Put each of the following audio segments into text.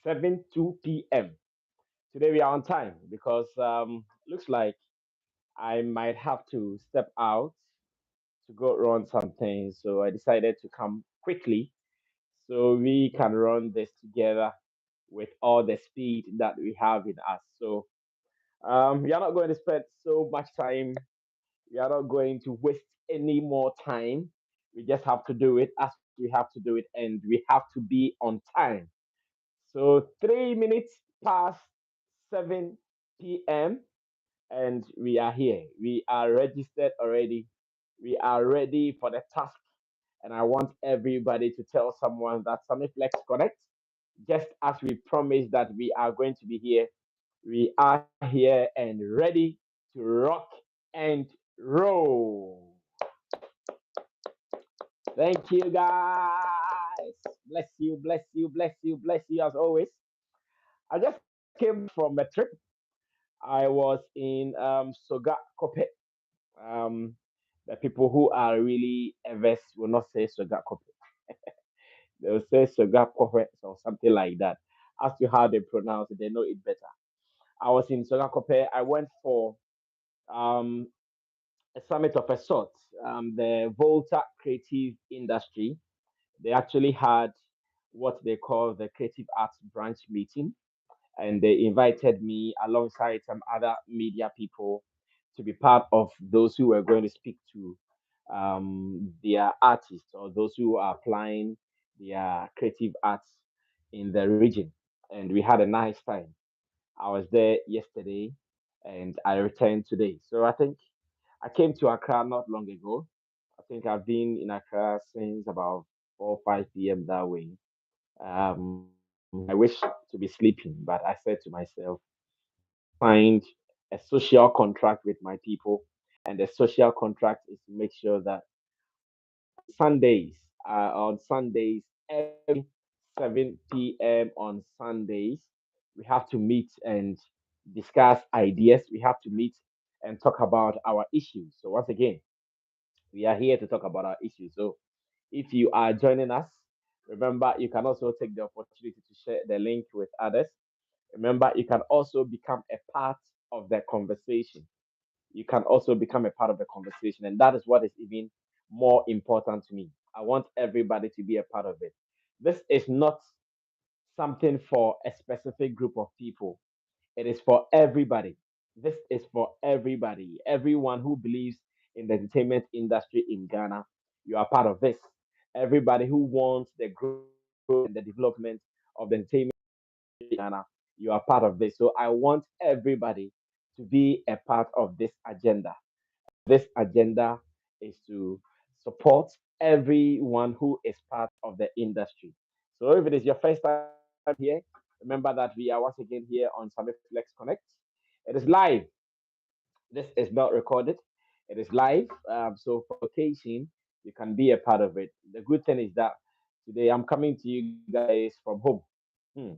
7:02 p.m. Today we are on time because looks like I might have to step out to go run something. So I decided to come quickly so we can run this together with all the speed that we have in us. So we are not going to spend so much time. We are not going to waste any more time. We just have to do it as we have to do it, and we have to be on time. So 3 minutes past 7 p.m. and we are here. We are registered already. We are ready for the task. And I want everybody to tell someone that Sammy Flex Connect, just as we promised that we are going to be here, we are here and ready to rock and roll. Thank you, guys. Bless you, bless you, bless you, bless you as always. I just came back from a trip. I was in Soga Kope. Um, the people who are really averse will not say Soga Kope. They will say Soga Kope or something like that. As to how they pronounce it, they know it better. I was in Soga Kope. I went for um, a summit of a sort, the Volta Creative Industry. They actually had what they call the Creative Arts Branch meeting, and they invited me alongside some other media people to be part of those who were going to speak to their artists or those who are applying their creative arts in the region. And we had a nice time. I was there yesterday and I returned today. So I think I came to Accra not long ago. I think I've been in Accra since about 4 or 5 p.m. that way. I wish to be sleeping, but I said to myself, I signed a social contract with my people, and the social contract is to make sure that Sundays, on Sundays, every 7 p.m. on Sundays, we have to meet and discuss ideas. We have to meet and talk about our issues. So once again, we are here to talk about our issues. So if you are joining us, remember you can also take the opportunity to share the link with others. Remember, you can also become a part of the conversation. You can also become a part of the conversation. And that is what is even more important to me. I want everybody to be a part of it. This is not something for a specific group of people, it is for everybody. This is for everybody. Everyone who believes in the entertainment industry in Ghana, you are part of this. Everybody who wants the growth and the development of the entertainment in Ghana, you are part of this. So I want everybody to be a part of this agenda. This agenda is to support everyone who is part of the industry. So if it is your first time here, remember that we are once again here on Summit Flex Connect. It is live. This is not recorded. It is live. So for occasion, you can be a part of it. The good thing is that today I'm coming to you guys from home. Hmm.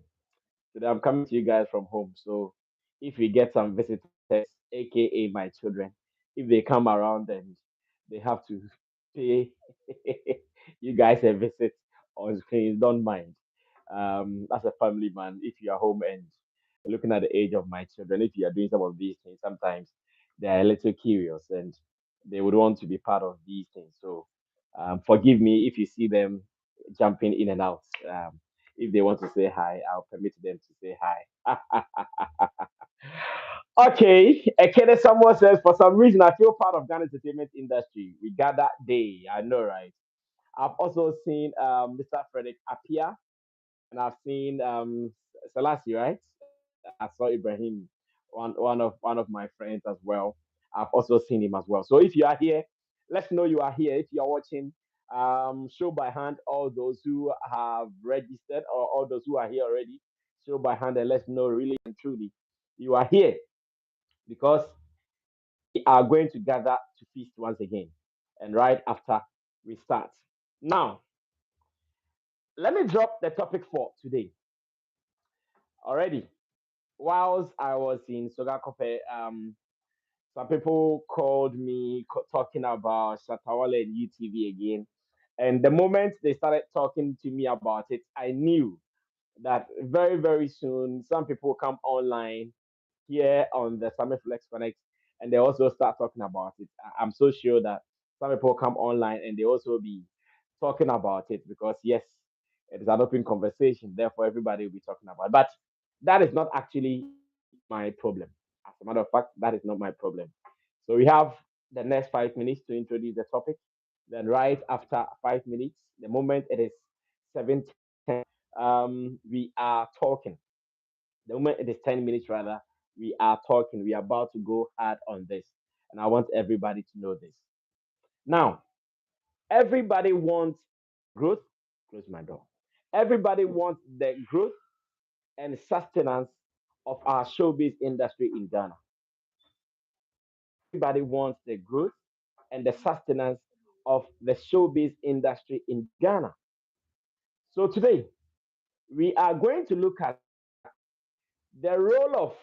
Today I'm coming to you guys from home. So if we get some visitors, aka my children, if they come around and they have to pay you guys a visit on screen, don't mind. As a family man, if you are home and looking at the age of my children, if you are doing some of these things, sometimes they are a little curious and they would want to be part of these things. So forgive me if you see them jumping in and out. If they want to say hi, I'll permit them to say hi. Okay, Ekene someone says, for some reason, I feel part of Ghana entertainment industry. We got that day. I know, right? I've also seen Mr. Frederick Apia, and I've seen Selassie, right? I saw Ibrahim, one of my friends as well. I've also seen him as well. So if you are here, let's know you are here. If you are watching, show by hand all those who have registered or all those who are here already. Show by hand and let's know really and truly you are here because we are going to gather to feast once again. And right after we start. Now, let me drop the topic for today already. Whilst I was in Sogakope, some people called me talking about Shatawale and UTV again. And the moment they started talking to me about it, I knew. that very, very soon some people come online here on the Summit Flex Connect and they also start talking about it. I'm so sure that some people come online and they also be talking about it because, yes, it is an open conversation. Therefore, everybody will be talking about it. But that is not actually my problem. As a matter of fact, that is not my problem. So we have the next 5 minutes to introduce the topic. Then, right after 5 minutes, the moment it is 7:10, we are talking. The moment it is 10 minutes, rather, we are talking. We are about to go hard on this. And I want everybody to know this. Now, everybody wants growth. Close my door. Everybody wants the growth and sustenance of our showbiz industry in Ghana. Everybody wants the growth and the sustenance of the showbiz industry in Ghana. So today, we are going to look at the role of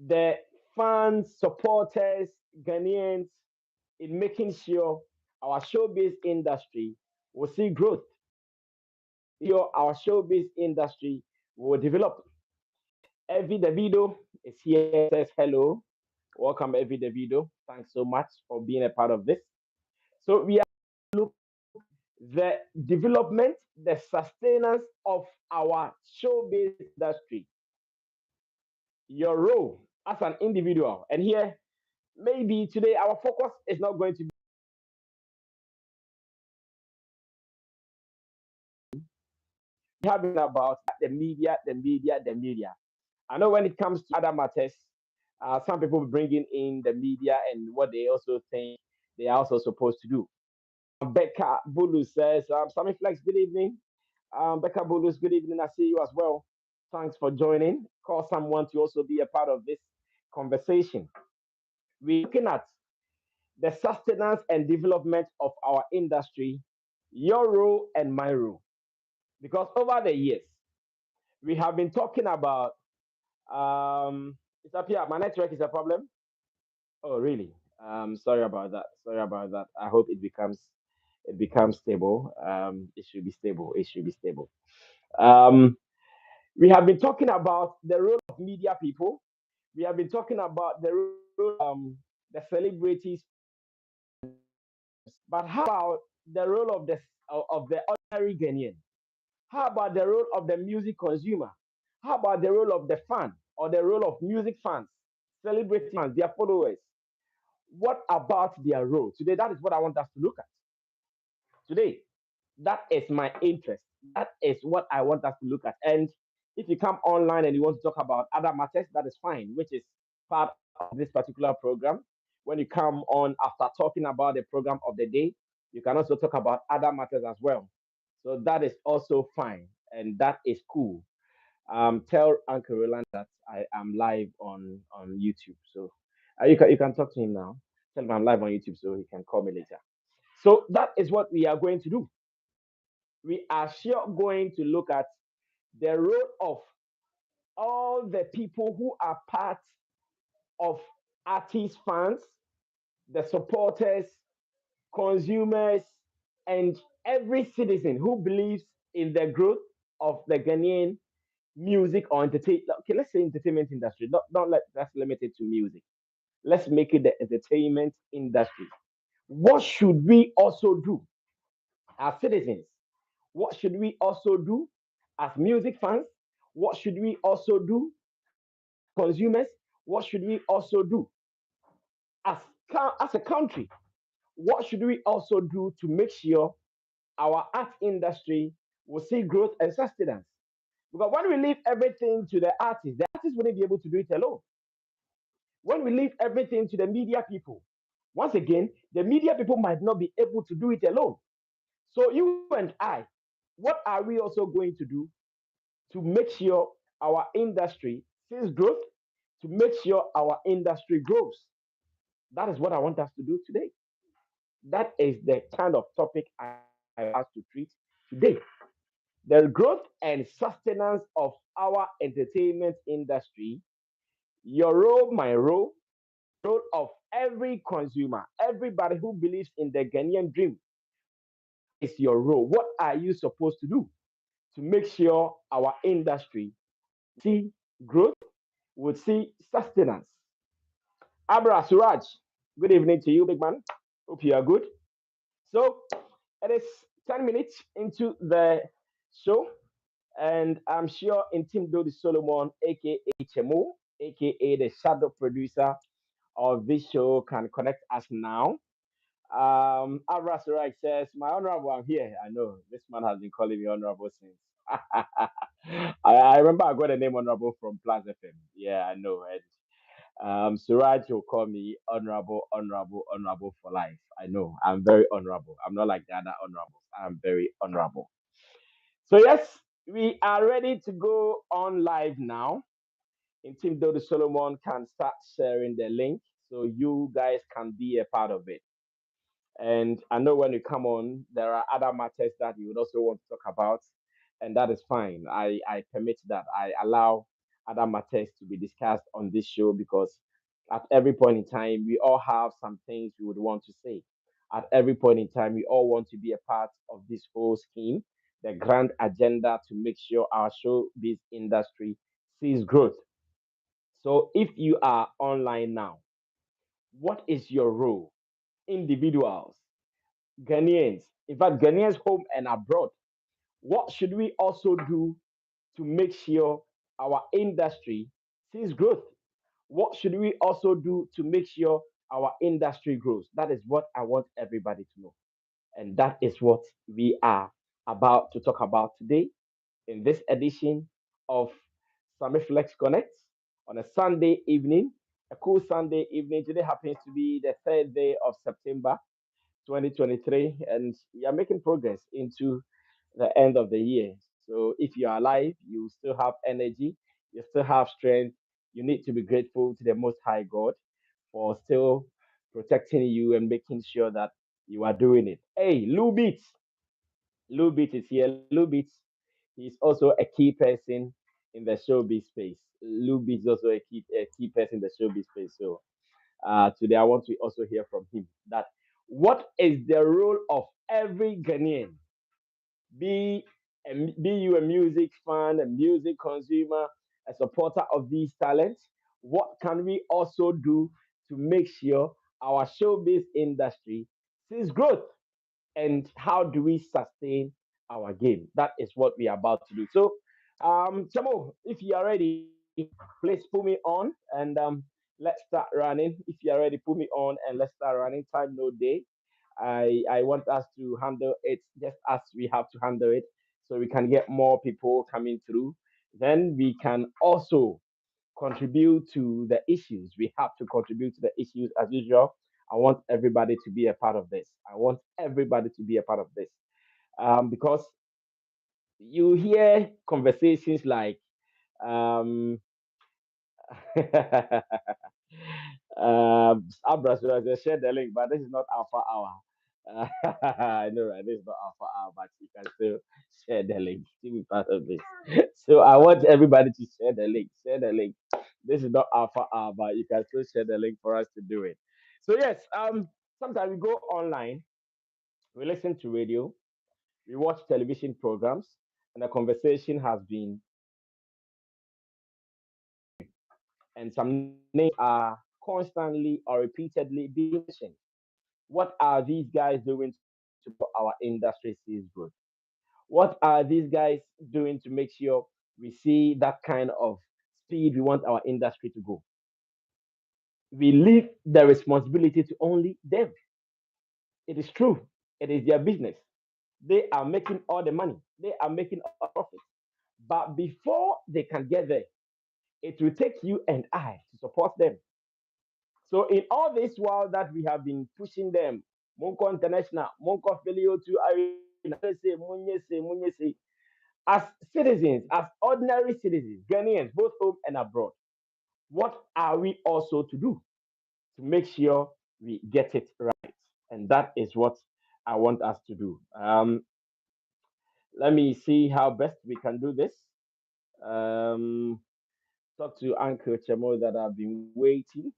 the fans, supporters, Ghanaians in making sure our showbiz industry will see growth. Our showbiz industry will develop. Evie Davido is here, says hello. Welcome, Evie Davido. Thanks so much for being a part of this. So we are look the development, the sustenance of our showbiz industry, your role as an individual. And here, maybe today our focus is not going to be having about the media, the media, the media. I know when it comes to other matters, some people bringing in the media and what they also think they are also supposed to do. Becca Bulu says, Sammy Flex, good evening. Becca Bulus, good evening. I see you as well. Thanks for joining. Call someone to also be a part of this conversation. We're looking at the sustenance and development of our industry, your role and my role. Because over the years, we have been talking about it's up here. My network is a problem. Oh, really? Sorry about that. Sorry about that. I hope it becomes stable. It should be stable. It should be stable. Um, we have been talking about the role of media people. We have been talking about the role the celebrities. But how about the role of the ordinary Ghanaian? How about the role of the music consumer? How about the role of the fan or the role of music fans, celebrity fans, their followers? What about their role? Today, that is what I want us to look at. Today, that is my interest. That is what I want us to look at. And if you come online and you want to talk about other matters, that is fine, which is part of this particular program. When you come on after talking about the program of the day, you can also talk about other matters as well. So that is also fine. And that is cool. Tell Uncle Roland that I am live on YouTube. So you can talk to him now. Tell him I'm live on YouTube so he can call me later. So that is what we are going to do. We are sure going to look at the role of all the people who are part of artist fans, the supporters, consumers, and every citizen who believes in the growth of the Ghanaian music or entertainment. Okay, let's say entertainment industry. Don't let that's limited to music. Let's make it the entertainment industry. What should we also do as citizens? What should we also do as music fans? What should we also do consumers? What should we also do as as a country? What should we also do to make sure our art industry will see growth and sustenance? Because when we leave everything to the artists wouldn't be able to do it alone. When we leave everything to the media people, once again, the media people might not be able to do it alone. So you and I, what are we also going to do to make sure our industry sees growth, to make sure our industry grows? That is what I want us to do today. That is the kind of topic I have to treat today. The growth and sustenance of our entertainment industry, your role, my role of every consumer, everybody who believes in the Ghanaian dream is your role. What are you supposed to do? to make sure our industry see growth, would see sustenance. Abra Suraj, good evening to you, big man. Hope you are good. So it is 10 minutes into the show, and I'm sure Intimdo the Solomon, aka Chemo, aka the shadow producer of this show, can connect us now. Abra Suraj says, my honorable, I'm here. I know this man has been calling me honorable since. I remember I got the name honorable from Plus FM. Yeah, I know. And Suraj will call me honorable, honorable, honorable for life. I know. I'm very honorable. I'm not like the other honorables. I'm very honorable. So, yes, we are ready to go on live now. In Team Dodo Solomon can start sharing the link so you guys can be a part of it. And I know when you come on, there are other matters that you would also want to talk about, and that is fine. I permit that. I allow other matters to be discussed on this show because at every point in time, we all have some things we would want to say. At every point in time, we all want to be a part of this whole scheme, the grand agenda to make sure our showbiz industry sees growth. So if you are online now, what is your role? Individuals, Ghanaians, in fact, Ghanaians home and abroad, what should we also do to make sure our industry sees growth? What should we also do to make sure our industry grows? That is what I want everybody to know. And that is what we are about to talk about today in this edition of Sammy Flex Connect on a Sunday evening, a cool Sunday evening. Today happens to be the third day of September 2023, and we are making progress into the end of the year. So if you are alive, you still have energy, you still have strength. You need to be grateful to the Most High God for still protecting you and making sure that you are doing it. Hey, Lou Beats is here. Lou Beats, he's also a key person in the showbiz space. Lou Beats is also a key person in the showbiz space. So today I want to also hear from him that what is the role of every Ghanaian, be be you a music fan, a music consumer, a supporter of these talents? What can we also do to make sure our showbiz industry sees growth? And how do we sustain our game? That is what we are about to do. So, Chamo, if you are ready, please put me on and let's start running. If you are ready, put me on and let's start running. Time no day. I want us to handle it just as we have to handle it, so we can get more people coming through. Then we can also contribute to the issues. We have to contribute to the issues as usual. I want everybody to be a part of this. I want everybody to be a part of this because you hear conversations like, um, Abra, so I share the link, but this is not Alpha Hour. I know, right? This is not Alpha Hour, but you can still share the link to be part of this. So I want everybody to share the link. Share the link. This is not Alpha Hour, but you can still share the link for us to do it. So yes, sometimes we go online, we listen to radio, we watch television programs, and the conversation has been, and some names are constantly or repeatedly being mentioned. What are these guys doing to our industry sees growth? What are these guys doing to make sure we see that kind of speed we want our industry to go? We leave the responsibility to only them. It is true. It is their business. They are making all the money. They are making all the profits. But before they can get there, it will take you and I to support them. So in all this while that we have been pushing them, Monko International, Monko Filio to Arena, as citizens, as ordinary citizens, Ghanaians, both home and abroad, what are we also to do to make sure we get it right? And that is what I want us to do. Let me see how best we can do this. Um, talk to Uncle Chemo that I've been waiting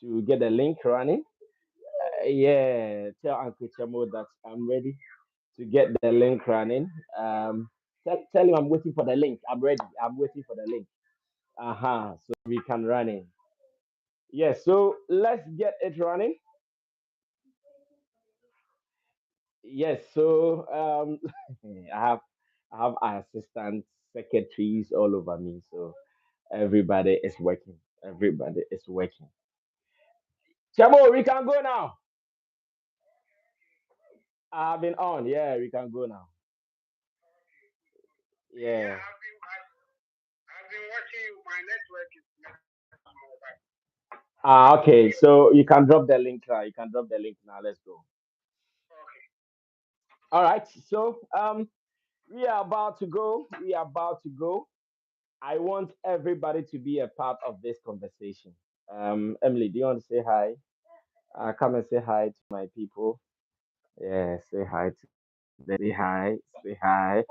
to get the link running. Yeah, tell Uncle Chemo that I'm ready to get the link running. Tell him I'm waiting for the link. I'm ready. I'm waiting for the link. So we can run in. Yes. So let's get it running. Yes. So I have assistants, secretaries all over me. So everybody is working. Everybody is working. Chamo, we can go now. I've been on. Yeah, we can go now. Yeah. Okay. So you can drop the link now. You can drop the link now. Let's go. All right. So we are about to go. We are about to go. I want everybody to be a part of this conversation. Emily, do you want to say hi? Come and say hi to my people. Yeah, say hi to them. Say hi. Say hi.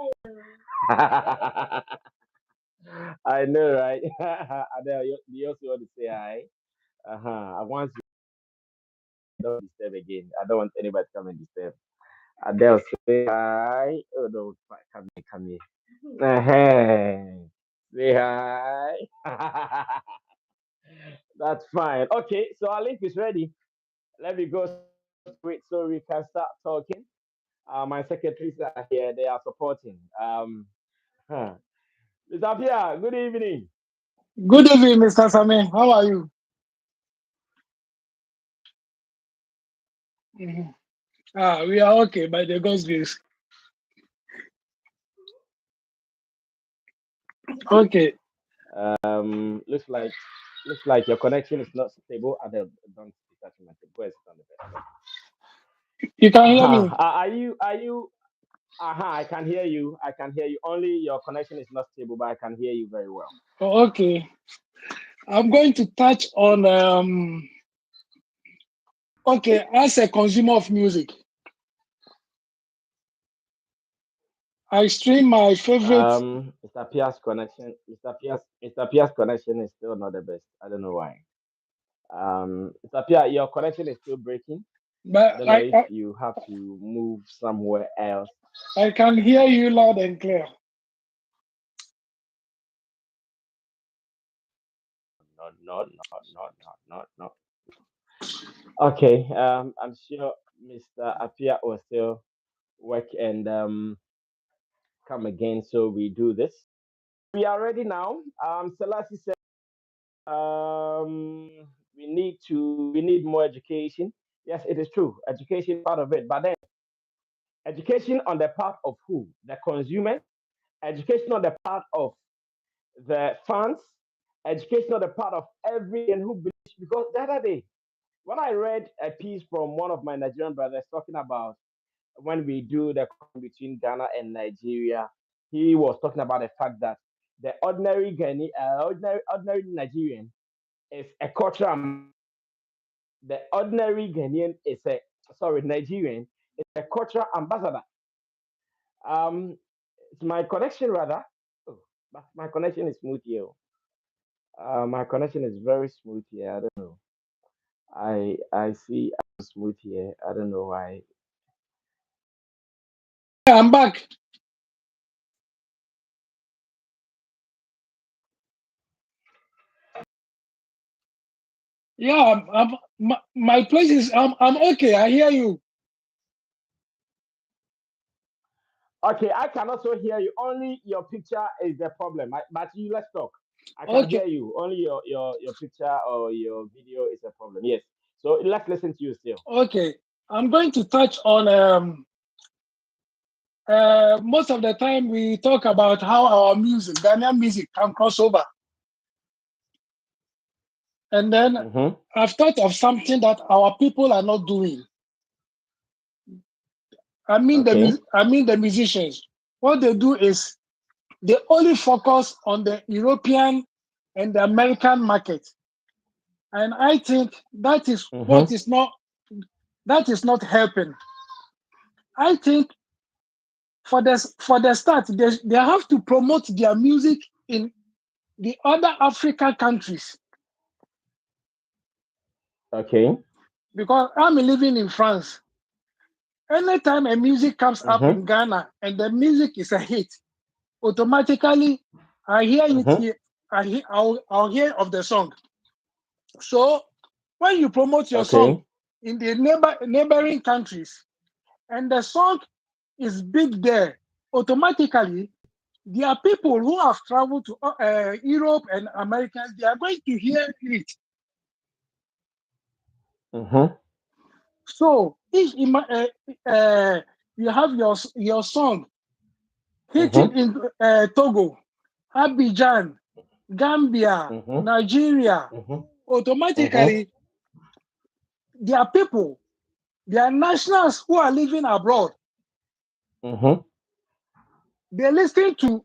I know, right? Adele, you also want to say hi. Once you don't disturb again, I don't want anybody to come and disturb. Adele, say hi. Oh no, come here, come here. Say hi. That's fine. Okay, so our link is ready. Let me go straight so we can start talking. My secretaries are here. They are supporting. Huh. Mr. Pia, good evening. Good evening, Mr. Sammy. How are you? Mhm. We are okay by the God's grace. Okay. Looks like your connection is not stable. Adele, don't be touching my thing. Go ahead, sit on the bed. You can hear me? Are you? I can hear you. I can hear you. Only your connection is not stable, but I can hear you very well. Okay. I'm going to touch on okay, as a consumer of music, I stream my favorite Mr. Pia's connection is still not the best. I don't know why. Mr. Pia, your connection is still breaking. I but don't know if you have to move somewhere else. I can hear you loud and clear. No, no, no, no, no, no, no. Okay. I'm sure Mr. Apia will still work and come again. So we do this. We are ready now. Selassie said, we need more education. Yes, it is true. Education is part of it, but then education on the part of who? The consumers. Education on the part of the fans. Education on the part of everyone who believes. Because the other day, when I read a piece from one of my Nigerian brothers talking about when we do the comparison between Ghana and Nigeria, he was talking about the fact that the ordinary Nigerian is a cultural the ordinary Ghanaian is a sorry Nigerian is a cultural ambassador. It's my connection rather. Oh, but my connection is smooth here. My connection is very smooth here. I don't know. I see I'm smooth here. I don't know why. I'm back. Yeah, my place is I'm okay. I hear you. Okay, I can also hear you. Only your picture is the problem. But you let's talk. I can Okay. hear you. Only your picture or your video is a problem. Yes. So let's listen to you still. Okay. I'm going to touch on most of the time we talk about how our music, Ghanaian music, can cross over. And then Mm-hmm. I've thought of something that our people are not doing. Okay. I mean the musicians. What they do is they only focus on the European and the American market. And I think that is what Mm-hmm. is not helping. I think for the start, they have to promote their music in the other African countries. Okay. Because I'm living in France. Anytime a music comes up Mm-hmm. in Ghana and the music is a hit, automatically I hear it Mm-hmm. here. I'll hear of the song. So when you promote your song Okay. in the neighboring countries and the song is big there, automatically there are people who have traveled to Europe and Americans. They are going to hear it. Mm-hmm. So if you have your song hitting Mm-hmm. in Togo, Abidjan, Gambia, Mm-hmm. Nigeria, Mm-hmm. Mm-hmm. automatically there are people, there are nationals who are living abroad. Mm-hmm. They listen to,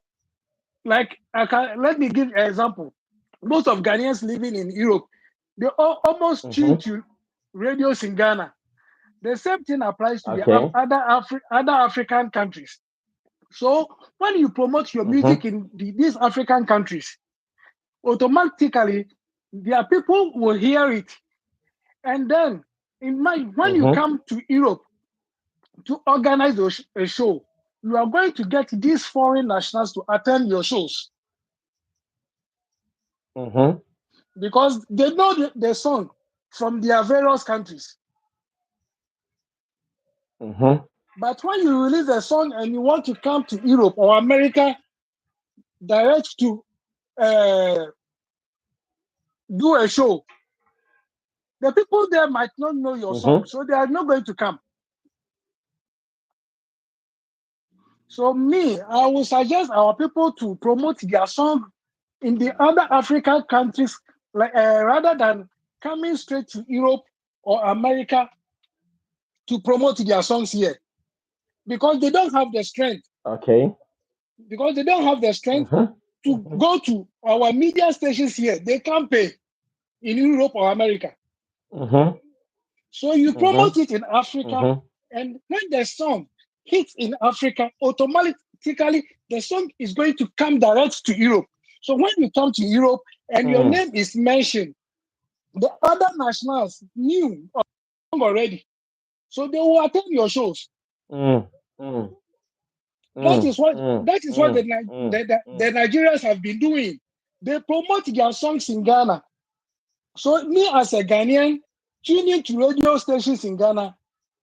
like, let me give an example. Most of Ghanaians living in Europe, they almost tune Mm-hmm. to radios in Ghana. The same thing applies to the Okay. other African countries. So when you promote your Mm-hmm. music in these African countries, automatically their people will hear it. And then when you Mm-hmm. come to Europe to organize a show, you are going to get these foreign nationals to attend your shows Mm-hmm. because they know the song from their various countries. Mm-hmm. But when you release a song and you want to come to Europe or America direct to uh, do a show, the people there might not know your song, Mm-hmm. so they are not going to come. So me, I will suggest our people to promote their song in the other African countries, like rather than coming straight to Europe or America to promote their songs here, because they don't have the strength. Okay. Because they don't have the strength Mm-hmm. to Mm-hmm. go to our media stations here. They can't pay in Europe or America. Mm-hmm. So you Mm-hmm. promote it in Africa, Mm-hmm. and when the song hits in Africa, automatically the song is going to come direct to Europe. So when you come to Europe and your Mm. name is mentioned, the other nationals knew already. So they will attend your shows. Mm. Mm. That Mm. is what Mm. that is what Mm. Mm. the Mm. Nigerians have been doing. They promote their songs in Ghana. So me as a Ghanaian, tuning to radio stations in Ghana,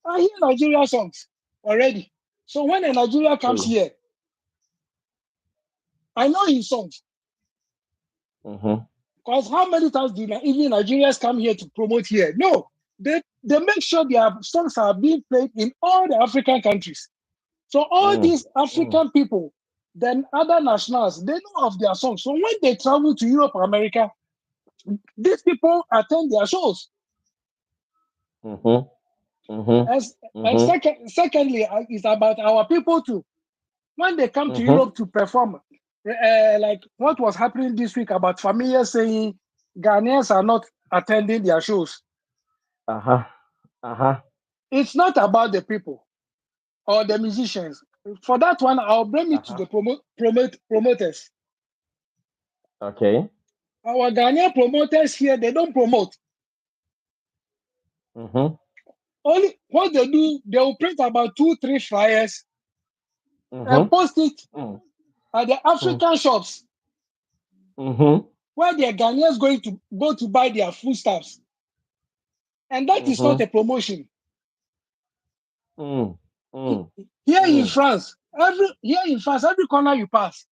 I hear Nigerian songs already. So when a Nigerian comes True. here, I know his songs. Mm-hmm. Because how many times do even Nigerians come here to promote here? No, they make sure their songs are being played in all the African countries. So all Mm. these Mm. African people, then other nationals, they know of their songs. So when they travel to Europe or America, these people attend their shows. Mm-hmm. Mm-hmm. As and Mm-hmm. secondly, it's about our people too. When they come to Mm-hmm. Europe to perform, like what was happening this week about familiars saying Ghanaians are not attending their shows. Uh-huh. Uh-huh. It's not about the people or the musicians. For that one, I'll bring it to Uh-huh. the promoters. Okay. Our Ghanaian promoters here, they don't promote. Mm-hmm. Only what they do, they will print about 2, 3 flyers and Mm-hmm. post it Mm. at the Mm. African shops Mm-hmm. where the Ghanaians going to go to buy their foodstuffs. And that is not Mm-hmm. a promotion. Mm. He- Mm. Here in Mm. France, every corner you pass,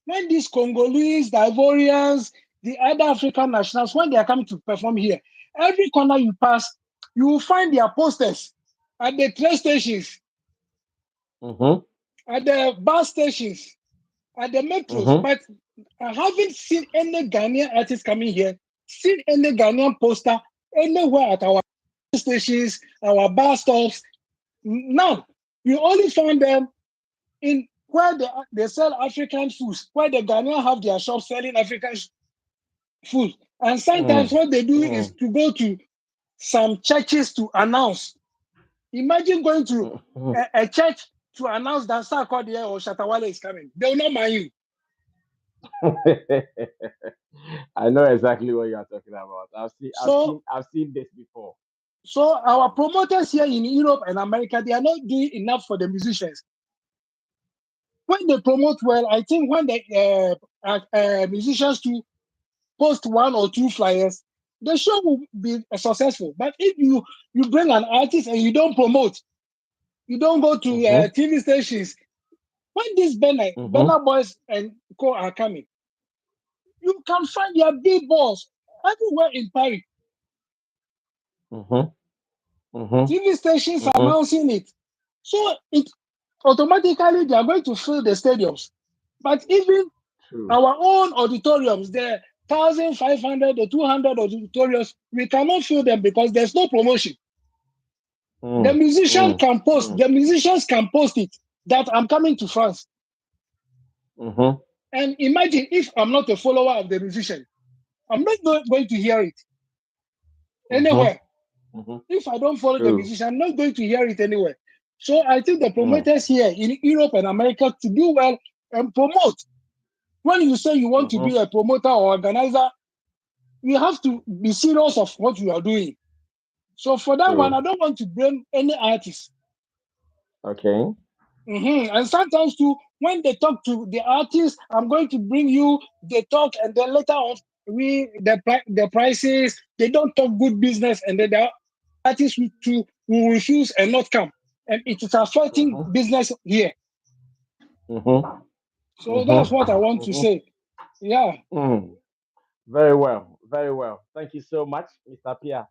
when these Congolese, the Ivorians, the other African nationals, when they are coming to perform here, every corner you pass, you will find their posters at the train stations, Mm-hmm. at the bus stations, at the metros. Mm-hmm. But I haven't seen any Ghanaian artist coming here, seen any Ghanaian poster anywhere at our stations, our bus stops. Now, you only find them in where they sell African foods, where the Ghanaians have their shops selling African food. And sometimes Mm. what they do is Mm. to go to some churches to announce. Imagine going to Mm. a church to announce that Sarkodie or Shatawale is coming. They will not mind you. I know exactly what you are talking about. So, I've seen this before. so our promoters here in Europe and America, they are not doing enough for the musicians. when they promote well, I think when the musicians to post one or two flyers, the show will be successful. But if you bring an artist and you don't promote, you don't go to Mm-hmm. TV stations. When these Mm-hmm. Burna Boys and co are coming, you can find their big balls everywhere in Paris. Mm-hmm. Mm-hmm. TV stations are Mm-hmm. announcing it. So it automatically they are going to fill the stadiums. But even True. our own auditoriums, the 1,500 or 200 auditoriums, we cannot fill them because there's no promotion. The Mm. musician Mm. can post, Mm. the musicians can post it that I'm coming to France. Mm-hmm. And imagine if I'm not a follower of the musician, I'm not going to hear it Mm-hmm. anywhere. Mm-hmm. If I don't follow the True. musician, I'm not going to hear it anywhere. So I think the Mm. promoters here in Europe and America to do well and promote. When you say you want to Mm-hmm. be a promoter or organizer, you have to be serious of what you are doing. So for that one, True. I don't want to blame any artist. Okay. And sometimes too, when they talk to the artist, I'm going to bring you. They talk, and then later on, the prices. They don't talk good business, and then the artists will refuse and not come, and it is affecting Mm-hmm. business here. Mm-hmm. So that's what I Mm-hmm. want to Mm-hmm. say. Yeah, Mm. Very well. Very well. Thank you so much, Mr. Pia,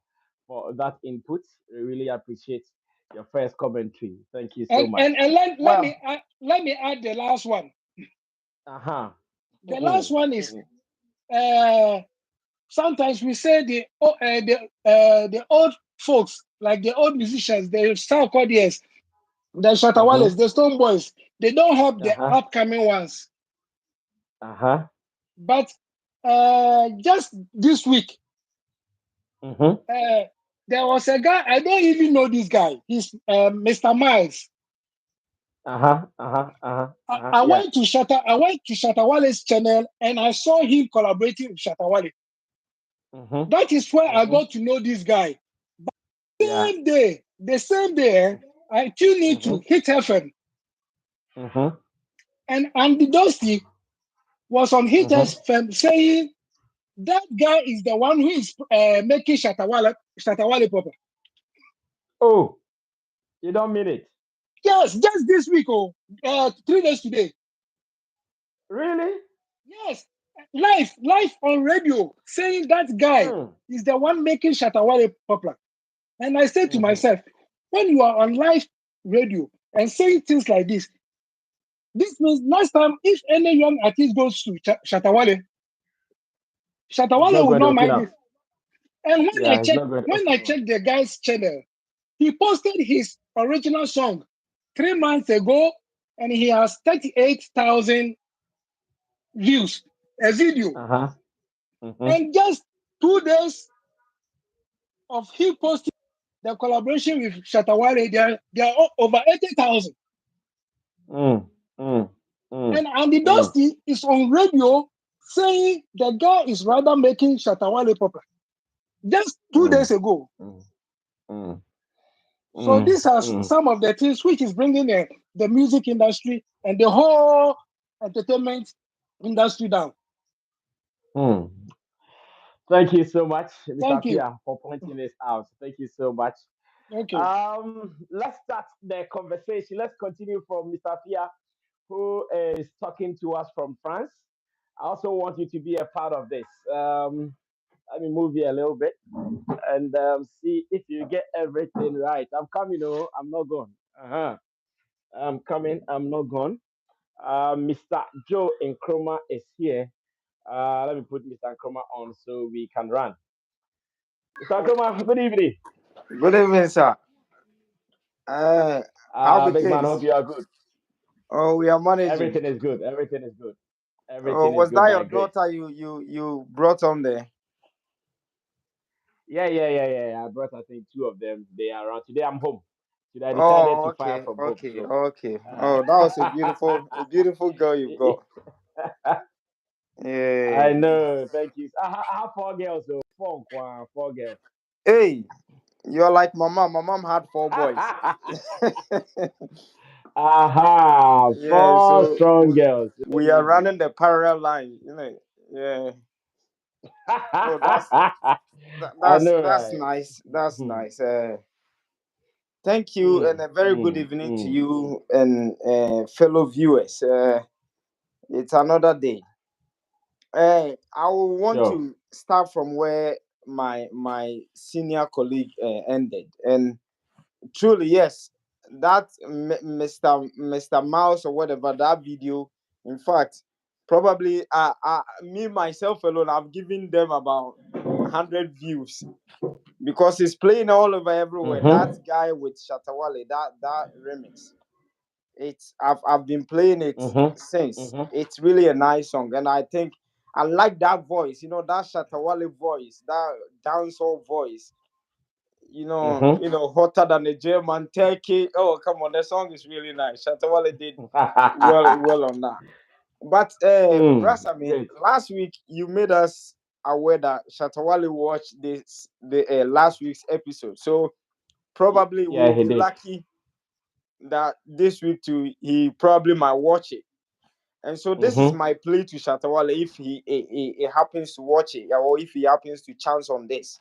for that input. We really appreciate your first commentary. Thank you so and much. and, and let, let Well, me add, let me add the last one. uh-huh. The last Mm-mm. one is Mm-mm. uh, sometimes we say the old folks, like the old musicians, the Star Cordiers, the Mm-hmm. Shatawales, the Stone Boys, they don't help the Uh-huh. upcoming ones. Uh-huh. But just this week, Mm-hmm. uh, there was a guy, I don't even know this guy. He's Mr. Miles. Uh-huh. Uh-huh. Uh-huh. I, Uh-huh. I Yeah. went to Shatawale's channel and I saw him collaborating with Shatawale. Mm-hmm. That is where I Mm-hmm. got to know this guy. Yeah. The same day, I tuned Mm-hmm. into Hit FM, Mm-hmm. and Andy Dusty was on Hit Mm-hmm. FM saying that guy is the one who is making Shatawale proper. Oh, you don't mean it. Yes, just this week, 3 days today. Really? Yes, live on radio, saying that guy Mm. is the one making Shatawale popular. And I said to Mm-hmm. myself, when you are on live radio and saying things like this means next time if any young artist goes to Shatawale, He's Shatawale not will going to not open mind this. up. And Yeah, he's not going to when open I up. checked the guy's channel, he posted his original song 3 months ago, and he has 38,000 views, a video. Uh-huh. Mm-hmm. And just 2 days of him posting the collaboration with Shatawale, they are over 80,000. Mm. Mm. Mm. And Andy Mm. Dusty is on radio saying the guy is rather making Shatawale popular. Just two Mm. days ago. Mm. Mm. So Mm. these are Mm. some of the things which is bringing the music industry and the whole entertainment industry down. Mm. Thank you so much, Mr. Thank you. Pia, for pointing this out. Thank you so much. Okay. Let's start the conversation. Let's continue from Mr. Pia, who is talking to us from France. I also want you to be a part of this. Let me move here a little bit and see if you get everything right. I'm coming, oh, I'm not gone. Uh-huh. I'm coming, I'm not gone. Mr. Joe Nkrumah is here. Let me put Mr. Nkrumah on so we can run. Mr. Nkrumah, good evening. Good evening, sir. How the Big man, things? hope you are good. Oh, we are managing. Everything is good. Everything is good. Oh, Everything is was good that by your grace. daughter you brought on there? Yeah. I brought, I think, two of them. They are around. Today I'm home. Today I decided Oh, to fire okay, from home. okay, So, okay. uh, Oh, that was a beautiful girl you've got. I Yeah. know. Thank you. I have four girls. So, four girls. Hey, you're like my mom. My mom had four boys. Aha, Yeah, four so strong girls. we are Hey. running the parallel line, you know. Yeah. Oh, I know, that's right? nice. That's Hmm, nice. Thank you, and hmm, a very good hmm, evening to hmm. you and fellow viewers. It's another day. I will want Sure. to start from where my senior colleague ended, and truly, yes, that Mr. Mouse or whatever that video. In fact, probably me myself alone, I've given them about 100 views because it's playing all over everywhere. That Mm-hmm. guy with Shatawale, that remix. I've been playing it Mm-hmm. since. Mm-hmm. It's really a nice song, and I think I like that voice. You know that Shatawale voice, that dancehall voice. Mm-hmm. Hotter than a German turkey. Oh, come on, the song is really nice. Shatawale did well on that. But Brasami, Great. last week you made us aware that Shatawale watched the last week's episode. So probably Yeah, we'll he be did. lucky that this week too he probably might watch it. And so this is Mm-hmm. my plea to Shatawale if he happens to watch it, or if he happens to chance on this.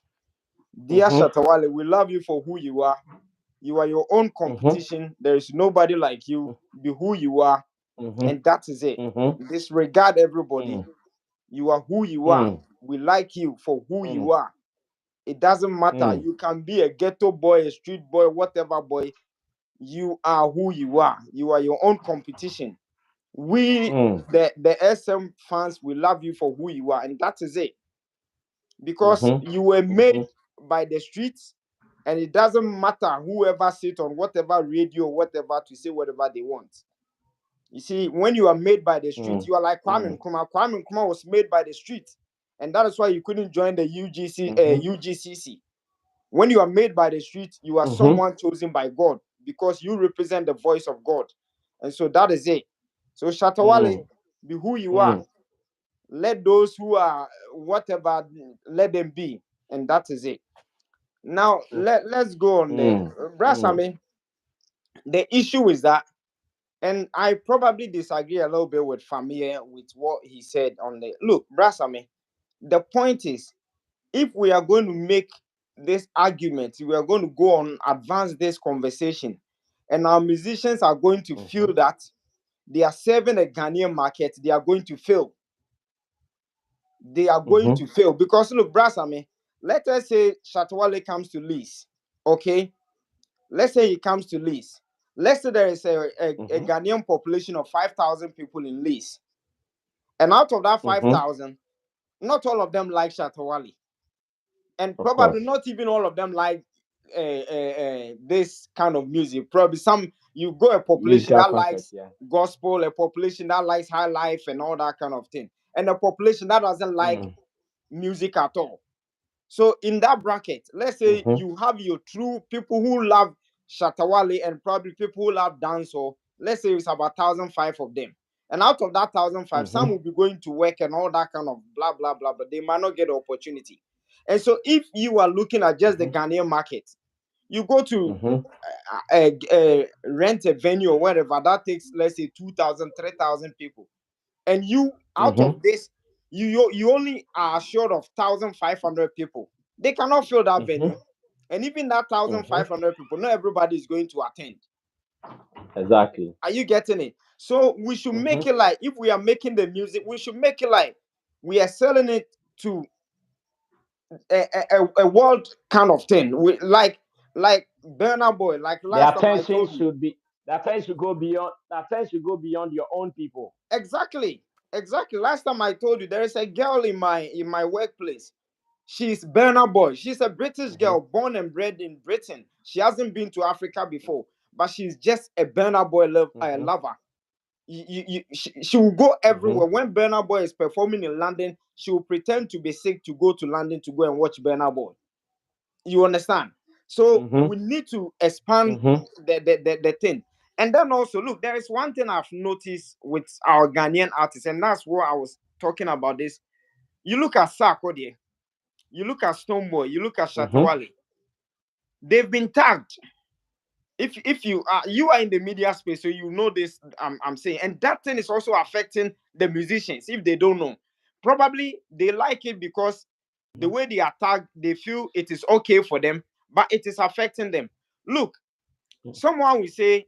Dear Mm-hmm. Shatawale, we love you for who you are. You are your own Mm-hmm. competition. There is nobody like you. Be who you are, Mm-hmm. and that is it. Mm-hmm. Disregard everybody. Mm, You are who you are. mm, We like you for who mm, you are. It doesn't matter. mm, You can be a ghetto boy, a street boy, whatever boy. You are who you are. You are your own competition. We, mm, the SM fans, we love you for who you are, and that is it. Because mm-hmm. you were Mm-hmm. made by the streets, and it doesn't matter whoever sit on whatever radio, whatever to say whatever they want. You see, when you are made by the street, Mm, you are like Kwame mm, Nkrumah. Kwame Nkrumah was made by the street, and that is why you couldn't join the mm-hmm. UGCC. When you are made by the street, you are Mm-hmm. someone chosen by God because you represent the voice of God, and so that is it. So Shatawale, Mm, be who you are. mm, Let those who are whatever, let them be, and that is it. Now let's go on there. mm, mm, Brasame, the issue is that, and I probably disagree a little bit with Famia with what he said on the look, Brasame. The point is, if we are going to make this argument, we are going to go on advance this conversation, and our musicians are going to mm-hmm. feel that they are serving a Ghanaian market, they are going to fail. They are going Mm-hmm. to fail because look, Brasame, let us say Shatawale comes to lease, okay? Let's say he comes to lease. Let's say there is a Mm-hmm. Ghanaian population of 5,000 people in lease. And out of that Mm-hmm. 5,000, not all of them like Shatawale. And Of probably course. not even all of them like this kind of music. Probably some, you go a population Musical that concept, likes yeah. gospel, a population that likes high life and all that kind of thing. And a population that doesn't like Mm, music at all. So in that bracket, let's say mm-hmm. you have your true people who love Shatawale and probably people who love dancehall. Let's say it's about 1,005 of them. And out of that 1,005, some Mm-hmm. will be going to work and all that kind of blah, blah, blah, but they might not get the opportunity. And so if you are looking at just the Mm-hmm. Ghanaian market, you go to Mm-hmm. rent a venue or whatever, that takes, let's say, 2,000, 3,000 people. And you, out Mm-hmm. of this, you only are short of 1,500 people. They cannot fill that Mm-hmm. venue. And even that Mm-hmm. 1,500 people, not everybody is going to attend. Exactly. Are you getting it? So we should Mm-hmm. make it like, if we are making the music, we should make it like we are selling it to a world kind of thing. Like Burner Boy, like The last time I attention told you. should be the attention should go beyond the attention should go beyond your own people. Exactly. Exactly. Last time I told you there is a girl in my workplace. She's Burner Boy. She's a British Mm-hmm. girl, born and bred in Britain. She hasn't been to Africa before, but she's just a Burner Boy Mm-hmm. lover. She will go Mm-hmm. everywhere. When Burner Boy is performing in London, she will pretend to be sick to go to London to go and watch Burner Boy. You understand? So Mm-hmm. we need to expand Mm-hmm. the thing. And then also, look, there is one thing I've noticed with our Ghanaian artists, and that's what I was talking about this. You look at Sarkodie, you look at Stoneboy, you look at Mm-hmm. Shatawale. They've been tagged. If you are in the media space, so you know this. I'm saying, and that thing is also affecting the musicians if they don't know. Probably they like it because the way they are tagged, they feel it is okay for them, but it is affecting them. Look, someone will say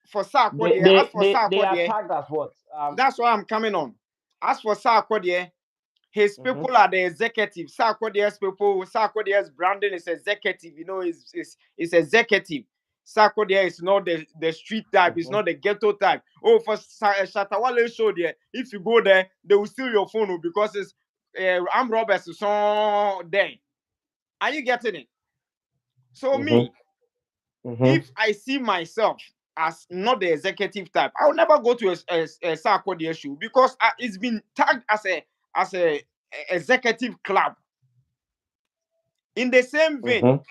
for Sarko They there, as they for they they Sarko are there, tagged as what? that's why I'm coming on. As for Sarko there, his Mhm, people are the executive. Sarkodie's people, Sarkodie's branding is executive, is executive. Sarkodie is not the street type, it's mhm, not the ghetto type. Oh, for Shatawale show there, if you go there, they will steal your phone because it's I'm Robert's song there. Are you getting it? So mhm, me, mhm, if I see myself as not the executive type, I will never go to a Sarkodie show because it's been tagged as a executive club. In the same vein, mhm,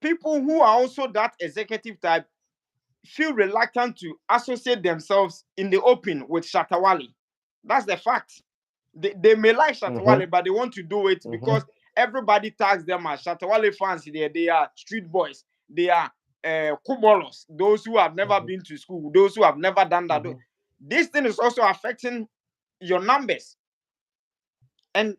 people who are also that executive type feel reluctant to associate themselves in the open with Shatawale. That's the fact. They may like mhm, Shatawale, but they want to do it because mhm, everybody tags them as Shatawale fans. They are street boys. They are kubolos, those who have never mhm, been to school, those who have never done that. mhm, This thing is also affecting your numbers. And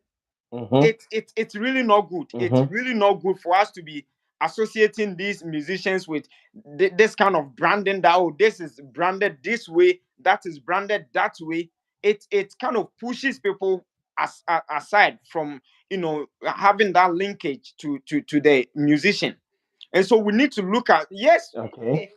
mhm, it's really not good. It's mhm, really not good for us to be associating these musicians with this kind of branding that, oh, this is branded this way, that is branded that way. It kind of pushes people aside from having that linkage to the musician. And so we need to look at, yes, okay.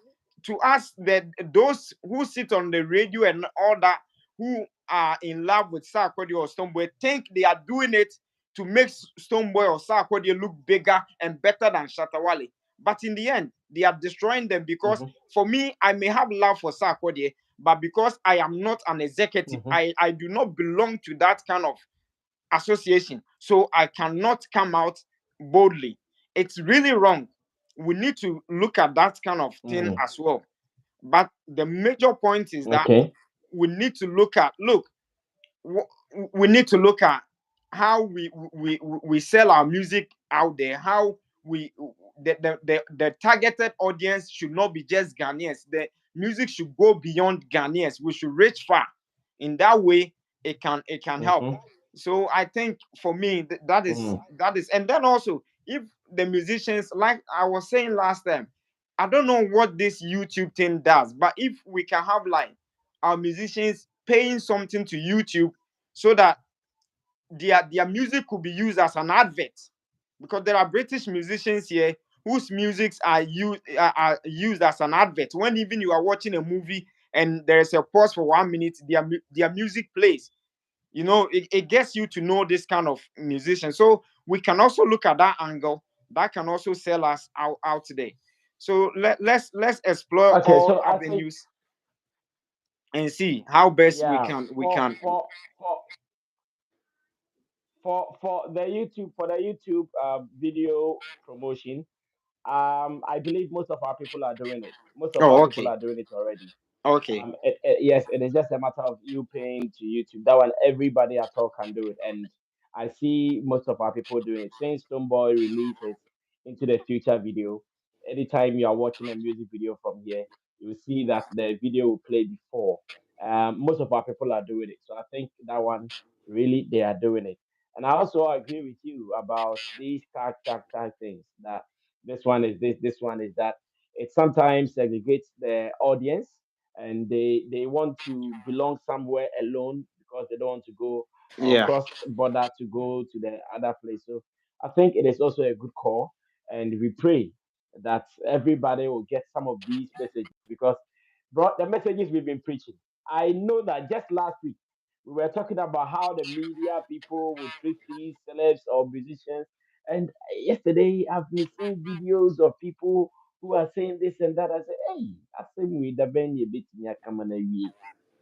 to us that those who sit on the radio and all that, who are in love with Sarkodie or Stonebwoy, think they are doing it to make Stonebwoy or Sarkodie look bigger and better than Shatawale. But in the end, they are destroying them because Mhm, for me, I may have love for Sarkodie, but because I am not an executive, mhm, I do not belong to that kind of association. So I cannot come out boldly. It's really wrong. We need to look at that kind of thing mhm. as well. But the major point is that Okay. we need to look, we need to look at how we sell our music out there, how we the targeted audience should not be just Ghanaians. The music should go beyond Ghanaians. We should reach far. In that way, it can help. Mhm, So I think for me that is mhm. and then also if the musicians, like I was saying last time, I don't know what this YouTube thing does, but if we can have like our musicians paying something to YouTube so that their music could be used as an advert, because there are British musicians here whose musics are used as an advert. When even you are watching a movie and there is a pause for 1 minute, their music plays. It gets you to know this kind of musician. So we can also look at that angle. That can also sell us out today. So let's explore Okay, all so I think avenues and see how best we yeah, can we for can. for for for the YouTube video promotion, I believe most of our people are doing it. Most of our Oh, people okay, are doing it already. okay. Yes, it is just a matter of you paying to YouTube. That one, everybody at all can do it, and I see most of our people doing it. Since Stonebwoy releases Into the Future video, anytime you are watching a music video from here, you will see that the video will play before. Most of our people are doing it, so I think that one really they are doing it. And I also agree with you about these tag things. That this one is this one is that. It sometimes segregates the audience, and they want to belong somewhere alone because they don't want to go or Yeah. cross border to go to the other place. So I think it is also a good call, and we pray that everybody will get some of these messages because, bro, the messages we've been preaching. I know that just last week we were talking about how the media people would treat these celebs or musicians, and yesterday I've been seeing videos of people who are saying this and that. I say, hey, I say we the ben bit me come on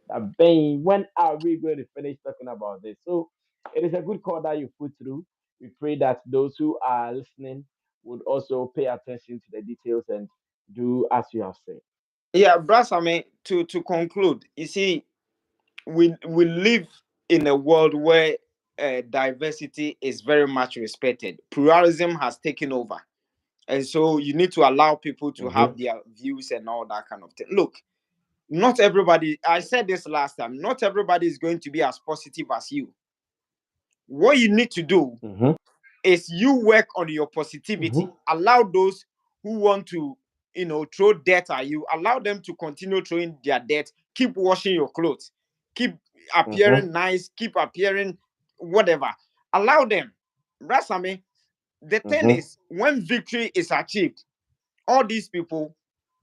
that ben, when are we going to finish talking about this? So it is a good call that you put through. We pray that those who are listening would also pay attention to the details and do as you have said. Yeah, Brasame, to conclude, you see, we live in a world where diversity is very much respected. Pluralism has taken over. And so you need to allow people to Mm-hmm. have their views and all that kind of thing. Look, not everybody, I said this last time, not everybody is going to be as positive as you. What you need to do Mm-hmm. is you work on your Mm-hmm. positivity. Allow those who want to, throw dirt at you, allow them to continue throwing their dirt. Keep washing your clothes. Keep Mm-hmm. appearing nice. Keep appearing whatever. Allow them. Rasame, the thing Mm-hmm. is, when victory is achieved, all these people,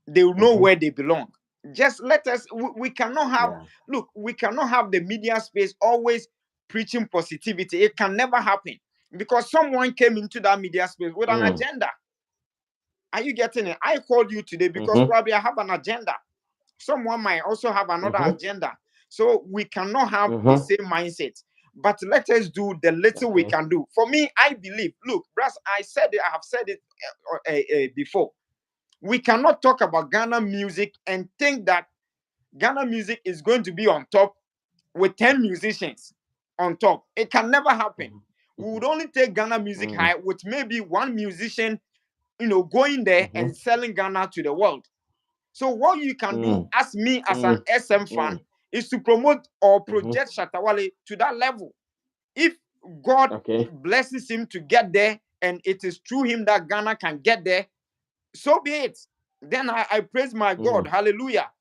they will know Mm-hmm. where they belong. Just let us, we cannot have, Yeah. look, we cannot have the media space always preaching positivity. It can never happen because someone came into that media space with an Mm. agenda. Are you getting it? I called you today because Mm-hmm. probably I have an agenda. Someone might also have another Mm-hmm. agenda. So we cannot have the Mm-hmm. same mindset. But let us do the little we Okay. can do. For me, I believe, look, Brass, I said it, I have said it before. We cannot talk about Ghana music and think that Ghana music is going to be on top with 10 musicians on top. It can never happen. Mm-hmm. We would only take Ghana music Mm-hmm. high with maybe one musician, going there Mm-hmm. and selling Ghana to the world. So what you can do Mm. as me as an Mm. SM fan Mm. is to promote or Mm-hmm. project Shatawale to that level. If God Okay. blesses him to get there and it is through him that Ghana can get there, so be it. Then I praise my God. Mm. Hallelujah.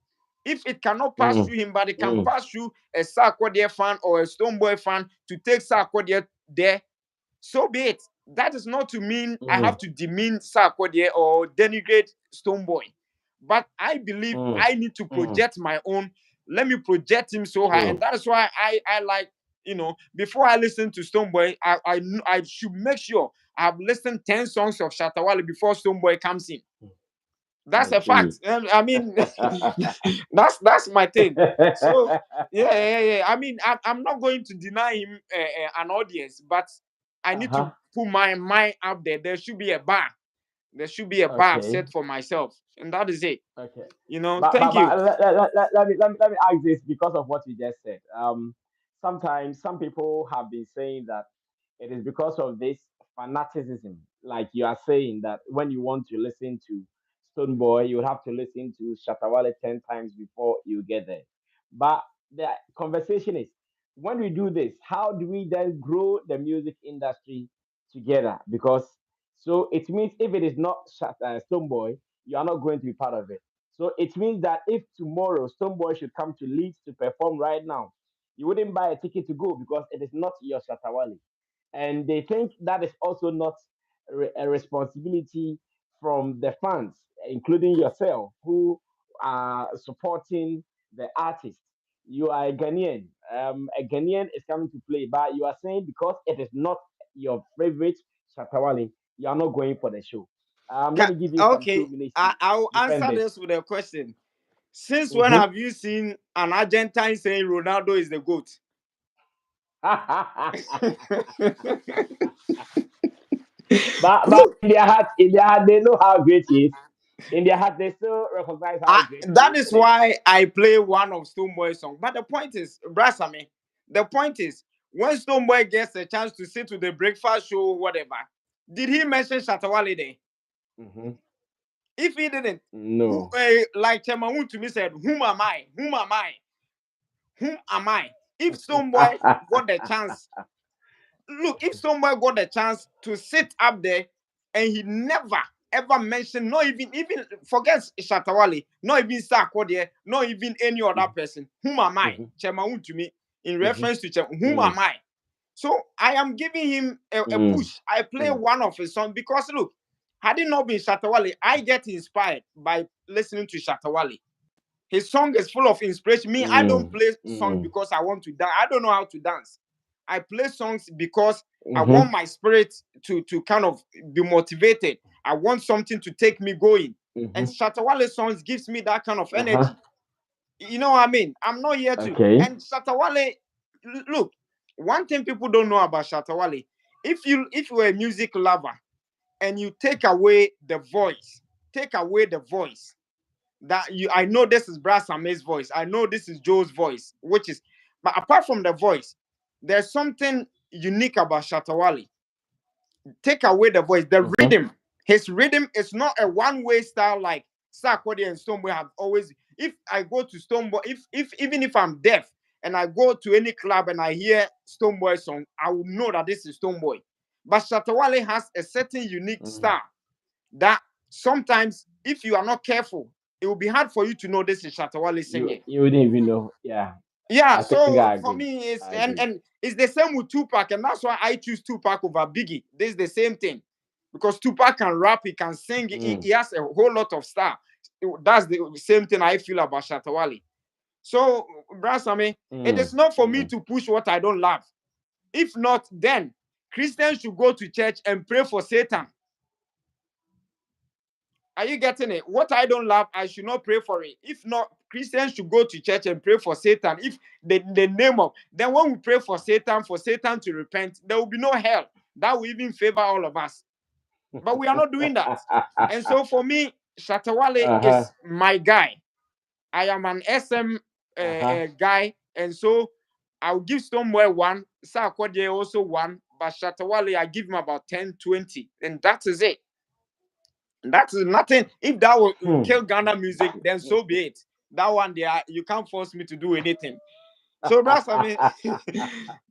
If it cannot pass Mm. through him, but it can Mm. pass through a Sarkodie fan or a Stoneboy fan to take Sarkodie there, so be it. That is not to mean I have Mm. to demean Sarkodie or denigrate Stoneboy. But I believe Mm. I need to Mm. project my own. Let me project him so high. And True. that is why I like, before I listen to Stoneboy, I should make sure I've listened 10 songs of Shatawale before Stoneboy comes in. That's I a see. fact. I mean, that's my thing. So yeah. I mean, I'm not going to deny him an audience, but I need to Uh-huh. put my mind out there. There should be a bar. There should be a bar Okay. set for myself, and that is it. Okay. Thank you. Let me ask this because of what you just said. Sometimes some people have been saying that it is because of this fanaticism, like you are saying that when you want to listen to Stone Boy, you have to listen to Shatawale 10 times before you get there. But the conversation is, when we do this, how do we then grow the music industry together? Because so it means if it is not Stone Boy, you are not going to be part of it. So it means that if tomorrow Stoneboy should come to Leeds to perform right now, you wouldn't buy a ticket to go because it is not your Shatawali. And they think that is also not a responsibility from the fans, including yourself, who are supporting the artist. You are a Ghanaian. A Ghanaian is coming to play, but you are saying because it is not your favorite Shatawali, you are not going for the show. Let me give you some Okay, 2 minutes to I'll defend answer this. this with a question. Since when Mhm. have you seen an Argentine saying Ronaldo is the GOAT? but Look, in their heart, they know how great he is. In their heart, they still recognize how great he that is, is isn't it? why I play one of Stoneboy's song. But the point is, Brasame, the point is, when Stoneboy gets a chance to sit to the breakfast show, whatever, did he mention Shatawale there? Hmm. If he didn't, who No. like Chemaun to me said, "Whom am I? Whom am I? Whom am I?" If Stoneboy got the chance, look, if Stoneboy got the chance to sit up there and he never ever mentioned, not even forget Shatawale, not even Sarkodie, not even any other person. Whom am I? Mhm, Chemaun to me, in mhm, reference to whom mm, am I? So I am giving him a mm, push. I play mm, one of his songs because look, had it not been Shatawale, I get inspired by listening to Shatawale. His song is full of inspiration. Me, I don't mm, play songs mm, because I want to dance. I don't know how to dance. I play songs because I mhm, want my spirit to kind of be motivated. I want something to take me going. And mhm. Shatawale songs gives me that kind of Uh-huh. energy. You know what I mean? I'm not here to. Okay. And Shatawale, look, one thing people don't know about Shatawale, if you're a music lover and you take away the voice that you I know this is Brass Ame's voice. I know this is Joe's voice, which is but apart from the voice, there's something unique about Shatawale. Take away the voice, the Mhm, rhythm. His rhythm is not a one-way style like Sarkodie and Stoneboy have always. If I go to Stoneboy, if even if I'm deaf and I go to any club and I hear Stoneboy song, I will know that this is Stoneboy. But Shatawale has a certain unique style that sometimes, if you are not careful, it will be hard for you to know this is Shatawale singing. You wouldn't even know. Yeah, Yeah, I think so I for agree. me, it's I agree. and it's the same with Tupac, and that's why I choose Tupac over Biggie. This is the same thing because Tupac can rap, he can sing, he has a whole lot of style. That's the same thing I feel about Shatawale. So, Brasame, it is not for me to push what I don't love. If not, then Christians should go to church and pray for Satan. Are you getting it? What I don't love, I should not pray for it. If not, Christians should go to church and pray for Satan. If the name of, then when we pray for Satan to repent, there will be no hell. That will even favor all of us. But we are not doing that. And so for me, Shatawale is my guy. I am an SM guy. And so I'll give Stonewall 1. Sarkodie also 1. But Shatawale, I give him about 10, 20. And that is it. That is nothing. If that will kill Ghana music, then so be it. That one there, you can't force me to do anything. So, Brasame,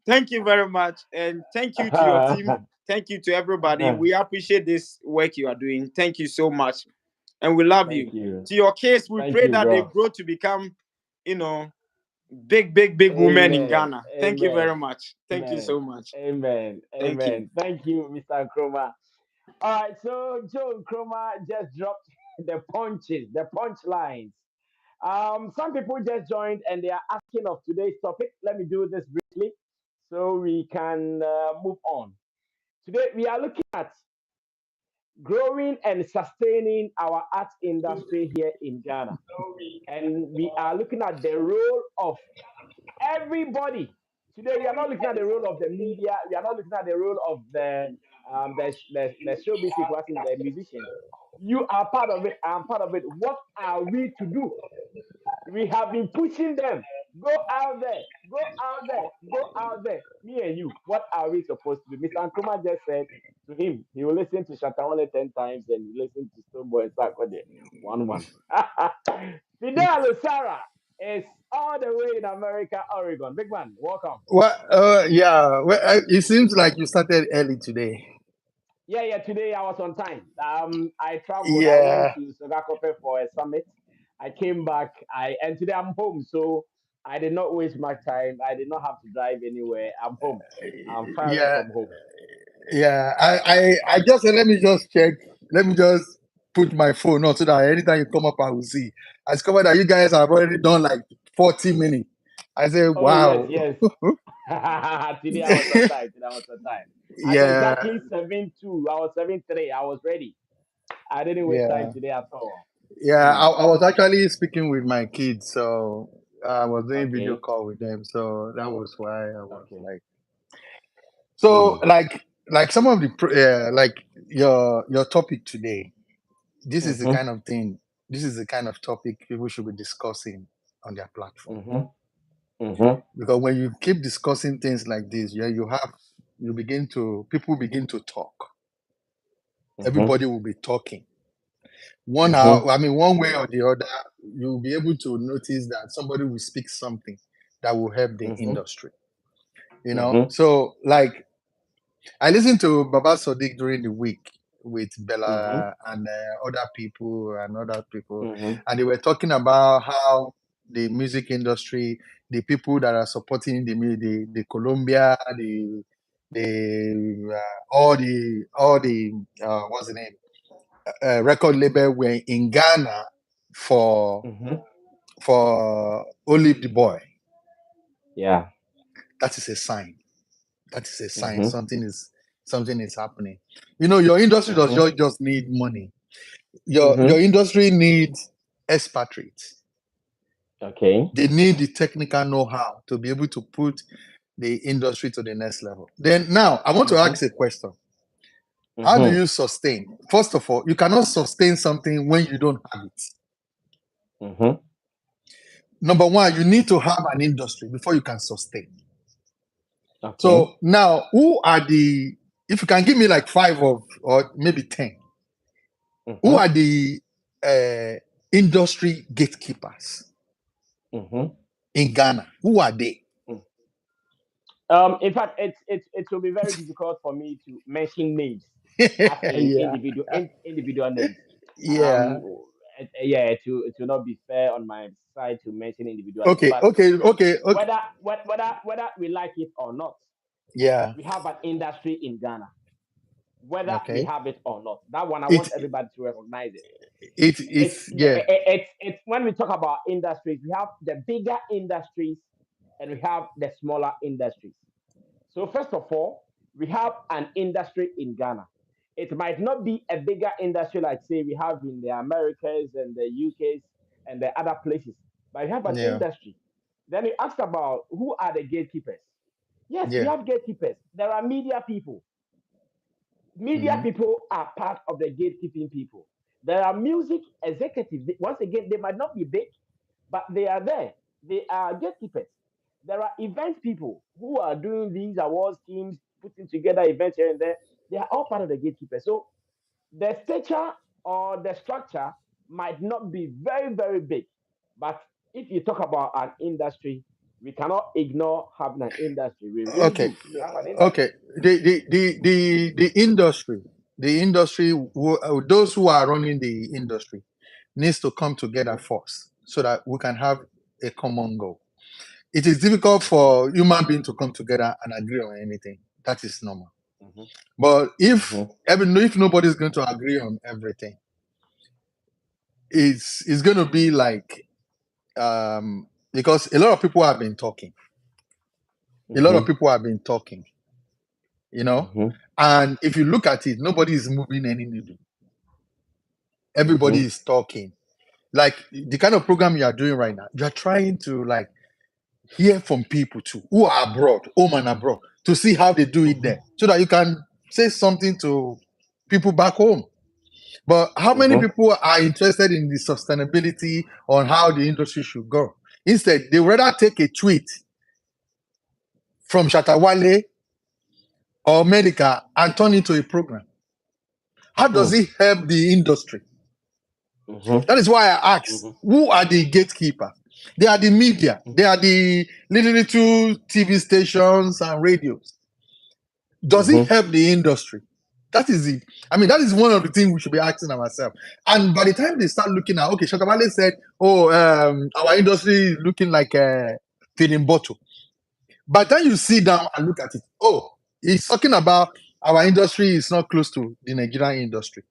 thank you very much. And thank you to your team. Thank you to everybody. We appreciate this work you are doing. Thank you so much. And we love Thank you. you. To your case, we Thank pray you, that they bro. grow to become, big women in Amen. Ghana. Thank you very much. Thank you Amen. so much. Amen. Thank you. Amen. Thank you, Mr. Nkrumah. All right, so Joe Nkrumah just dropped the punches, the punchlines. Some people just joined and they are asking of today's topic. Let me do this briefly so we can move on. Today we are looking at growing and sustaining our art industry here in Ghana. And we are looking at the role of everybody. Today we are not looking at the role of the media. We are not looking at the role of the showbiz people, as in the musicians. You are part of it. I'm part of it. What are we to do? We have been pushing them. Go out there. Go out there. Go out there. Me and you. What are we supposed to do? Mr. Nkrumah just said to him, he will listen to Shatawale 10 times and he listen to Stoneboy and Sarkodie 1 1. Fidel Sarah is all the way in America, Oregon. Big man, welcome. Well, yeah. Well, it seems like you started early today. Yeah. Today I was on time. I traveled. I went Yeah, to Sogakope for a summit. I came back. And today I'm home, so I did not waste my time. I did not have to drive anywhere. I'm home. I'm firing yeah, from home. yeah. I just said, let me just check. Let me just put my phone on so that anytime you come up, I will see. I discovered that you guys have already done like 40 minutes. I said, Oh yes, wow. yes. Today I was on time. Today I was on time. At Yeah, exactly 7:02, I was 7:03. I was ready. I didn't waste time yeah, today at all. yeah. Mm, I was actually speaking with my kids, so I was doing video okay. call with them. So that was why I was Okay. like, so Mm, like some of the like your topic today. This is the mm-hmm, kind of thing. This is the kind of topic people should be discussing on their platform. mm-hmm, mm-hmm, Because when you keep discussing things like this, yeah, people begin to talk. mm-hmm, Everybody will be talking. One mm-hmm, hour, I mean, one way or the other, you'll be able to notice that somebody will speak something that will help the mm-hmm, industry. You know, mm-hmm, so like I listened to Baba Sodiq during the week with mm-hmm, Bella and other people, mm-hmm, and they were talking about how the music industry, the people that are supporting the Colombia, all the what's the name record label were in Ghana for mm-hmm. Olive the Boy. Yeah. That is a sign. That is a sign Mm-hmm, something is happening. You know, your industry does mm-hmm, just need money. Your mm-hmm. industry needs expatriates. Okay. They need the technical know-how to be able to put the industry to the next level. Then now I want to Mm-hmm, ask a question. How do mm-hmm, you sustain? First of all, you cannot sustain something when you don't have it. mm-hmm. Number one, you need to have an industry before you can sustain. Okay. So now, if you can give me like five or maybe 10 Who Mm-hmm. are the industry gatekeepers Mm-hmm. in Ghana? Who are they? In fact, it will be very difficult for me to mention names, as in Yeah, individual names. yeah. Yeah, it will not be fair on my side to mention individual names. Okay, But okay, okay, okay. whether we like it or not, Yeah, we have an industry in Ghana. Whether we okay. have it or not, that one I It want everybody to recognize it. it's yeah, It's when we talk about industries, we have the bigger industries and we have the smaller industries. So first of all, we have an industry in Ghana. It might not be a bigger industry like say we have in the Americas and the UKs and the other places, but we have an yeah, industry. Then you asked about who are the gatekeepers. Yes, we yeah. have gatekeepers. There are media people. Media Mm-hmm. people are part of the gatekeeping people. There are music executives. Once again, they might not be big, but they are there. They are gatekeepers. There are event people who are doing these awards teams, putting together events here and there. They are all part of the gatekeepers. So the stature or the structure might not be very, very big. But if you talk about an industry, we cannot ignore having an industry. We really Okay, do. We have an okay. industry. The industry, those who are running the industry needs to come together Mhm, first so that we can have a common goal. It is difficult for human beings to come together and agree on anything. That is normal. mhm, But if mhm, even if nobody's going to agree on everything, it's going to be like because a lot of people have been talking. A lot of mhm, people have been talking, you know. mhm, And if you look at it, nobody is moving any needle. Everybody mhm, is talking. Like the kind of program you are doing right now, you are trying to like hear from people too who are abroad, home and abroad, to see how they do it mhm, there, so that you can say something to people back home. But how many mhm, people are interested in the sustainability on how the industry should go? Instead, they would rather take a tweet from Shatawale or Medica and turn it into a program. How does mhm, it help the industry? mhm, That is why I asked, mhm, who are the gatekeepers? They are the media. They are the little TV stations and radios. Does it mhm, help the industry? That is it. I mean, that is one of the things we should be asking ourselves. And by the time they start looking at, okay, Shatabale said, oh, our industry is looking like a feeding bottle. By the time you sit down and look at it, oh, he's talking about our industry is not close to the Nigerian industry.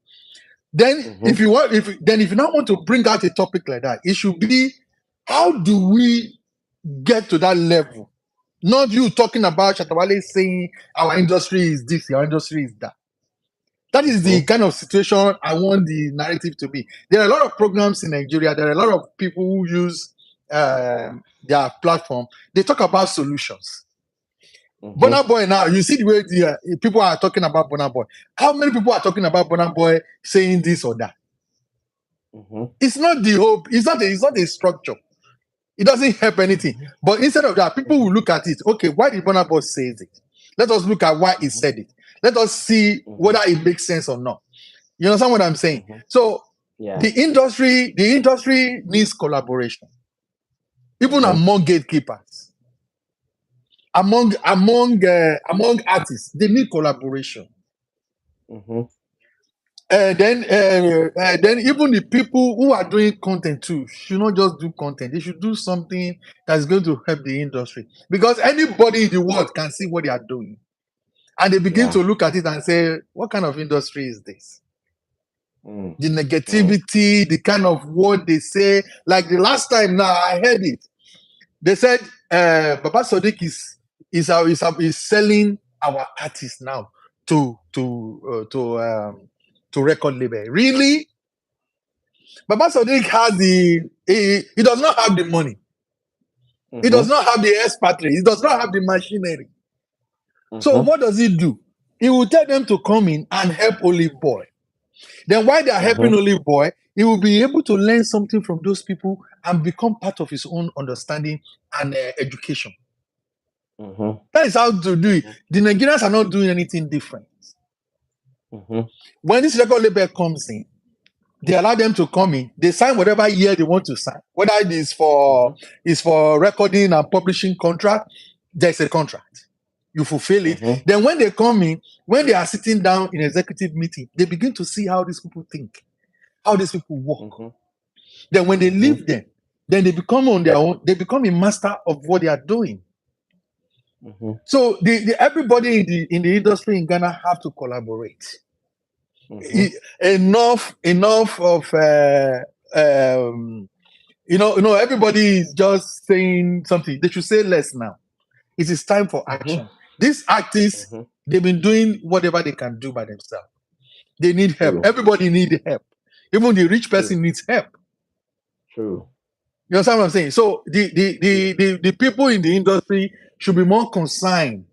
Then, if mhm, you want, if you not want to bring out a topic like that, it should be how do we get to that level? Not you talking about Shatabale saying our industry is this, our industry is that. That is the mhm, kind of situation I want the narrative to be. There are a lot of programs in Nigeria. There are a lot of people who use their platform. They talk about solutions. mhm, Burna Boy now, you see the way people are talking about Burna Boy. How many people are talking about Burna Boy saying this or that? mhm, It's not the hope. It's not a structure. It doesn't help anything. mhm, But instead of that, people will mhm, look at it. Okay, why did Burna Boy say it? Let us look at why he mhm, said it. Let us see mhm, whether it makes sense or not. You understand what I'm saying? mhm. So Yeah. the industry needs collaboration, even Mhm, among gatekeepers, among artists. They need collaboration. mhm, Then even the people who are doing content too should not just do content. They should do something that's going to help the industry, because anybody in the world can see what they are doing, and they begin yeah. to look at it and say, "What kind of industry is this?" Mm, The mm, negativity, the kind of word they say. Like the last time, now I heard it. They said, "Baba Sodiq is selling our artists now to record label." Really? Baba Sadiq has he does not have the money. He does mhm, not have the expatriate. He does not have the machinery. So mhm, what does he do? He will tell them to come in and help Olive Boy. Then while they are helping mhm, Olive Boy, he will be able to learn something from those people and become part of his own understanding and education. mhm, That is how to do it. mhm, The Nigerians are not doing anything different. mhm, When this record label comes in, They allow them to come in. They sign whatever year they want to sign. Whether it is for recording and publishing contract, there's a contract. You fulfill it. Then when they come in, when they are sitting down in executive meeting, they begin to see how these people think, how these people work. Then when they leave them, then they become on their own. They become a master of what they are doing. So everybody in the industry in Ghana have to collaborate. Enough of everybody is just saying something. They should say less now. It is time for action. These artists, they've been doing whatever they can do by themselves. They need help. True. Everybody needs help. Even the rich person needs help. True. You understand what I'm saying? So the people in the industry should be more concerned.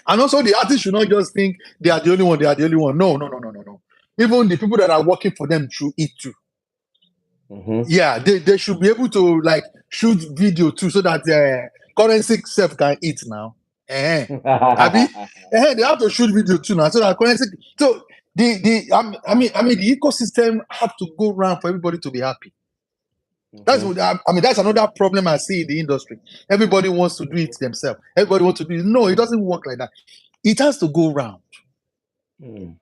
And also the artists should not just think they are the only one, they are the only one. No. Even the people that are working for them should eat too. Yeah, they should be able to like shoot video too, so that currency self can eat now. They have to shoot video too now, so that currency. So the ecosystem have to go around for everybody to be happy. That's another problem I see in the industry. Everybody wants to do it themselves. Everybody wants to do it. No, it doesn't work like that. It has to go round.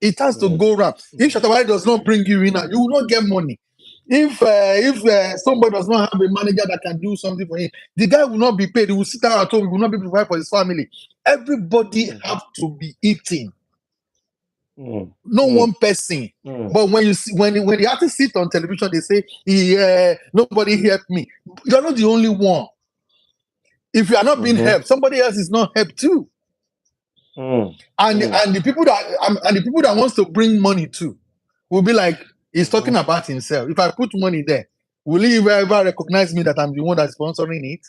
It has to go round. If Shatawale does not bring you in, you will not get money. If somebody does not have a manager that can do something for him, the guy will not be paid. He will sit down at home. He will not be provided for his family. Everybody have to be eating. No one person. But when you see, when the artists sit on television, they say, nobody helped me. You're not the only one. If you are not being helped, somebody else is not helped too. And the people that wants to bring money too will be like, he's talking about himself. If I put money there, will he ever recognize me that I'm the one that's sponsoring it?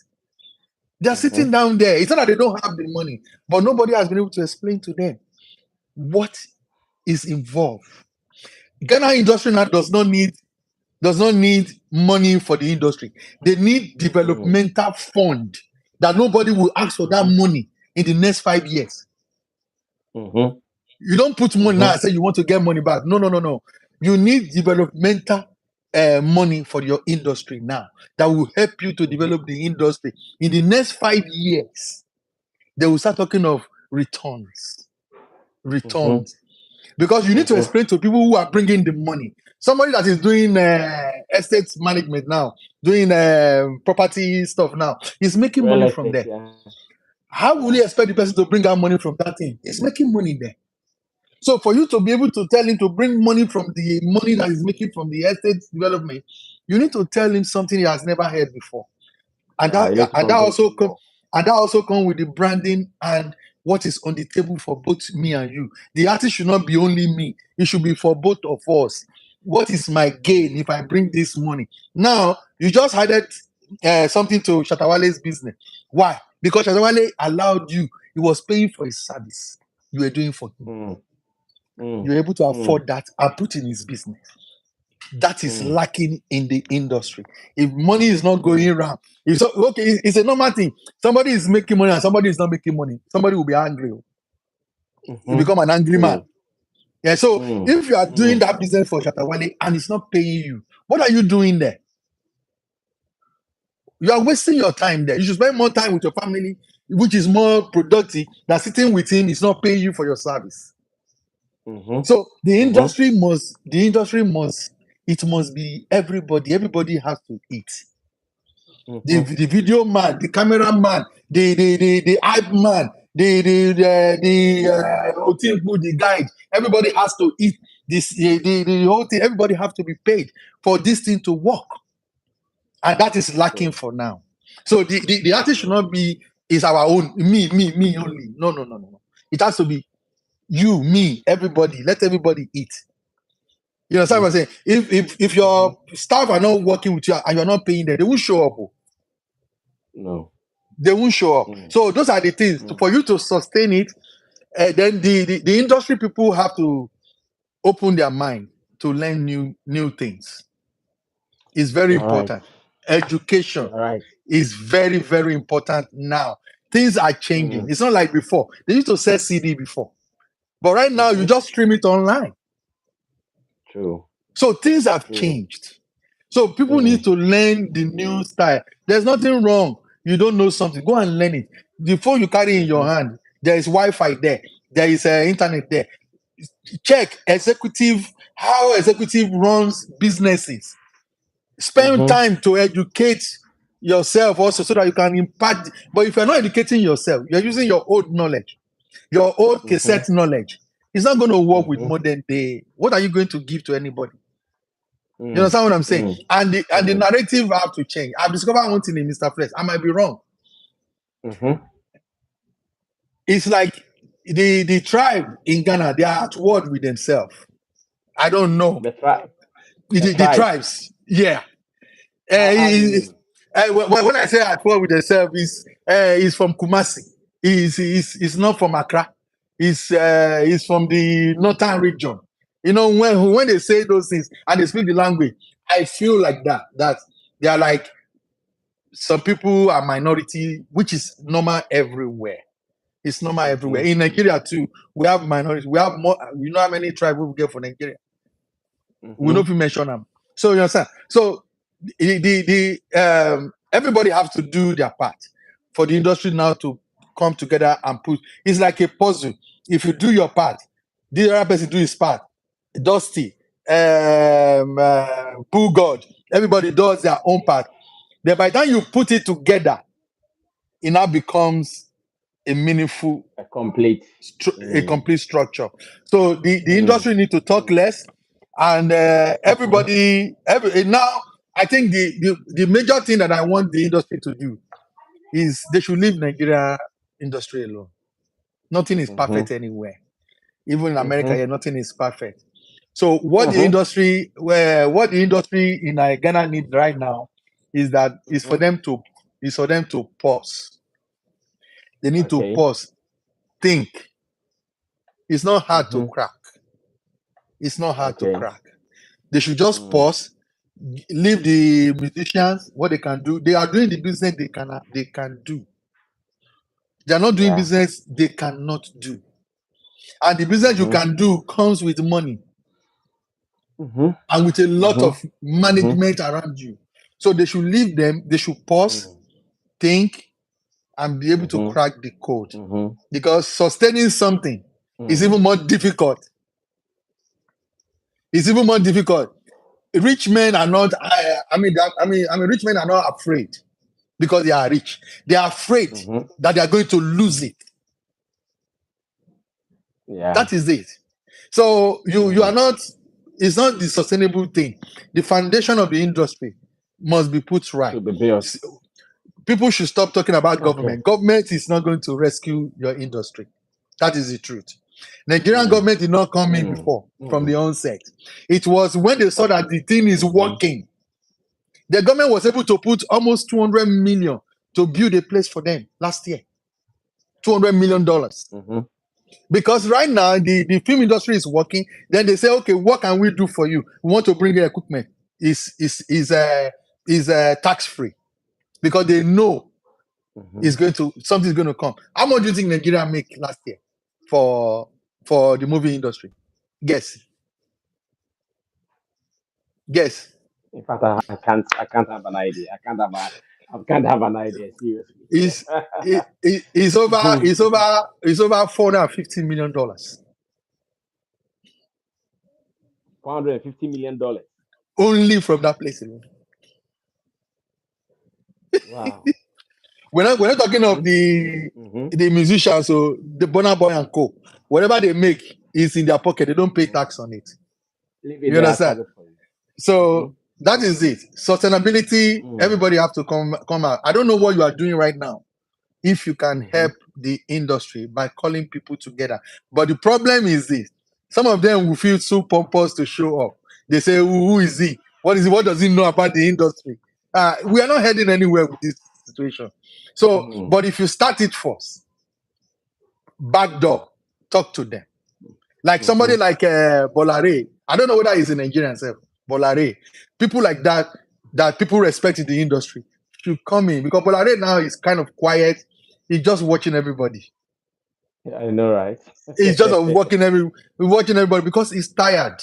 They're sitting down there. It's not that they don't have the money, but nobody has been able to explain to them what is involved. Ghana industry now does not need money for the industry. They need developmental fund that nobody will ask for that money in the next 5 years. You don't put money now and say you want to get money back. No. You need developmental money for your industry now that will help you to develop the industry. In the next 5 years, they will start talking of returns. Because you need to explain to people who are bringing the money. Somebody that is doing estate management now, doing property stuff now, is making money from there. Yeah. How will you expect the person to bring out money from that thing? He's making money there. So for you to be able to tell him to bring money from the money that he's making from the estate development, you need to tell him something he has never heard before. And that also comes with the branding and what is on the table for both me and you. The artist should not be only me. It should be for both of us. What is my gain if I bring this money? Now, you just added something to Shatawale's business. Why? Because Shatawale allowed you. He was paying for his service. You were doing for him. You're able to afford that and put in his business. That is lacking in the industry. If money is not going around, it's a normal thing. Somebody is making money and somebody is not making money. Somebody will be angry. You become an angry man. Yeah. So if you are doing that business for Shatawale and it's not paying you, what are you doing there? You are wasting your time there. You should spend more time with your family, which is more productive than sitting with him. It's not paying you for your service. So the industry must be everybody. Everybody has to eat. The video man, the camera man, the hype man, the guide. Everybody has to eat this. The whole thing. Everybody have to be paid for this thing to work, and that is lacking for now. So the artist should not be is our own me only. No. It has to be you, me, everybody. Let everybody eat. You know what I'm saying? If your staff are not working with you and you're not paying them, they won't show up. No. They won't show up. So those are the things. For you to sustain it, then the industry people have to open their mind to learn new things. It's very important. Education is very, very important now. Things are changing. It's not like before. They used to sell CD before. But right now, you just stream it online. True. So things have Mm, changed. So people need mm, to learn the new style. There's nothing wrong. You don't know something, go and learn it. The phone you carry in your mhm, hand, there is Wi-Fi there. There is internet there. Check executive how executive runs businesses. Spend mhm, time to educate yourself also so that you can impact. But if you're not educating yourself, you're using your old knowledge, your old mhm, cassette knowledge. It's not going to work with mhm, modern day. What are you going to give to anybody? You mm, understand what I'm saying? mm, And the mm, narrative have to change. I've discovered one thing in Mr. Flex. I might be wrong. mhm. It's like the tribe in Ghana, they are at war with themselves. I don't know. The The tribe. tribes, yeah. How do you It's, mean? when I say at war with themselves, is from Kumasi. Is not from Accra. Is from the northern region. You know, when they say those things and they speak the language, I feel like that they are like some people are minority, which is normal everywhere. It's normal everywhere. Mhm, In Nigeria too, we have minorities. We have more. You know how many tribes we get for Nigeria? We don't mhm, even mention them. So you understand? So everybody have to do their part for the industry now to come together and put. It's like a puzzle. If you do your part, the other person do his part. Dusty, Pooh God, everybody does their own part. Then by the time you put it together, it now becomes a meaningful, a complete. a Mm, complete structure. So the mm, industry need to talk less, and mhm, now I think the major thing that I want the industry to do is they should leave Nigeria industry alone. Nothing is mhm, perfect anywhere. Even in America, mhm, here, nothing is perfect. So mhm, what the industry in Ghana needs right now is that mhm. is for them to pause. They need to Okay. pause, think. It's not hard to Mhm, crack. It's not hard to okay. crack. They should just Mm, pause, leave the musicians what they can do. They are doing the business they can do. They are not doing yeah. business they cannot do. And the business you Mhm, can do comes with money mhm, and with a lot mhm, of mhm, management around you. So they should leave them, they should pause, mm, think, and be able to mhm, crack the code. mhm, Because sustaining something is mm. even more difficult. It's even more difficult. Rich men are not, rich men are not afraid because they are rich. They are afraid Mhm. that they are going to lose it. Yeah. That is it. So you are Mm. not. It's not the sustainable thing. The foundation of the industry must be put right. To be built. People should stop talking about Okay. government. Government is not going to rescue your industry. That is the truth. Nigerian Mm, government did not come in mm, before from the mm. onset. It was when they saw that the thing is Mhm, working. The government was able to put almost 200 million to build a place for them last year. $200 million. mhm, Because right now the film industry is working. Then they say, okay, what can we do for you? We want to bring in equipment. Is tax free because they know mhm. something's going to come. How much do you think Nigeria make last year for the movie industry? Guess. Guess. In fact, I can't have an idea. I can't have an idea. Seriously. It's over $450 million $450 million. only from that place alone. Wow. We're not talking of Mhm, the mhm, the musicians, so the Burna Boy and Co. Whatever they make is in their pocket. They don't pay mhm. tax on it. Leave it You there. I understand? solve it for you. So Mhm, that is it. Sustainability. mm, Everybody have to come out. I don't know what you are doing right now. If you can mhm, help the industry by calling people together, but the problem is this: some of them will feel so pompous to show up. They say, "Who is he? What is he? What does he know about the industry?" We are not heading anywhere with this situation. So, mm, but if you start it first, back door, talk to them. Like somebody mhm, like Bolare. I don't know whether he's a Nigerian self. Bolare. People like that people respect in the industry should come in because Bolare now is kind of quiet. He's just watching everybody. yeah, I know, right? He's just watching everybody because he's tired.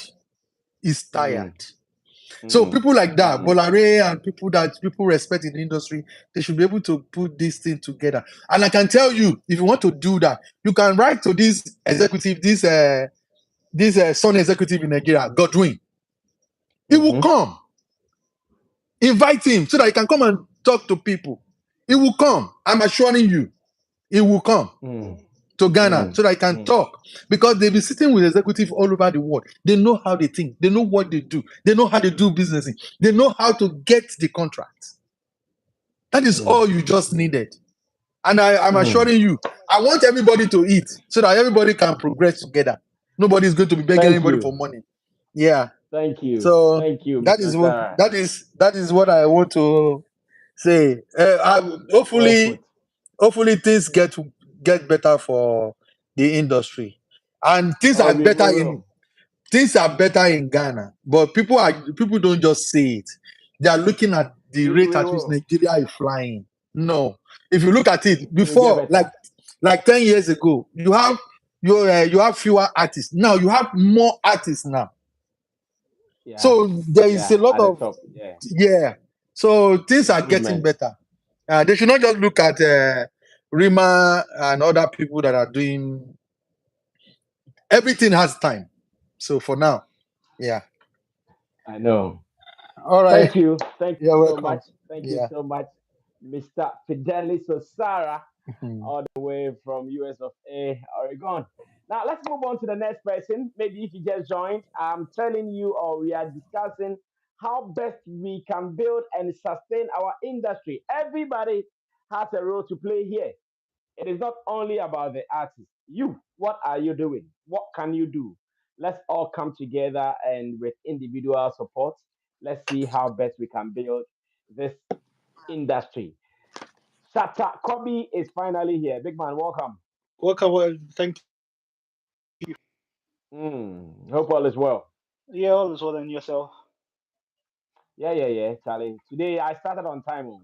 is Mm, tired. So mm, people like that, mm, Bolare and people that people respect in the industry, they should be able to put this thing together. And I can tell you, if you want to do that, you can write to this executive, this Sun executive in Nigeria, Godwin. He will mm-hmm, come. Invite him so that he can come and talk to people. He will come. I'm assuring you, he will come mm, to Ghana mm, so that he can mm, talk. Because they've been sitting with executives all over the world. They know how they think. They know what they do. They know how they do business. They know how to get the contract. That is mm, all you just needed. And I'm mm. assuring you, I want everybody to eat so that everybody can progress together. Nobody is going to be begging Thank anybody for you. money. Yeah. Thank So you, that Mr. is what Sarah. that is what I want to say. Well put. Hopefully things get better for the industry, and Oh, we will. things are better in Ghana. But people don't just say it. They are looking at the rate We at which will. Nigeria is flying. No, if you look at it It will get before, better. like 10 years ago, you have fewer artists. Now you have more artists now. Yeah, So there is a yeah, lot at the of, top. Yeah, yeah. So things are getting improvement. better. They should not just look at Rima and other people that are doing. Everything has time. So for now, yeah. I know. All right. Thank you. Thank you You're so welcome. much. Thank you Yeah. so much, Mr. Fidelis Osara, Mhm. all the way from US of A, Oregon. Now let's move on to the next person. Maybe if you just joined, I'm telling you, or we are discussing how best we can build and sustain our industry. Everybody has a role to play here. It is not only about the artist. You, what are you doing? What can you do? Let's all come together and with individual support, let's see how best we can build this industry. Shata Kobe is finally here. Big man, welcome. Welcome. Well, thank Hope all is well. you. Yeah, all is well and yourself. Yeah, Charlie. Today I started on time. Oh.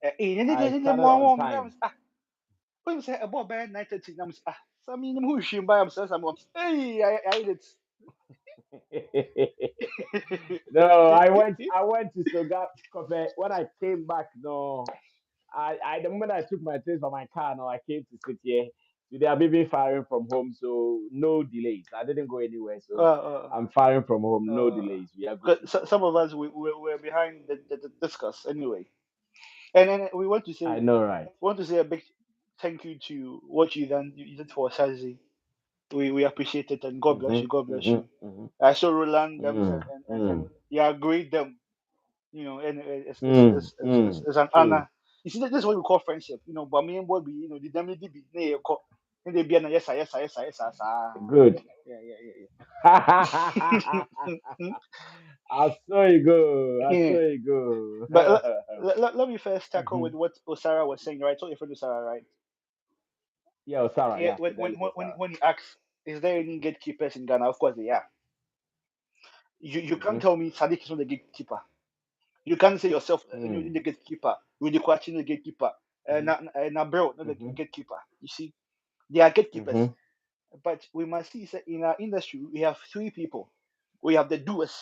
I Ini started on mo time. when say about bad 9:30 nam Sammy who shim by himself hey I did. No, I went to Soga Coffee. When I came back, no. The moment I took my things from my car, now I came to sit here. Today I'm even firing from home, so no delays. I didn't go anywhere, so uh, I'm firing from home, no uh, delays. We are good 'Cause to go. some of us we're behind the discuss anyway. And then we I know, right? want to say a big thank you to what you did for Sazi. We appreciate it and God bless Mhm, you. God bless mhm, you. mhm, I saw Roland them mm, and mm, yeah, great them. And it's an true. honor. You see, this is what we call friendship. But me and boy be the them be near and they be an yes, sir. Good. Yeah, yeah, I yeah. saw you go. I Yeah. saw you go. But let me first tackle Mhm. with what Osara was saying, right? So your friend Osara, right? Yeah, Sarah. Yeah, Yeah, Fidelis Sarah. when he asks, is there any gatekeepers in Ghana? Of course they are. You can't Mhm, tell me Sadiq is not the gatekeeper. You can't say yourself mm, the gatekeeper. Rudy Kwachin the gatekeeper. mhm, Na bro, not the mhm, gatekeeper. You see, they are gatekeepers. mhm, But we must see that in our industry we have three people. We have the doers,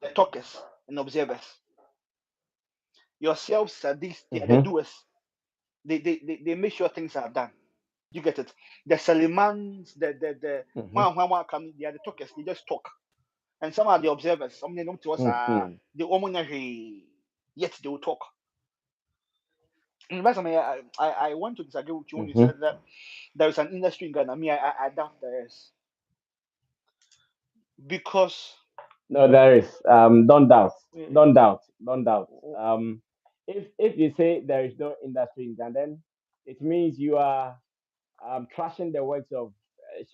the talkers, and observers. Yourselves are these they are the mhm, doers. They make sure things are done. You get it? The Salimans, the mhm, one come, they are the talkers, they just talk. And some are the observers. Some they know to us mhm, the woman yet they will talk. And that's I mean I want to disagree with you when you mhm. said that there is an industry in Ghana. I mean I doubt there is. Because No, there is. Don't doubt. uh, Don't doubt. Don't doubt. If you say there is no industry in Ghana, then it means you are trashing the works of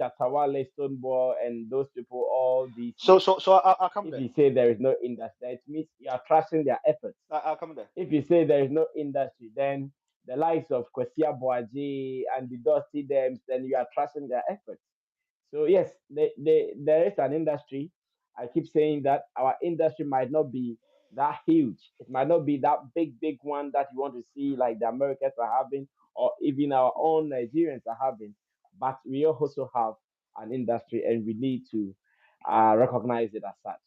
Shatawale, Stoneball, and those people all these years. so I'll come If there. you say there is no industry, it means you are trashing their efforts. I'll come there. If you say there is no industry, then the likes of Kwesia Boaji and the Dusty Dems, then you are trashing their efforts. So yes, there is an industry. I keep saying that our industry might not be that huge. It might not be that big one that you want to see like the Americans are having, or even our own Nigerians are having. But we also have an industry, and we need to recognize it as such.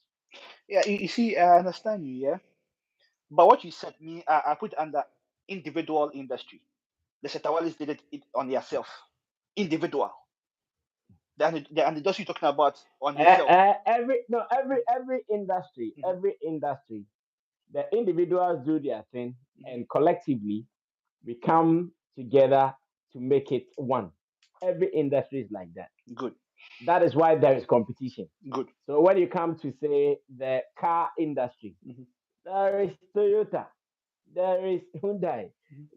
Yeah, you see, I understand you, yeah. But what you said, me, I put under individual industry. The Shatawalis did it on yourself. Individual. The industry you're talking about on himself. Every industry, the individuals do their thing, and collectively we come together to make it one. Every industry is like that. Good, That is why there is competition. good. So when you come to say the car industry, Mhm. there is Toyota, there is Hyundai,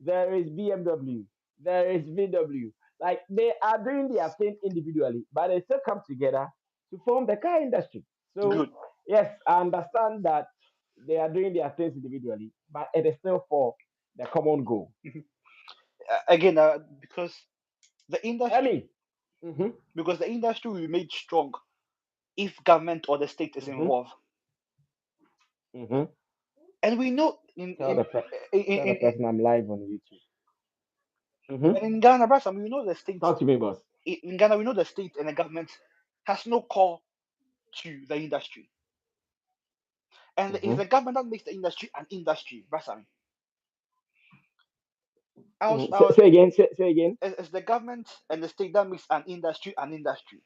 there is BMW, there is VW. Like they are doing their thing individually, but they still come together to form the car industry. So Good. yes, I understand that they are doing their things individually, but it is still for the common goal. Again, the I industry, mean, hmm because the industry will be made strong if government or the state is hmm involved. hmm And we know tell the person I'm live on YouTube. hmm in Ghana, Brasa, we know the state Talk to me, boss. in Ghana we know the state and the government has no call to the industry. And it's hmm the government that makes the industry an industry, Brasa. I was, I was Say again. Say again. it's the government and the state that makes an industry an industry.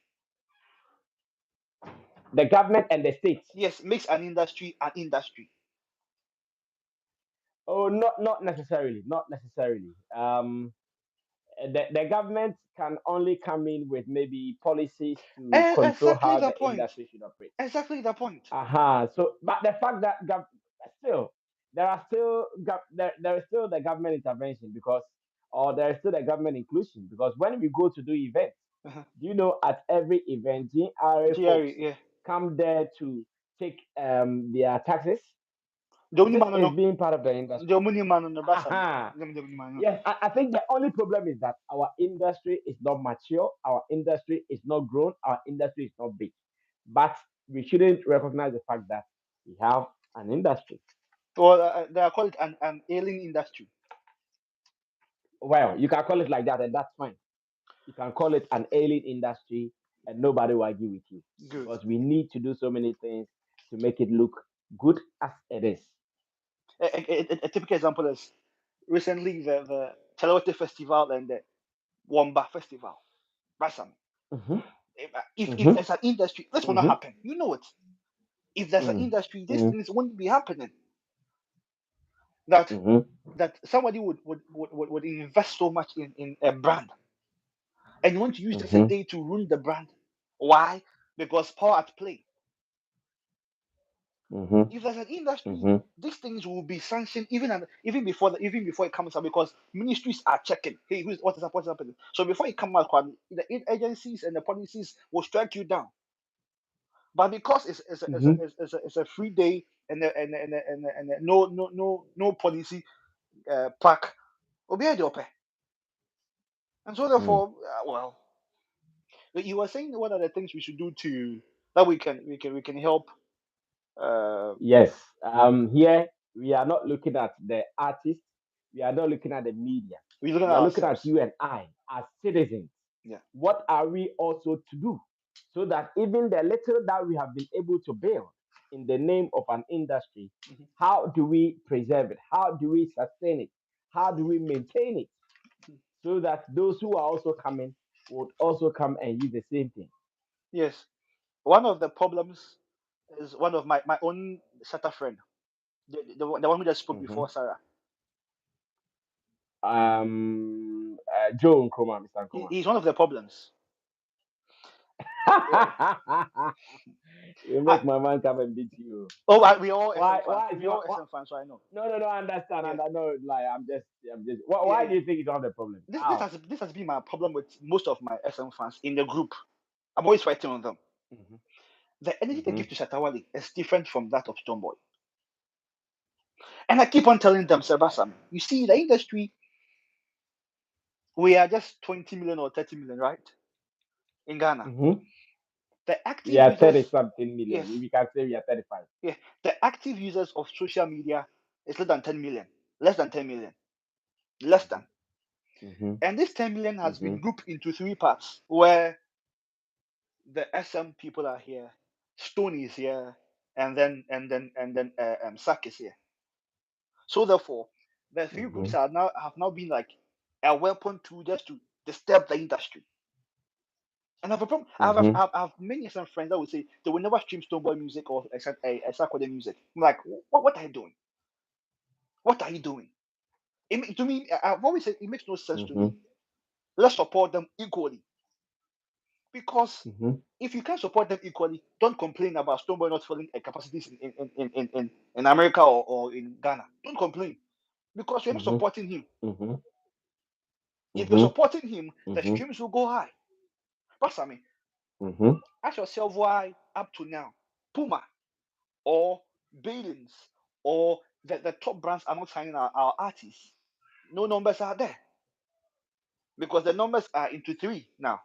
The government and the state. Yes, makes an industry an industry. Oh, not necessarily. Not necessarily. The government can only come in with maybe policies to control Exactly how the the point. industry should operate. Exactly the point. So, but the fact that still there are still there is still the government intervention because, or there is still the government inclusion because when we go to do events, Uh-huh. do you know at every event, GRA GRE, folks yeah. come there to take their taxes. The only This man is no. being part of the The industry. only man on the Brasa. Aha. The only man no. Yes, I think the only problem is that our industry is not mature, our industry is not grown, our industry is not big. But we shouldn't recognize the fact that we have an industry. Well, they are called an alien industry. Well, you can call it like that, and that's fine. You can call it an alien industry, and nobody will argue with you Good. because we need to do so many things to make it look good as it is. A typical example is recently the Chalawate Festival and the Wamba Festival. Brasa. Mm-hmm, If mm-hmm, there's an industry, this will not mm-hmm, happen. You know it. If there's an industry, these mm-hmm, things won't be happening. That mm-hmm, that somebody would invest so much in a brand and you want to use this a mm-hmm, day to ruin the brand. Why? Because power at play. mm-hmm, If there's an industry, mm-hmm, these things will be sanctioned even before it comes out because ministries are checking. Hey, what's happening? So before it comes out, the agencies and the policies will strike you down. But because mm-hmm, it's a free day and no policy pack, obi ade ope. And so mm. therefore, well, you were saying what are the things we should do to that we can help. Uh, Yes. Here we are not looking at the artist. We are not looking at the media. we looking We at are looking at ourselves. you and I as citizens. Yeah. What are we also to do so that even the little that we have been able to build in the name of an industry, Mhm. how do we preserve it? How do we sustain it? How do we maintain it so that those who are also coming would also come and use the same thing? Yes. One of the problems is one of my own Shatter friend, the one who just spoke Mhm. before Sarah. Joe Nkrumah, Mr. Nkrumah. He's one of the problems. Yeah. You I, make my man come and beat you. we all SM Why? fans. Why is We your? all SM fans, so I know. No. I understand, Yeah. and I know. Like, I'm just. Yeah. Why do you think you don't have the problem? How? This has been my problem with most of my SM fans in the group. I'm always fighting on them. hmm The energy they hmm give to Shatawali is different from that of Stormboy. And I keep on telling them, Sebastian, you see, the industry, we are just 20 million or 30 million, right? In Ghana. hmm The We active are users, 30 something million. yes, We can say we are 35. yeah, the active users of social media is less than 10 million. Less than 10 million. Less than. hmm And this 10 million has hmm been grouped into three parts where the SM people are here, Stone is here, and then Sack is here. So therefore, the three groups Mhm. are now have now been like a weapon to just to disturb the industry. And I have a problem. Mhm. I have many some friends that would say they will never stream Stoneboy music or except music. I'm like, what are you doing? What are you doing? To me, I've always said it makes no sense to me. Mhm. Let's support them equally because Mhm. if you can't support them equally, don't complain about Stoneboy not filling a capacities in America or in Ghana. Don't complain because you're not Mhm. supporting him. Mhm. If you're Mhm. supporting him, the Mhm. streams will go high. But I mean, Mhm. ask yourself why up to now, Puma or Billings or the top brands are not signing our artists. No numbers are there because the numbers are into three now.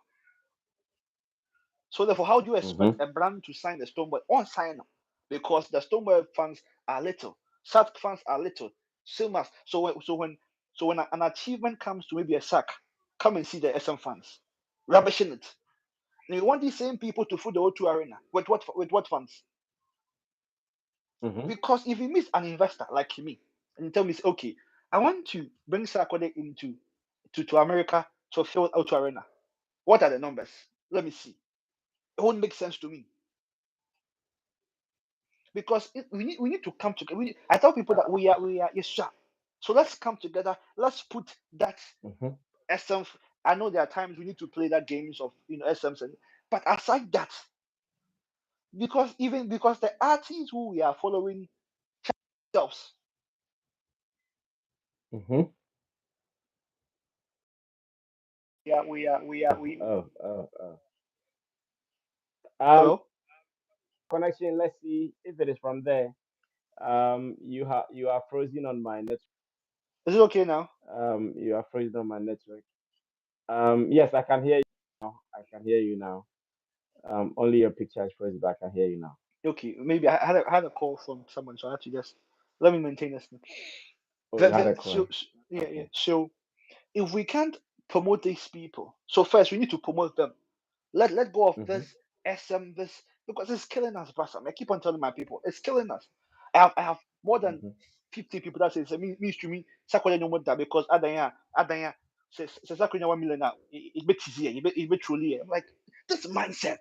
So therefore, how do you expect Mhm. a brand to sign the Stoneboy on sign up? Because the Stoneboy fans are little, Sack fans are little, same as so when an achievement comes to maybe a Sack, come and see the SM fans, rubbishing it. And you want these same people to fill the O2 arena with what funds? Mhm. Because if you miss an investor like me and you tell me, okay, I want to bring Sarkodie into to America to fill O2 arena. What are the numbers? Let me see. It won't make sense to me because we need to come together. I tell people that we are yes, sure. So let's come together. Let's put that Mhm. SM. I know there are times we need to play that games of SMs, but aside that, because the artists who we are following themselves. Mhm. We Oh. Oh. Oh. Um. hello. Connection. Let's see if it is from there. You are frozen on my network. Is it okay now? You are frozen on my network. Yes, I can hear you now. I can hear you now. Only your picture is frozen, but I can hear you now. Okay, maybe I had a call from someone, so I have to just let me maintain this. Oh, you had a So, call. yeah, yeah. Okay. So if we can't promote these people, so first we need to promote them. Let go of Mhm. this this because it's killing us, Bassa. I keep on telling my people, it's killing us. I have more than Mhm. 50 people that say means to me, Sakwaya no more that because Adanya says Sakwaya 1 million now. It bet easy, it bet truly. I'm like this mindset.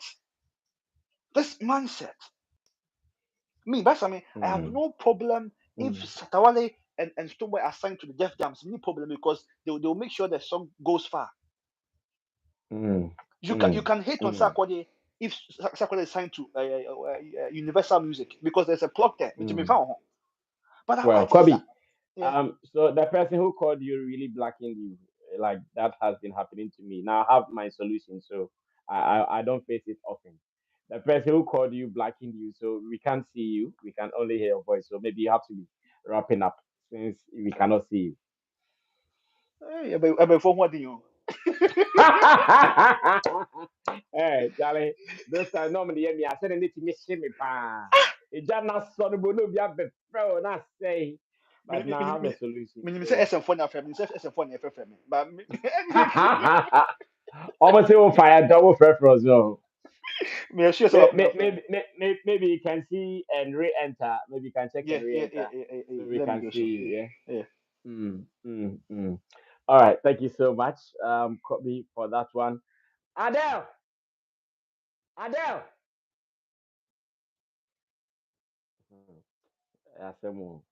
Me, that's I mean, I have Mhm. no problem if Mhm. Satawale and Stoneboy are signed to the Def Jams. No problem because they'll make sure the song goes far. Mhm. You can hate on Mhm. Sarkodie if Sarkodie is signed to Universal Music because there's a plug there. Which me Mhm. found, but our Well, artists are Kobe. yeah. So the person who called you really blackened you. Like that has been happening to me. Now I have my solution, so I don't face it often. The person who called you blackened you, so we can't see you. We can only hear your voice. So maybe you have to be wrapping up since we cannot see you. Hey, before what do you? Hey, Charlie, those times normally me. I said I need to miss me pa. It just not son but no be a bit pro not say. But now I have a solution. Me say So SM4 na FM, me say SM4 na FM, but almost on fire double preference. So me sure so FM. maybe you can see and re-enter. Maybe you can check Yeah, and yeah, yeah, re-enter yeah, yeah, so yeah. we Let me can do see so. you. Yeah. Yeah. Mm. All right. Thank you so much, Kobe, for that one. Adele, Adele. Hmm. Yeah, some more.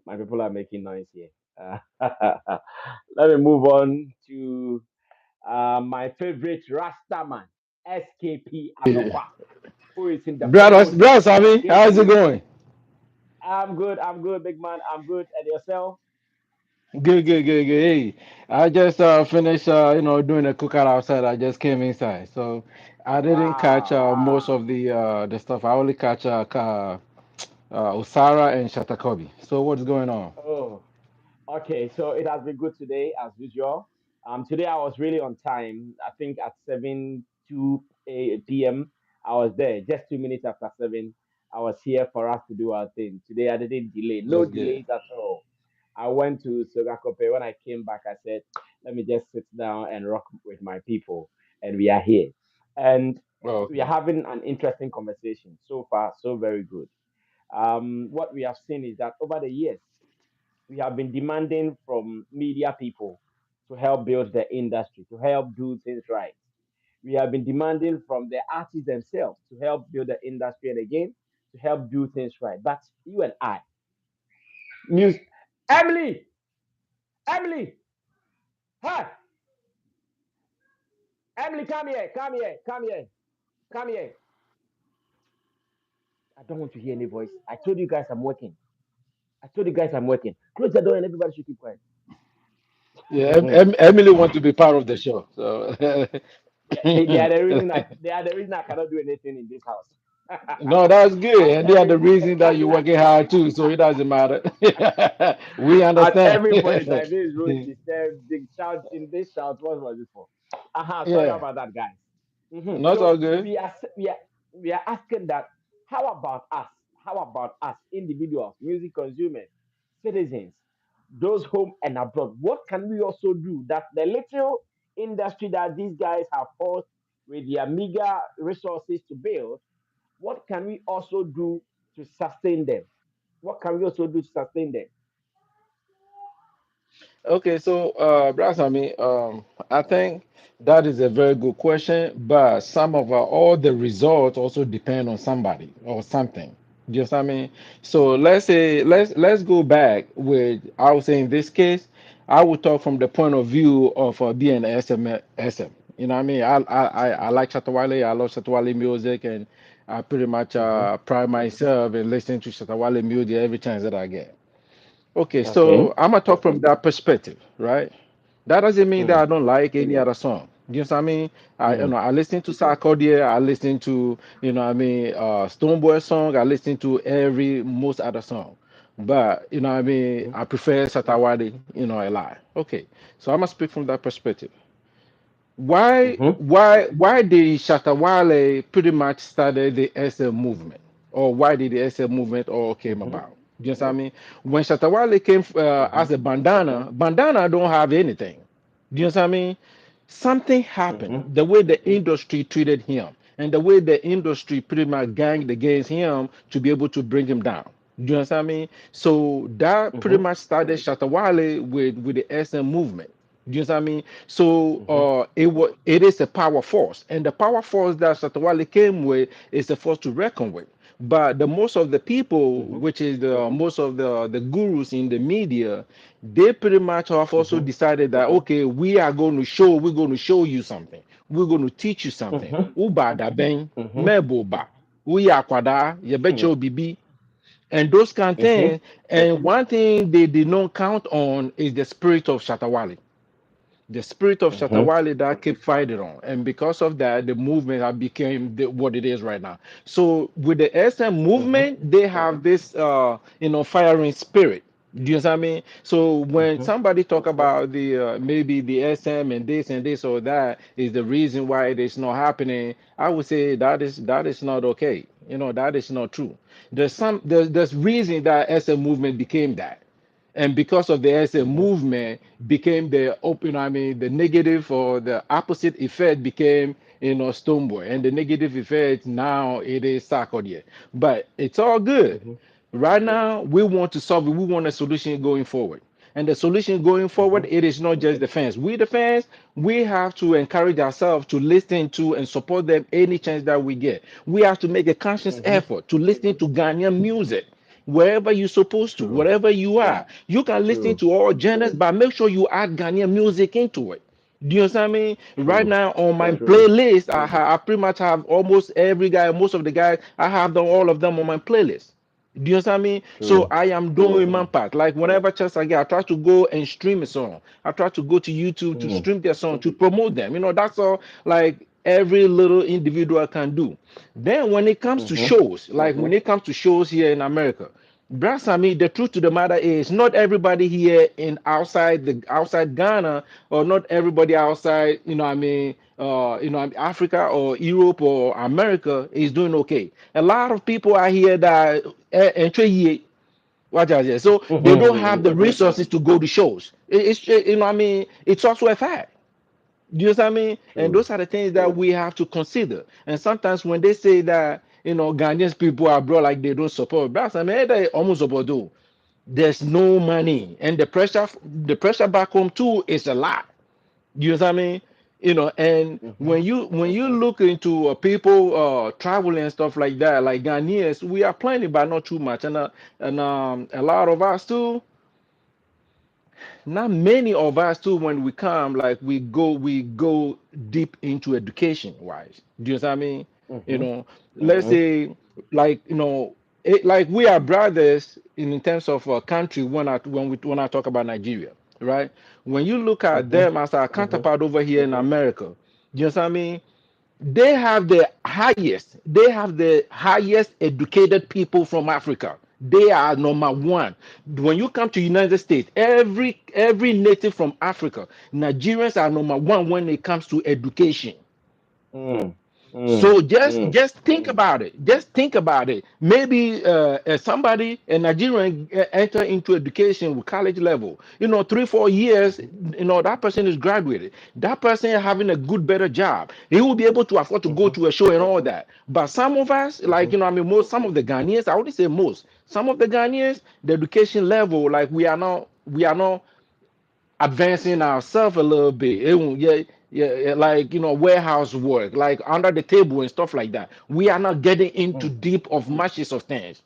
My people are making noise here. Uh, let me move on to my favorite Rastaman, SKP Anokwa, who is in the Brother, building. brother Sammy, how's it SKP, going? I'm good, big man. I'm good. And yourself? Good, good, good, good. Hey, I just finished, doing a cookout outside. I just came inside, so I didn't catch Wow, most wow. of the stuff. I only catch Osara and Shatakobi. So what's going on? Oh, okay, so it has been good today as usual. Today I was really on time. I think at 7:02 p.m. I was there. Just 2 minutes after 7, I was here for us to do our thing. Today I didn't delay. No That's good. delays at all. I went to Sogakope. When I came back, I said, let me just sit down and rock with my people. And we are here. And Oh, We are okay. having an interesting conversation. So far, so very good. What we have seen is that over the years, we have been demanding from media people to help build the industry, to help do things right. We have been demanding from the artists themselves to help build the industry and again to help do things right. But you and I, music, Emily, Emily, hi, Emily, come here, come here, come here, come here. I don't want to hear any voice. I told you guys I'm working. I told you guys I'm working. Close the door and everybody should keep quiet. Yeah, Emily wants to be part of the show. So Yeah, they are the reason I cannot do anything in this house. no, that's good. at And they are every the reason that you're working hard too. So it doesn't matter. We at understand. every point in time, this room disturbed, they shouting, this shout. What was it for? Sorry Yeah, about that, guys. that's So all good. we are asking that. How about us? How about us, individuals, music consumers, citizens, those home and abroad? What can we also do that the little industry that these guys have forced with their meager resources to build? What can we also do to sustain them? What can we also do to sustain them? Okay, so Brasami, I think that is a very good question, but some of all the results also depend on somebody or something. Do you know what I mean? So let's say let's go back with I would say in this case, I would talk from the point of view of being SM. You know what I mean? I like Shatawale, I love Shatawale music, and I pretty much Mm-hmm. pride myself in listening to Shatawale music every chance that I get. Okay, Okay. so I'm gonna talk from that perspective, right? That doesn't mean that Mm, I don't like any other song. You know what I mean? mm, I listen to Sarkodie, I listen to Stonebwoy song, I listen to every most other song. But mm, I prefer Satawadi, a lot. Okay. So I'm gonna speak from that perspective. mm-hmm, Why did Shatawale pretty much started the SM movement, or why did the SM movement all came mm-hmm, about? You know what I mean? When Shatawale came mm-hmm, as a bandana don't have anything. Do you know what I mean? Something happened. mm-hmm, The way the industry treated him, and the way the industry pretty much ganged against him to be able to bring him down. Do you know what I mean? So that pretty mm-hmm, much started Shatawale with the SM movement. Do you know what I mean? So mm-hmm, it is a power force, and the power force that Shatawale came with is a force to reckon with. But the most of the people, mm-hmm, which is the most of the gurus in the media, they pretty much have also mm-hmm, decided that okay, we're going to show you something, we're going to teach you something. mm-hmm, Uba da ben, mm-hmm, meboba, uya kwada, mm, yebecho bibi, and those kind of mm-hmm, things. And one thing they did not count on is the spirit of Shatawale, the spirit of mm-hmm, Shatawale that kept fighting on, and because of that, the movement have became what it is right now. So with the SM mm-hmm, movement, they have this firing spirit. Do you know what I mean? So when mm-hmm, somebody talk about the maybe the SM and this or that is the reason why it is not happening, I would say that is not okay. That is not true. There's reason that SM movement became that, and because of the SM mm-hmm, movement became the open, the negative or the opposite effect became Stoneboy, and the negative effect now it is Sarkodie. But it's all good. mm-hmm, Right now we want to solve it. We want a solution going forward. And the solution going mm-hmm, forward, it is not just the fans. We the fans, we have to encourage ourselves to listen to and support them any chance that we get. We have to make a conscious mm-hmm. effort to listen to Ghanaian music wherever you're supposed to, True, wherever you are. You can listen true, to all genres, but make sure you add Ghanaian music into it. Do you understand me? Right true, now on my true, playlist, I pretty much have almost every guy, most of the guys, I have them all of them on my playlist. Do you understand me? So true. I am doing my part. Like whenever chance I get, I try to go and stream a song. I try to go to YouTube to Mm, stream their song to promote them. That's all. Like every little individual can do. Then when it comes to mm-hmm, shows, like when it comes to shows here in America, Brasami, the truth to the matter is not everybody here in outside Ghana, or not everybody outside, Africa or Europe or America is doing okay. A lot of people are here that watch out here. So they don't mm-hmm, have the resources to go to shows. It's also a fact. Do you know what I mean? And True. those are the things that we have to consider. And sometimes when they say that, Ghanaians people abroad like they don't support blacks, I mean they almost about do. There's no money, and the pressure back home too is a lot. You know what I mean? And Mm-hmm. when you look into people traveling and stuff like that, like Ghanaians, we are plenty, but not too much, and a lot of us too, not many of us too, when we come, like we go deep into education wise. Do you know what I mean? you Mm-hmm. know let's Mm-hmm. say, like, like we are brothers in terms of country, when I talk about Nigeria, right? When you look at Mm-hmm. them as our Mm-hmm. counterpart over here in America, you know what I mean? They have the highest educated people from Africa. They are number one. When you come to United States, every native from Africa, Nigerians are number one when it comes to education. Mm. Mm. So just Mm. just think about it. Just think about it. Maybe somebody, a Nigerian, enter into education with college level. 3 4 years. That person is graduated. That person having a good, better job. He will be able to afford to go Mm-hmm. to a show and all that. But some of us, Mm-hmm. like, most, some of the Ghanaians, I wouldn't say most. Some of the Ghanaians, the education level, like, we are not advancing ourselves a little bit. Yeah, yeah, yeah, like, warehouse work, like under the table and stuff like that. We are not getting into Mm. deep of matches of things.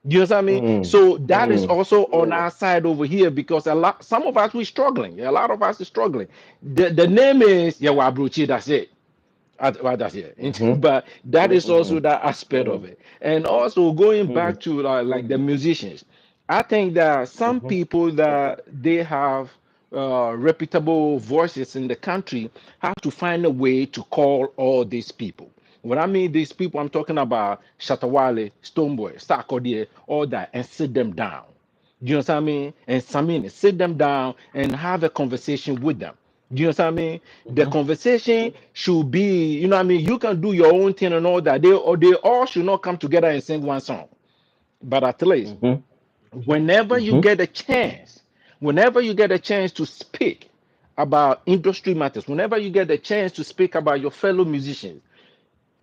Do you know what I mean? Mm. So that is Mm. also on our side over here, because some of us we struggling. A lot of us is struggling. The name is Yawabruchi. That's it. Well, that's it. Mm-hmm. But that is Mm-hmm. also that aspect Mm. of it. And also going Mm. back to like the musicians, I think that some Mm-hmm. people that they have reputable voices in the country have to find a way to call all these people. When I mean these people, I'm talking about Shatawale, Stoneboy, Sarkodie, all that, and sit them down. You know what I mean? And Samini, sit them down and have a conversation with them. You know what I mean? The Mm-hmm. conversation should be, you know what I mean? You can do your own thing and all that. They all should not come together and sing one song. But at least Mm-hmm. whenever you Mm-hmm. get a chance, whenever you get a chance to speak about industry matters, whenever you get a chance to speak about your fellow musicians,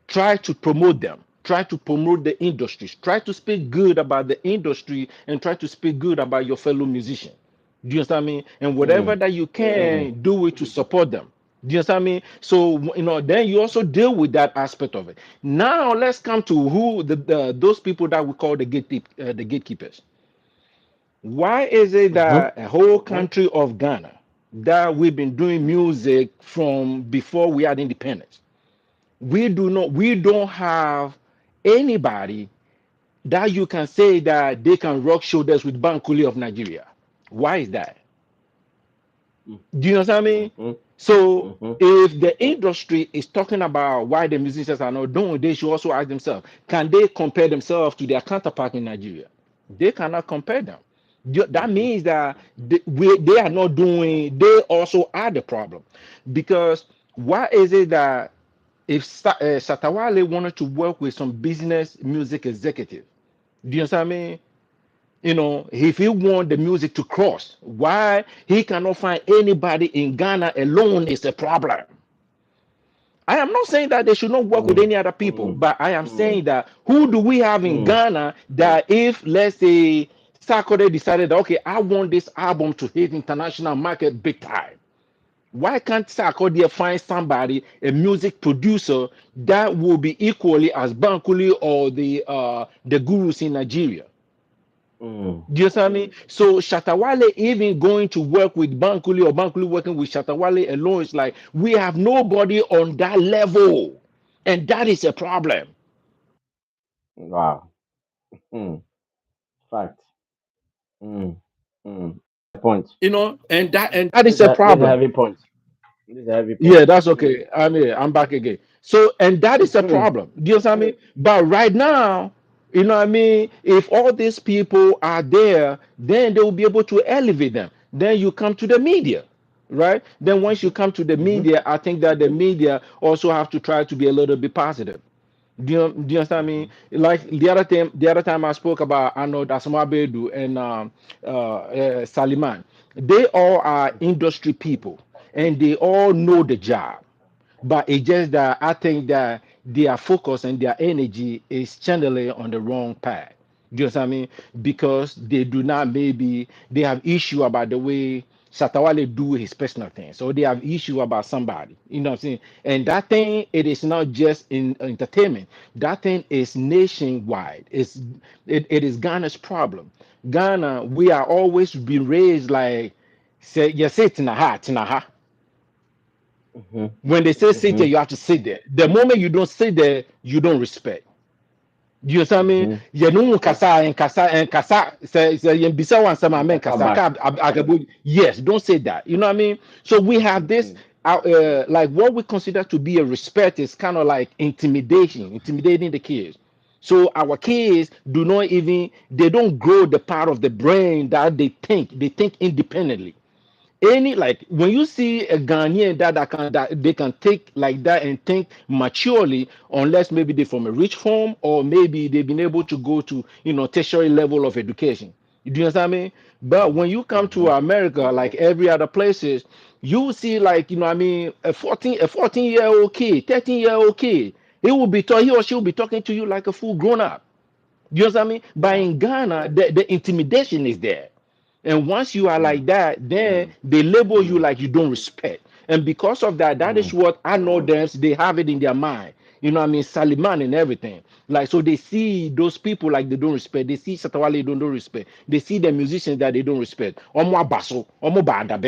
try to promote them, try to promote the industries, try to speak good about the industry, and try to speak good about your fellow musician. Do you understand me? And whatever Mm. that you Mm. can do it to support them. Do you understand me? So then you also deal with that aspect of it. Now let's come to who those people that we call the gatekeepers. Why is it Mm-hmm. that a whole country of Ghana, that we've been doing music from before we had independence, we don't have anybody that you can say that they can rock shoulders with Bankole of Nigeria? Why is that? Do you know what I mean? Mm-hmm. So Mm-hmm. if the industry is talking about why the musicians are not doing, they should also ask themselves, can they compare themselves to their counterpart in Nigeria? They cannot compare them. That Mm-hmm. means that they are not doing, they also are the problem. Because why is it that if Satawale wanted to work with some business music executive, do you understand me? If he want the music to cross, why he cannot find anybody in Ghana alone is a problem. I am not saying that they should not work with Mm. any other people, Mm. but I am Mm. saying that who do we have in Mm. Ghana that if, let's say, Sarkodie decided, okay, I want this album to hit international market big time. Why can't Sarkodie find somebody, a music producer, that will be equally as Bankole or the gurus in Nigeria? Mm. Do you understand me? So Shatawale even going to work with Bankole or Bankole working with Shatawale alone is like we have nobody on that level, and that is a problem. Wow. Mm. Fact. Mm. Mm. Point. And that is This is a a problem. heavy point. This is a heavy point. Yeah, that's okay. I'm here. I'm back again. So, and that is a Mm. problem. Do you understand me? But right now, what I mean? If all these people are there, then they will be able to elevate them. Then you come to the media, right? Then once you come to the Mm-hmm. media, I think that the media also have to try to be a little bit positive. Do you understand Mm-hmm. me? Like the other time I spoke about Arnold Asamabedu and Saliman. They all are industry people. and they all know the job. But it's just that I think that their focus and their energy is channeling on the wrong path. Do you know what I mean? Because they do not, maybe they have issue about the way Shatawale do his personal things, or they have issue about somebody. You know what I'm saying? And that thing, it is not just in entertainment. That thing is nationwide. It is Ghana's problem. Ghana, we are always been raised like say you say it in a heart, in a heart. Mhm. When they say sit there, Mhm. you have to sit there. The moment you don't sit there, you don't respect. You understand me? Mhm. You know Yep. kasa and kasa and kasa. Say you bisa one some amen Nkasa kasa. back. Yes, don't say that. You know what I mean? So we have this Mhm. like what we consider to be a respect is kind of like intimidation, intimidating the kids. So our kids do not even they don't grow the part of the brain that they think independently. Any like when you see a Ghanaian that they can take like that and think maturely, unless maybe they're from a rich home or maybe they've been able to go to tertiary level of education. You do understand me? But when you come to Mhm. America, like every other places, you see like a 14-year-old kid, 13-year-old kid, he or she will be talking to you like a full grown up. You understand me? But Yeah. in Ghana, the intimidation is there. And once you are Mm. like that, then Mm. they label you Mm. like you don't respect. And because of that, that is Mm. what I know them, they have it in their mind. You know what I mean? Saliman and everything. Like, so they see those people like they don't respect. They see Satawale they don't respect. They see the musicians that they don't respect. Omo abaso, omo banda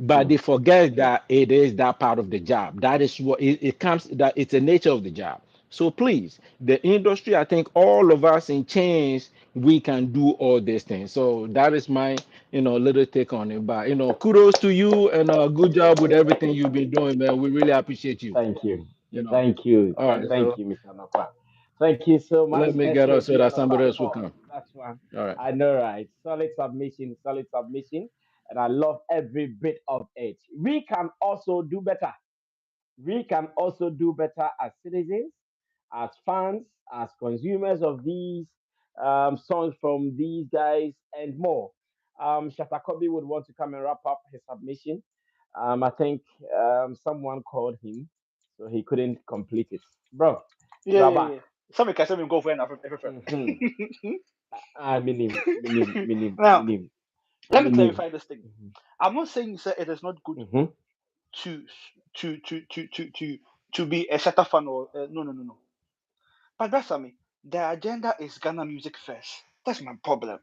but Mm. they forget that it is that part of the job. That is what it comes that it's the nature of the job. So please, the industry, I think all of us in change, we can do all these things. So that is my little take on it. But kudos to you and good job with everything you've been doing, man. We really appreciate you. Thank you. You know. Thank you. All right, Thank so you, Mr. Nokwa. Thank you so much. let me get up so SOG that on somebody over. else will Oh, come. that's one. All right. I know, right? Solid submission, solid submission. And I love every bit of it. We can also do better. We can also do better as citizens, as fans, as consumers of these songs from these guys and more. Shatta Kobe would want to come and wrap up his submission. I think someone called him, so he couldn't complete it. Bro, Yeah, you are yeah, back. yeah. Some can say go for every. Mm-hmm. Minim, minim, minim, Now, minim, let me minim. clarify this thing. I'm not saying sir, it is not good Mm-hmm. to to to to to to to be a Shatta fan or no, no, no, no. But that's what I mean. The agenda is Ghana music first. That's my problem.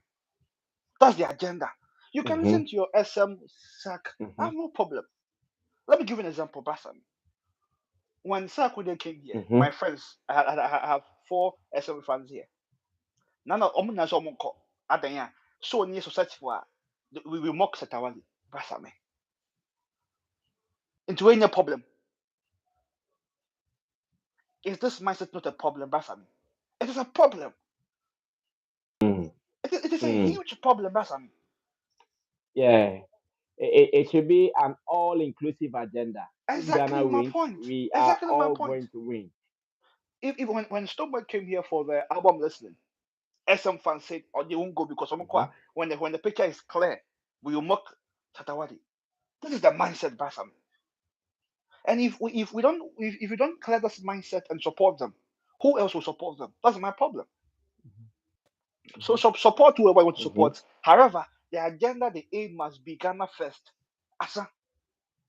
That's the agenda. You can Mm-hmm. listen to your SM Sack. I Mm-hmm. have no problem. Let me give you an example, Basami. When Sakude came here, Mm-hmm. my friends, I have four SM fans here. None of them knows someone called Adanya. So near society for we will mock Satawali. Basami. Into any problem. Is this mindset not a problem, Basami? It is a problem. Mm. It is a Mm. huge problem, Basami. Yeah. It should be an all-inclusive agenda. If Exactly Ghana my wins, point. we are Exactly my all point. going to win. If when Stonebwoy came here for the album listening, SM fans said, "Oh, they won't go because Mm-hmm. when the picture is clear, we will mock Tatawadi." This is the mindset, Basam. And if we don't clear this mindset and support them, who else will support them? That's my problem. So, support whoever you want to Mm-hmm. support. However, the agenda, the aim must be Ghana first. Asa,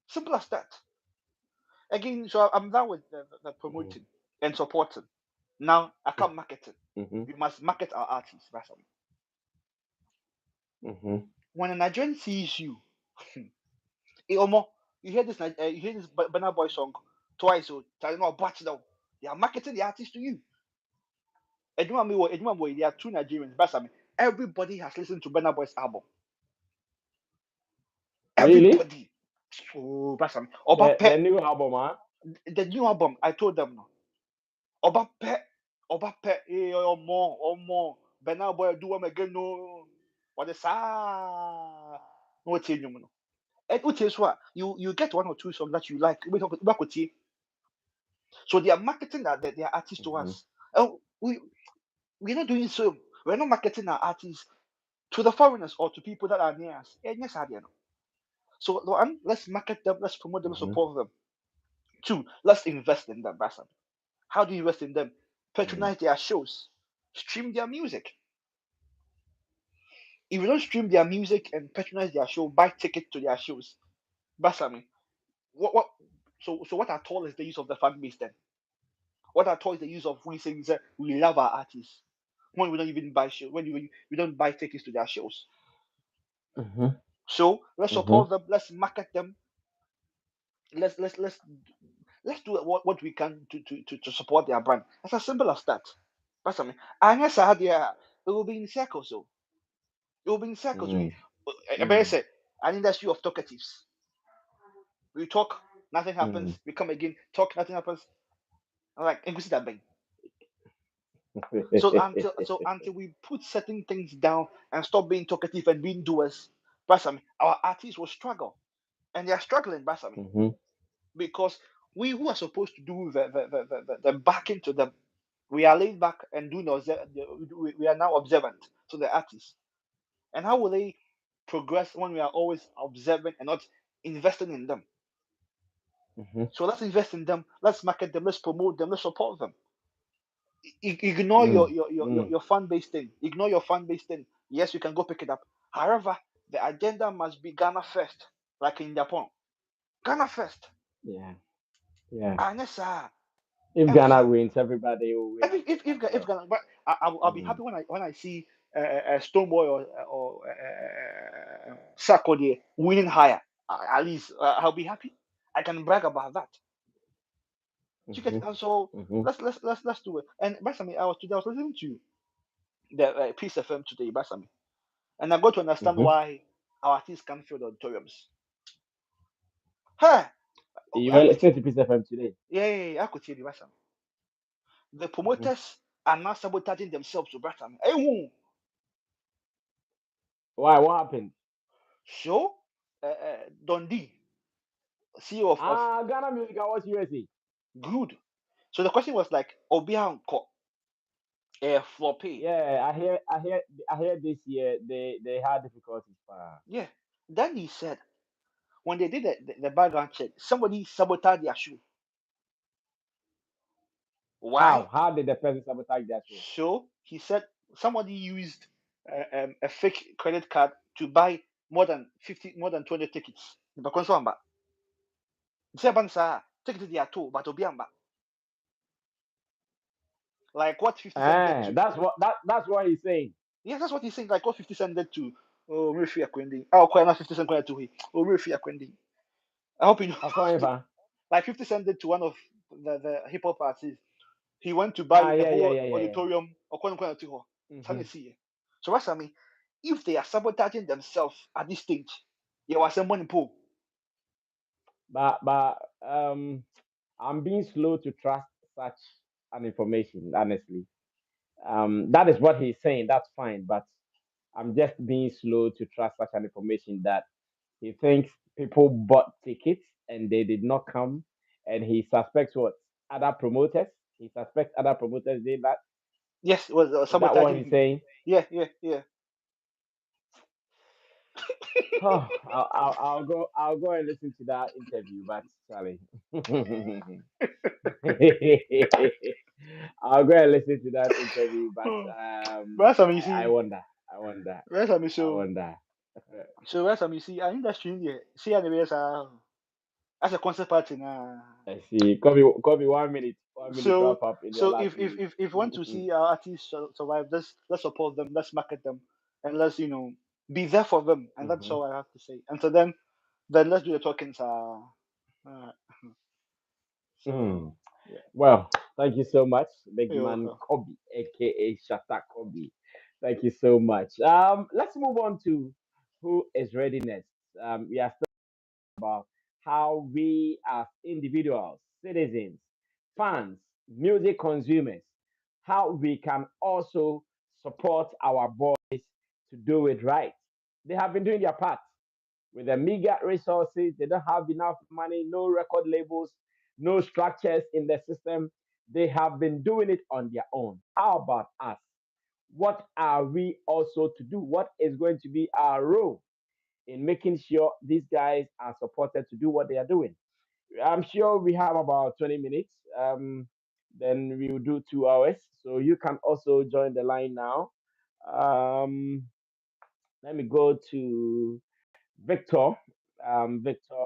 simple as that. Again, so I'm done with the Mm-hmm. promoting and supporting. Now I come marketing. Mm-hmm. We must market our artists, Basam. Mm-hmm. When a Nigerian sees you, Omo, you hear this Burna Boy song twice, so tell them batch now. They are marketing the artist to you. Edwuma Boy, there are two Nigerians, Basami. Everybody has listened to Burna Boy's album. Really? Everybody. Oh, Basami. The new album, huh? The new album, I told them no. Oba Pet, Omo. Burna Boy, do them again, no. What is ah? What's in you, no? And what is what? You get one or two songs that you like. So they are marketing their artists to Mm-hmm. us. Oh, we're not doing so. We're not marketing our artists to the foreigners or to people that are near us. Eh, yes, I know. So one, let's market them, let's promote them, Mm-hmm. support them. Two, let's invest in them, Bassam. How do you invest in them? Mm-hmm. Patronize their shows, stream their music. If you don't stream their music and patronize their show, buy tickets to their shows, Bassam. What? So what at all is the use of the fan base then? What at all is the use of we saying that we love our artists when we don't even buy show when we don't buy tickets to their shows? Mm-hmm. So let's Mm-hmm. support them, let's market them, let's do what we can to support their brand. It's as simple as that. That's I mean. Unless I had it will be in circles. So it will be in circles. Mm-hmm. I better say an industry of talkatives. We talk, nothing Mm-hmm. happens. We come again, talk, nothing happens. I'm like, and we see that bang. So until we put certain things down and stop being talkative and being doers, Basami, our artists will struggle, and they are struggling, Basami, Mm-hmm. because we who are supposed to do the backing to them, we are laid back and doing we are now observant to the artists. And how will they progress when we are always observant and not investing in them? Mm-hmm. So let's invest in them, let's market them, let's promote them, let's support them. Ignore Mm-hmm. Mm-hmm. your fan base thing. Ignore your fan base thing. Yes, you can go pick it up. However, the agenda must be Ghana first, like in Japan. Ghana first. Yeah. Yeah. And yes, If Ghana Ever. wins, everybody will win as If well. Ghana, but I'll be Mm-hmm. happy when I see Stoneboy or Sarkodie winning higher. At least I'll be happy. I can brag about that. You get Mm-hmm. and so Mm-hmm. let's do it. And Basami, I was listening to the Peace FM today, Basami. And I got to understand Mm-hmm. why our artists can't fill the auditoriums. Hey, You I were could, listening to Peace FM today. I could hear the Basam. The Mm-hmm. promoters are now sabotaging themselves to Basam. Hey, woo. Why? What happened? So, Dundee, CEO of Ghana Music Awards USA. Good. So the question was like, Obia Unko, Floppy. Yeah, I hear this year they had difficulties. Yeah. Then he said, when they did the background check, somebody sabotaged their shoe. Why? How did the person sabotage that show? So he said somebody used a fake credit card to buy more than 20 tickets. Because one ba, say bansa tickets they are two, but obiamba. Like what 50 Cent did to. That's what he's saying. Yeah, that's what he's saying. Like what 50 Cent did to Murphy Akwendi. Oh, quite not 50 Cent quite to he. Oh, Murphy Akwendi. I hope you know. I call him far. Like 50 Cent did to one of the hip hop artists. He went to buy the whole Yeah. auditorium or Mm-hmm. So what's I mean? If they are sabotaging themselves at this stage, you was a money pool. But I'm being slow to trust such an information, honestly. That is what he's saying. That's fine, but I'm just being slow to trust such an information that he thinks people bought tickets and they did not come, and he suspects what other promoters. He suspects other promoters did that. Yes, it was Is that what sabotaging he's him. saying? Yeah. Oh, I'll go and listen to that interview, but Charlie. I'll go and listen to that interview, but But that's what you I see. wonder. I wonder. That's what I so wonder. so that's what you see. Our industry here. See anyways as a concert party now. I see. Call me 1 minute. 1 minute So wrap up in your so last if you want to minute. see our artists survive, let's support them, let's market them, and let's be there for them, and that's Hmm. all I have to say. And so then let's do the talking. Uh, Hmm. so yeah, Well, thank you so much, big you're man welcome. Kobe, aka Shata Kobe. Thank you so much. Let's move on to who is ready next. We are about how we as individuals, citizens, fans, music consumers, how we can also support our boys to do it right. They have been doing their part with the meager resources. They don't have enough money, no record labels, no structures in the system. They have been doing it on their own. How about us? What are we also to do? What is going to be our role in making sure these guys are supported to do what they are doing. I'm sure we have about 20 minutes. Then we will do 2 hours. So you can also join the line now. Um, Let me go to Victor. Victor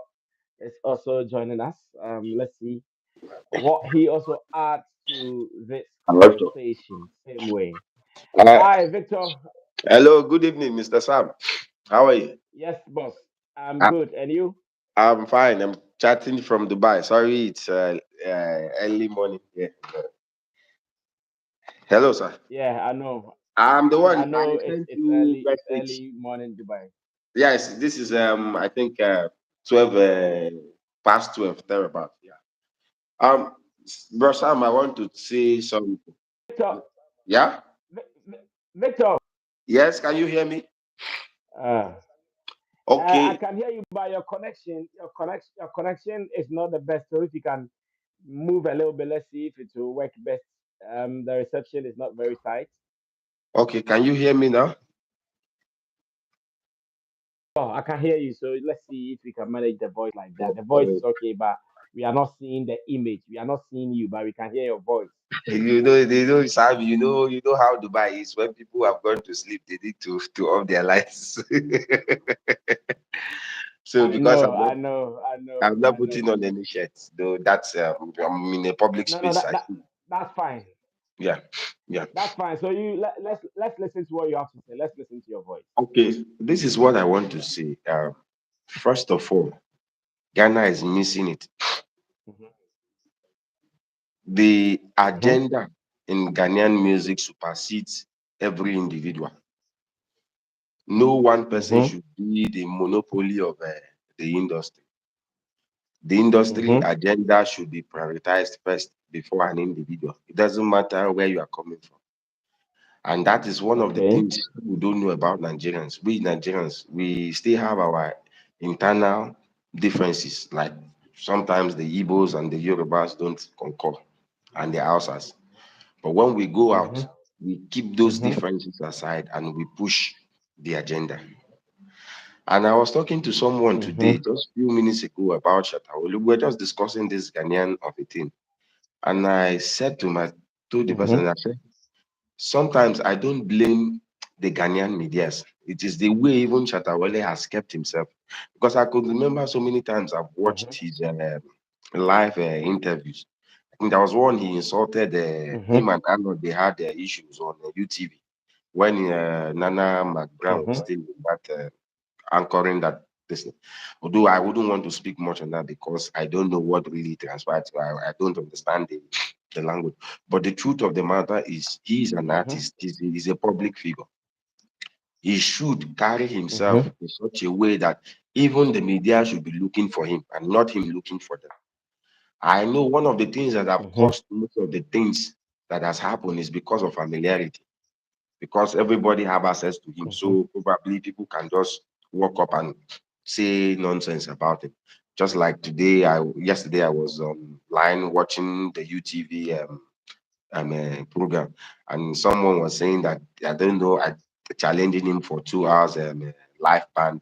is also joining us. Let's see what he also adds to this Hello. conversation. Same way. Uh, Hi, Victor. Hello, good evening, Mr. Sam. How are you? Yes, boss. I'm I, good. And you? I'm fine. I'm chatting from Dubai. Sorry, it's early morning here. Hello, sir. Yeah, I know. I'm the I one I know sent it's you early. It's message. early morning Dubai. Yes, this is I think 12 past 12 thereabout. Yeah. Bro Sam, I want to say something. Victor, Yeah. Victor. Yes, can you hear me? Uh, I Okay. can hear you, but your connection is not the best. So if you can move a little bit, let's see if it will work best. The reception is not very tight. Okay. Can you hear me now? Oh, I can hear you. So let's see if we can manage the voice like that. The voice Okay. is okay, but we are not seeing the image. We are not seeing you, but we can hear your voice. Sam, you know how Dubai is. When people have gone to sleep, they need to off their lights. So I because know, I know, I know, I'm not I know. putting on any shirts, though that's I'm in a public No, no, space. that's fine. Yeah, yeah. That's fine. So let's listen to what you have to say. Let's listen to your voice. Okay, this is what I want to say. First of all, Ghana is missing it. Hmm. The Hmm. agenda in Ghanaian music supersedes every individual. No one person Hmm. should be the monopoly of the industry. The industry Hmm. agenda should be prioritized first before an individual. It doesn't matter where you are coming from. And that is one of the Okay. things we don't know about Nigerians. We Nigerians, we still have our internal differences. Like sometimes the Igbos and the Yorubas don't concur, and the Hausas. But when we go out, Hmm. we keep those Hmm. differences aside and we push the agenda. And I was talking to someone today, Hmm. just a few minutes ago, about Shatawale. We were just discussing this Ghanaian of a thing. And I said to the Hmm. person, I said, sometimes I don't blame the Ghanaian medias. It is the way even Shatawale has kept himself. Because I could remember so many times I've watched Hmm. his live interviews. I think there was one he insulted him Hmm. and Arnold. They had their issues on UTV when Nana McBrown was Hmm. still in that anchoring that this. Although I wouldn't want to speak much on that because I don't know what really transpired. So I don't understand the language. But the truth of the matter is, he's an Hmm. artist. He's a public figure. He should carry himself Hmm. in such a way that even the media should be looking for him and not him looking for them. I know one of the things that have Hmm. caused most of the things that has happened is because of familiarity, because everybody have access to him. Hmm. So probably people can just walk up and say nonsense about him. Just like yesterday I was online watching the UTV program, and someone was saying that I don't know, I challenging him for 2 hours live band.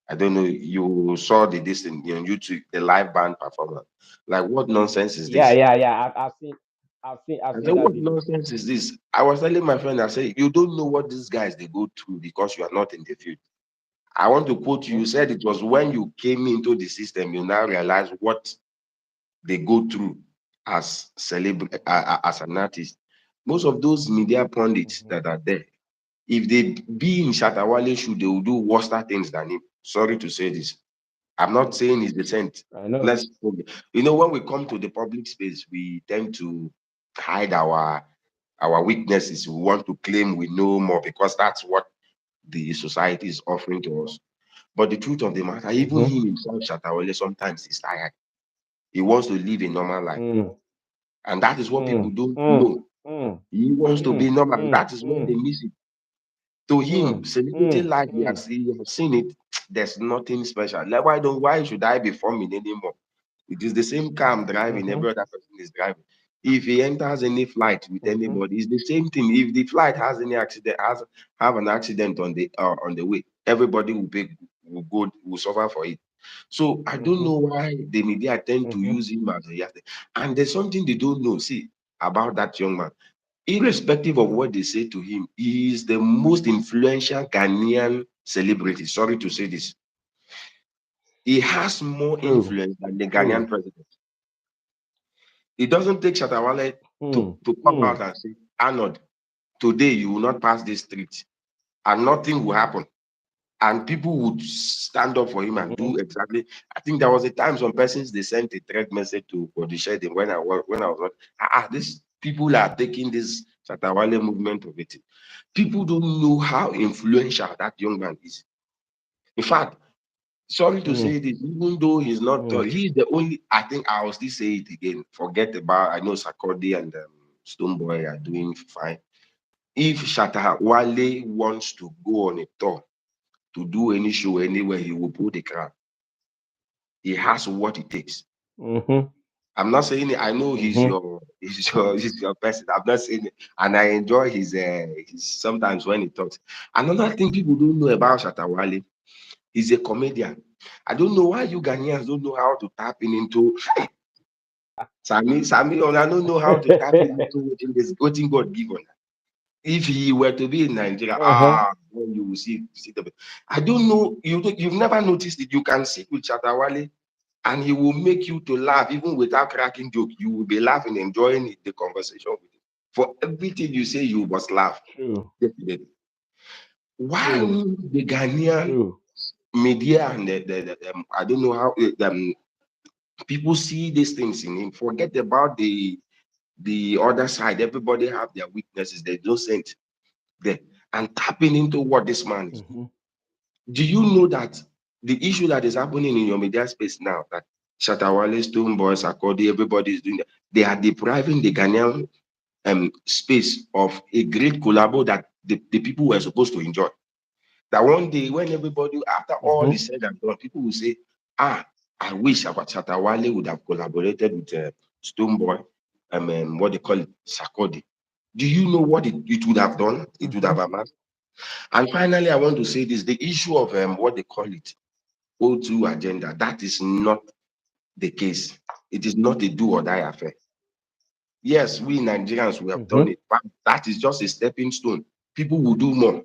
I don't know. You saw this on YouTube, the live band performance. Like, what nonsense is Yeah, this? yeah, yeah. I've I seen said, that what video. nonsense is this? I was telling my friend, I said, you don't know what these guys they go through because you are not in the field. I want to quote you. Hmm. You said it was when you came into the system, you now realize what they go through as as an artist. Most of those media pundits Hmm. that are there, if they be in Shatawale shoe, they will do worse things than him. Sorry to say this. I'm not saying he's the saint. I know. Let's, when we come to the public space, we tend to hide our weaknesses. We want to claim we know more because that's what the society is offering to us. But the truth of the matter, even Hmm. him himself, Shatawale, sometimes he's tired. He wants to live a normal life. Mm. And that is what people Mm. don't Mm. know. Mm. He wants to be Mm. normal. Mm. That is where they Mm. miss it. To him, Mm. celebrity Mm. life, Mm. he has seen it. There's nothing special. Like, why should I be forming anymore? It is the same car I'm driving, Mhm. every other person is driving. If he enters any flight with Mhm. anybody, it's the same thing. If the flight has any accident, have an accident on the way, everybody will suffer for it. So I don't Mhm. know why the media tend to Mhm. use him as a yardstick. And there's something they don't know. See about that young man. Irrespective of what they say to him, he is the most influential Ghanaian celebrity. Sorry to say this. He has more True. influence than the Ghanaian True. president. It doesn't take Shatawale Hmm. to come Hmm. out and say, Arnold, today you will not pass this street and nothing will happen. And people would stand up for him and Mhm. do exactly. I think there was a time some persons they sent a threat message to for the shedding when I was these people are taking this Shatawale movement of it. People don't know how influential that young man is. In fact, sorry to Hmm. say this, even though he's not tall, Hmm. he's the only. I think I will still say it again. Forget about. I know Sakodi and Stoneboy are doing fine. If Shatta Wale wants to go on a tour to do any show anywhere, he will pull the crowd. He has what it takes. Mhm. I'm not saying it. I know he's Mhm. your he's your person. I'm not saying it, and I enjoy his sometimes when he talks. Another thing people don't know about Shatta Wale, he's a comedian. I don't know why you Ghanaians don't know how to tap in into Sammy, I don't know how to tap in into what God give on. If he were to be in Nigeria, Uh-huh. then you will see the. I don't know. You've never noticed it. You can sit with Chatawale, and he will make you to laugh even without cracking joke. You will be laughing, enjoying the conversation with him. For everything you say, you must laugh. True. Definitely. Why True. would the Ghanaian True. media and I don't know how people see these things in him? Forget about the other side. Everybody have their weaknesses. There's no saint there. And tapping into what this man is doing. Mhm. Do you know that the issue that is happening in your media space now, that Shatawale, Stoneboy, Sakodi, everybody is doing that, they are depriving the Ghanaian space of a great collabo that the people were supposed to enjoy. That one day, when everybody, after all Mhm. is said and done, people will say, I wish our Shatawale would have collaborated with Stoneboy, what they call it, Sakodi. Do you know what it would have done? It would have Mhm. amassed. And finally, I want to say this, the issue of what they call it, O2 agenda, that is not the case. It is not a do or die affair. Yes, we Nigerians, we have done Mhm. it, but that is just a stepping stone. People will do more.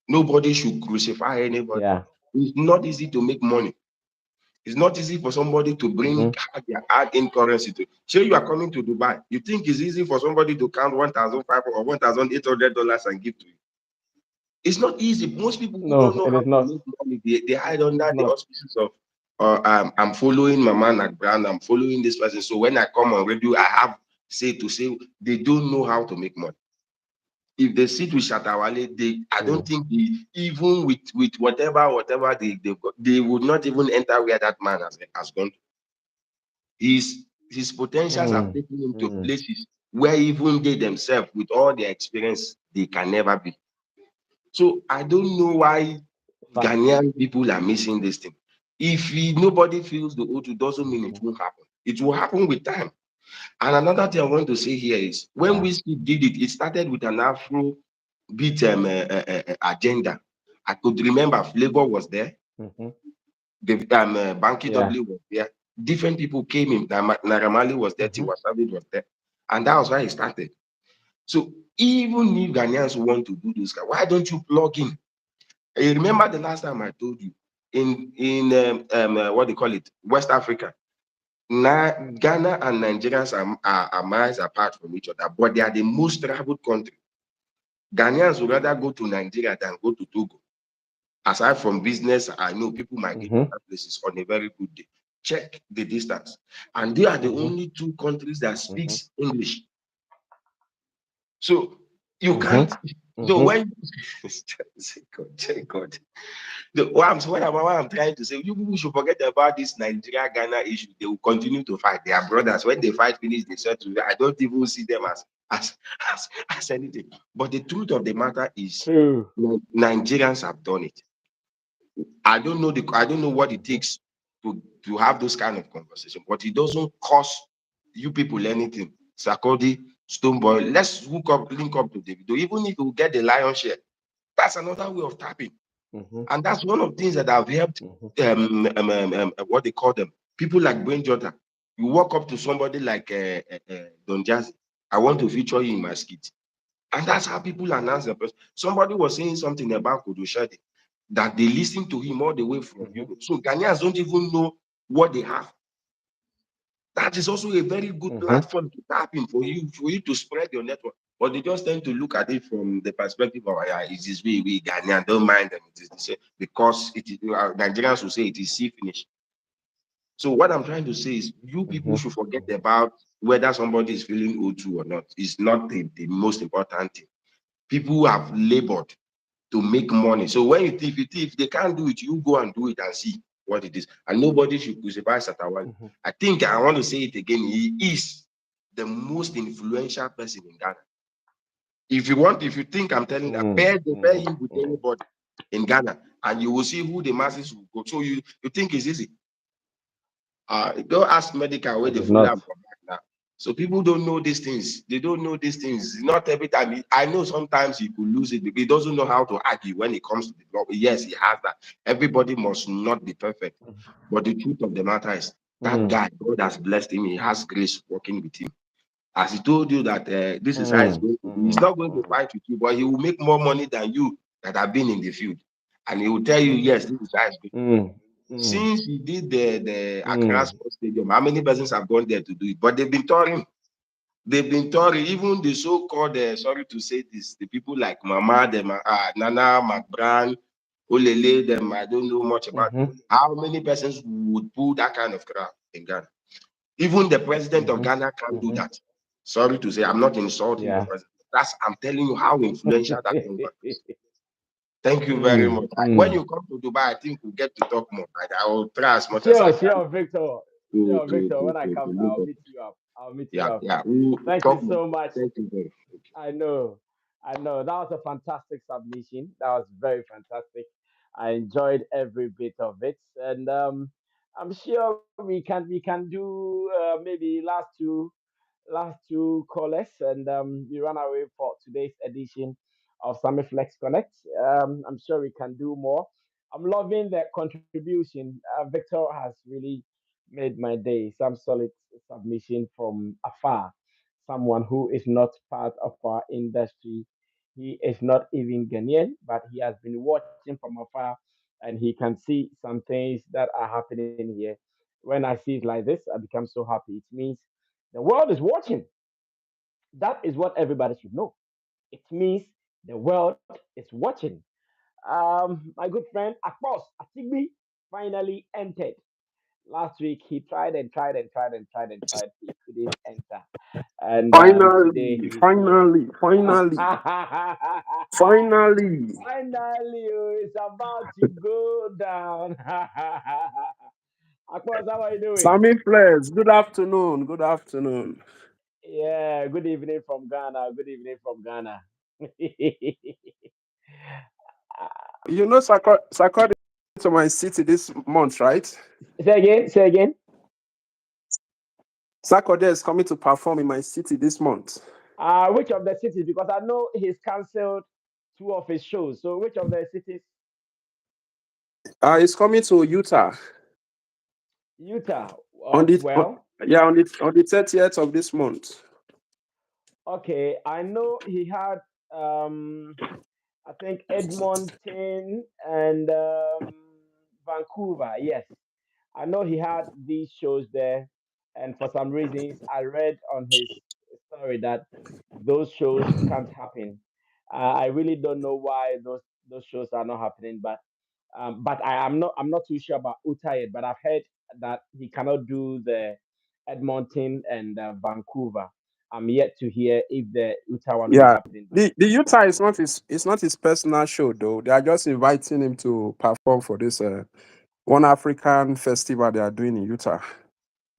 Nobody should crucify anybody. Yeah. It's not easy to make money. It's not easy for somebody to bring Mhm. their hard in currency to. Say you are coming to Dubai. You think it's easy for somebody to count 1,500 or $1,800 and give to you? It's not easy. Most people who don't No, know it how is to not. make money, they hide It's under the not. auspices of I'm following my man at brand, I'm following this person. So when I come on radio, I have say to say they don't know how to make money. If they sit with Shatawale, I don't True. think even with whatever they would not even enter where that man has gone. His potentials have Mm. taken him to Mm. places where even they themselves, with all their experience, they can never be. So I don't know why Facts. Ghanaian people are missing this thing. If nobody feels the O2 doesn't mean it Mhm. won't happen. It will happen with time. And another thing I want to say here is when Yeah. we did it, it started with an Afro beat agenda. I could remember Flavor was there, Mhm. the Banky Yeah. W was there. Different people came in. Naramali was there, Mhm. Tiwa Savage was there. And that was why it started. So even if Ghanaians want to do this, why don't you plug in? You remember the last time I told you in what they call it, West Africa. Ghana and Nigerians are miles apart from each other, but they are the most traveled country. Ghanaians would rather go to Nigeria than go to Togo. Aside from business, I know people migrate to Mhm. other places on a very good day. Check the distance, and they are the Mhm. only two countries that Mhm. speaks English. So you can't. Mhm. So Mhm. when God, God. What I'm trying to say, you people should forget about this Nigeria Ghana issue. They will continue to fight. They are brothers. When they fight finish, they settle. I don't even see them as, as anything. But the truth of the matter is, True. Nigerians have done it. I don't know what it Mhm. takes to have those kind of conversation, but it doesn't cost you people anything. Sakodi, Stoneboy, let's link up to Davido. Even if you get the lion's share, that's another way of tapping. Mm-hmm. And that's one of the things that have helped Mm-hmm. what they call them, people like Brain Jota. You walk up to somebody like Don Jazzy, I want to feature you in my skit. And that's how people announce the person. Somebody was saying something about Kodoshade, that they listen to him all the way from Mm-hmm. Europe. So Ghanaians don't even know what they have. That is also a very good Mm-hmm. platform to tap in for you to spread your network. But they just tend to look at it from the perspective of, yeah, it is we Ghanaian, don't mind them. It is the same because it is Nigerians will say it is see finish. So what I'm trying to say is you people Mm-hmm. should forget about whether somebody is feeling O2 or not. It's not the most important thing. People have labored to make money. So when if they can't do it, you go and do it and see what it is. And nobody should crucify Satawal. Mm-hmm. I think I want to say it again. He is the most influential person in Ghana. If you think I'm telling, Mm, pair mm, him with mm. anybody in Ghana, and you will see who the masses will go. So you think it's easy? Go ask medical where It they is follow not. up from back now. So people don't know these things. They don't know these things. Not every time. I know sometimes he could lose it because he doesn't know how to argue when it comes to the law. Yes, he has that. Everybody must not be perfect. But the truth of the matter is that Mm, guy, God has blessed him. He has grace working with him. As he told you that this is how it's mm, going to be. He's mm, not going to mm, fight with you, but he will make more money than you that have been in the field. And he will tell you, yes, this is how it's going. mm, mm, Since he did the Accra mm, Sports Stadium, how many persons have gone there to do it? But they've been touring. They've been touring. Even the so-called, sorry to say this, the people like Mama, them, Nana, McBran, Olele, them, I don't know much about. mhm, How many persons would pull that kind of crowd in Ghana? Even the president of mhm, Ghana can't do mhm. that. Sorry to say, I'm not insulting the Yeah. president. I'm telling you how influential that young man is. Thank you very Mm, much. When mm. you come to Dubai, I think we'll get to talk more. Right? I will try as much as I Sure, can sure, Victor. to Sure, to Victor. to When I to, to come, link I'll up. meet you up. I'll meet you Yeah, up. yeah. We'll Thank you talk more. so much. Thank you very much. I know. I know. That was a fantastic submission. That was very fantastic. I enjoyed every bit of it. And I'm sure we can do maybe last two callers, and we run away for today's edition of Summit Flex Connect. I'm sure we can do more. I'm loving the contribution. Victor has really made my day. Some solid submission from afar. Someone who is not part of our industry. He is not even Ghanaian, but he has been watching from afar and he can see some things that are happening here. When I see it like this, I become so happy. It means the world is watching. That is what everybody should know. It means the world is watching. My good friend Akpos Atigbi finally entered. Last week he tried and tried and tried and tried and tried. He couldn't enter. And today Finally, he's here. finally, finally, finally. Finally, oh, it's about to go down. Akpos, how are you doing? Sammy Flares, good afternoon. Good afternoon. Yeah, good evening from Ghana. Good evening from Ghana. You know, Sakodi to my city this month, right? Say again, say again. Sakode is coming to perform in my city this month. Which of the cities? Because I know he's cancelled two of his shows. So which of the cities? He's coming to Utah Utah. on the on, Well, yeah on the 30th of this month. okay. I know he had I think Edmonton and Vancouver. Yes, I know he had these shows there, and for some reasons, I read on his story that those shows can't happen. I really don't know why those shows are not happening, but I'm not too sure about Utah yet. But I've heard that he cannot do the Edmonton and Vancouver. I'm yet to hear if the Utah one will be Yeah, happening. But the Utah is not his personal show though. They are just inviting him to perform for this one African festival they are doing in Utah.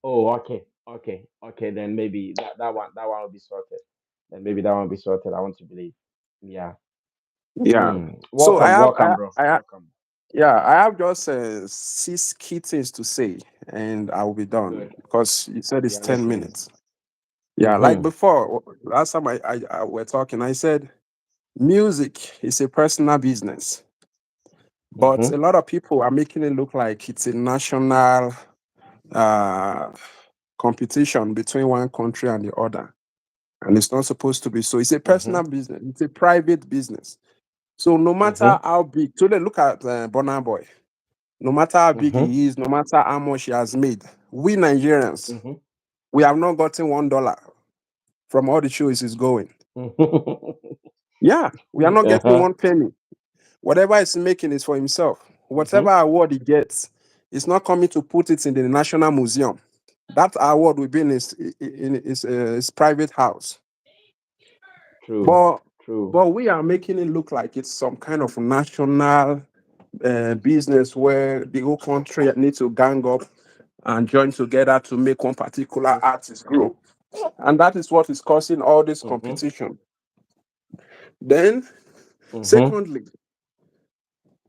oh, okay, okay, okay. Then maybe that one will be sorted. Then maybe that one will be sorted. I want to believe. Yeah. Yeah. So I Welcome, have welcome, bro. Welcome. yeah, I have just 6 key things to say, and I will be done Good. because you said We it's are 10 listening. minutes. Yeah, like Mm-hmm. before, last time I were talking, I said music is a personal business. But a Mhm. lot of people are making it look like it's a national uh, competition between one country and the other. And it's not supposed to be so. It's a personal Mhm. business, it's a private business. So no matter Mhm. how big, so then look at Burna Boy. No matter how big Mhm. he is, no matter how much he has made, we Nigerians, Mhm. we have not gotten $1 from all the shows he's going. Mhm. Yeah, we are not getting Uh-huh. one penny. Whatever he's making is for himself. Whatever Mhm. award he gets, it's not coming to put it in the National Museum. That award will be in his private house. True. But True. but we are making it look like it's some kind of national business where the whole country needs to gang up and join together to make one particular artist grow. And that is what is causing all this Mhm. competition. Then, Mhm. secondly,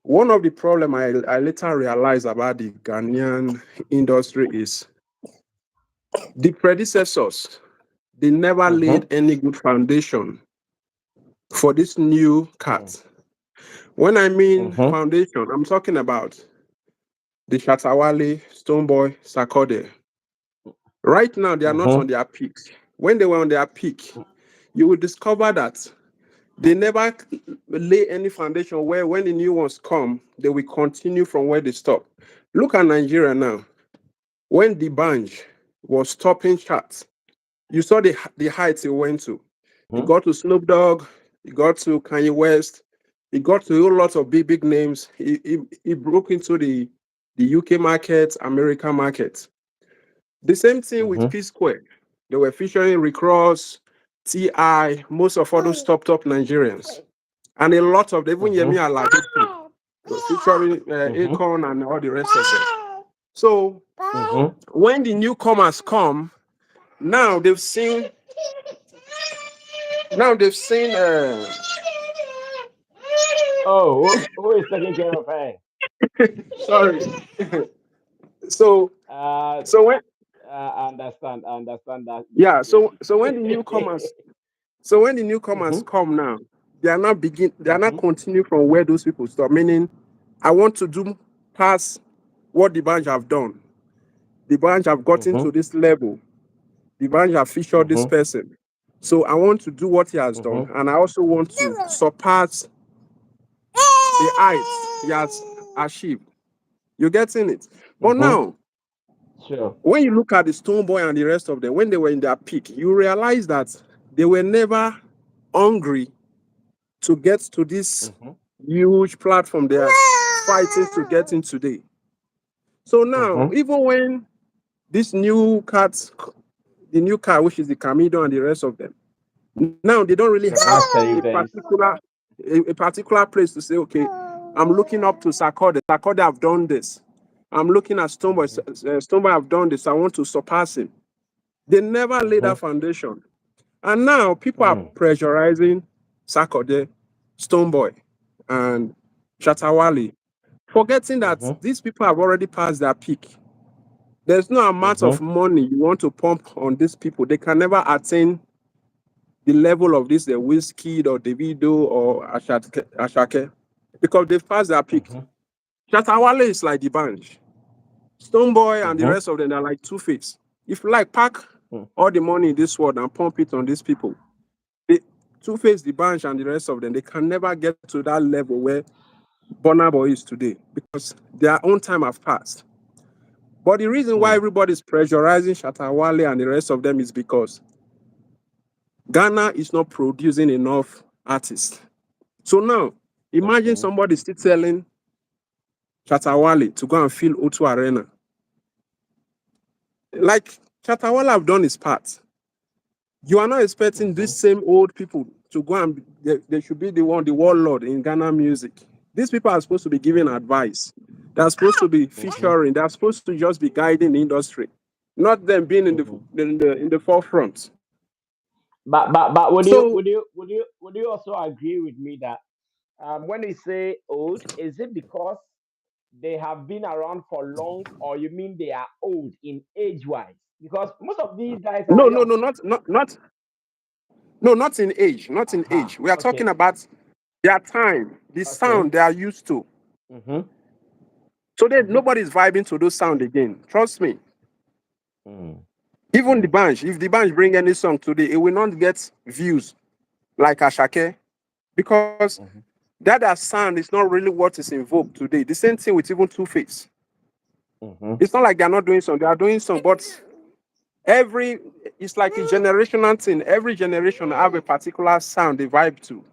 one of the problem I later realized about the Ghanaian industry is the predecessors, they never laid Mhm. any good foundation for this new cat. When I mean Mhm. foundation, I'm talking about the Shatawale, Stoneboy, Sakode. Right now, they are not on Mhm. their peak. When they were on their peak, you will discover that they never lay any foundation where when the new ones come, they will continue from where they stop. Look at Nigeria now. When the Banj was topping charts, you saw the heights it went to. It Mhm. got to Snoop Dogg, it got to Kanye West, it got to a whole lot of big names. He broke into the UK market, American market. The same thing with Mhm. P Square. They were featuring Rick Ross, T.I., most of all those top Nigerians. And a lot of them, even Yemi Mhm. Alade, featuring Mhm. Akon and all the rest of them. So Mhm. when the newcomers come, now they've seen now they've seen Oh, who is taking care of her? sorry. so Uh, so when I understand. I understand that yeah, so situation. so when the newcomers so when the newcomers Mhm. come now, they are not Mhm. continue from where those people stop. Meaning I want to do past what the bunch have done. The bunch have gotten to Mhm. this level. The bunch have featured this Mhm. person. So I want to do what he has done. Mhm. And I also want to surpass the heights he has achieved. You're getting it. But Mhm. now, Sure. when you look at the Stone Boy and the rest of them, when they were in their peak, you realize that they were never hungry to get to this Mhm. huge platform they are fighting to get in today. So now, Mhm. even when this new cats, the new car, which is the Camido and the rest of them, now they don't really The have past a evidence. particular place to say, okay, I'm looking up to Sakode. Sakode have done this. I'm looking at Stoneboy. Mhm. Stoneboy have done this. I want to surpass him. They never laid that Mhm. foundation. And now people are Mm. pressurizing Sakode, Stoneboy, and Shatawale, forgetting that Mhm. these people have already passed their peak. There's no amount of Mhm. money you want to pump on these people. They can never attain the level of this Whiskey or Davido or Ashake because they've passed their peak. Mhm. Shatawale is like the bunch. Stoneboy and the Mhm. rest of them are like Two-Face. If you like, pack Mm. all the money in this world and pump it on these people. They, Two-Face, the bunch, and the rest of them, they can never get to that level where Burna Boy is today because their own time have passed. But the reason why Mm. everybody is pressurizing Shatawale and the rest of them is because Ghana is not producing enough artists. So now, imagine Okay. somebody still telling Shatawale to go and fill O2 Arena. Like Shatawale have done his part. You are not expecting these Mhm. same old people to go and they should be the warlord in Ghana music. These people are supposed to be giving advice. They're supposed to be Mhm. featuring. They're supposed to just be guiding the industry, not them being in the Mhm. in the in the forefront. But would you So also agree with me that when we say old, is it because they have been around for long, or you mean they are old in age wise? Because most of these guys are no, no, young. no, not no, not in age, not in Aha. age. We are talking Okay. about their time, the Okay. sound they are used to. Mhm. Today, Mhm. nobody's vibing to those sound again. Trust me. Mm. Even the Mm. bunch, if the bunch bring any song today, it will not get views like Ashake because Mhm. that sound is not really what is in vogue today. The same thing with even Two Face. Mhm. It's not like they're not doing some, they are doing some, but every it's like a generational thing. Every generation have a particular sound they vibe to.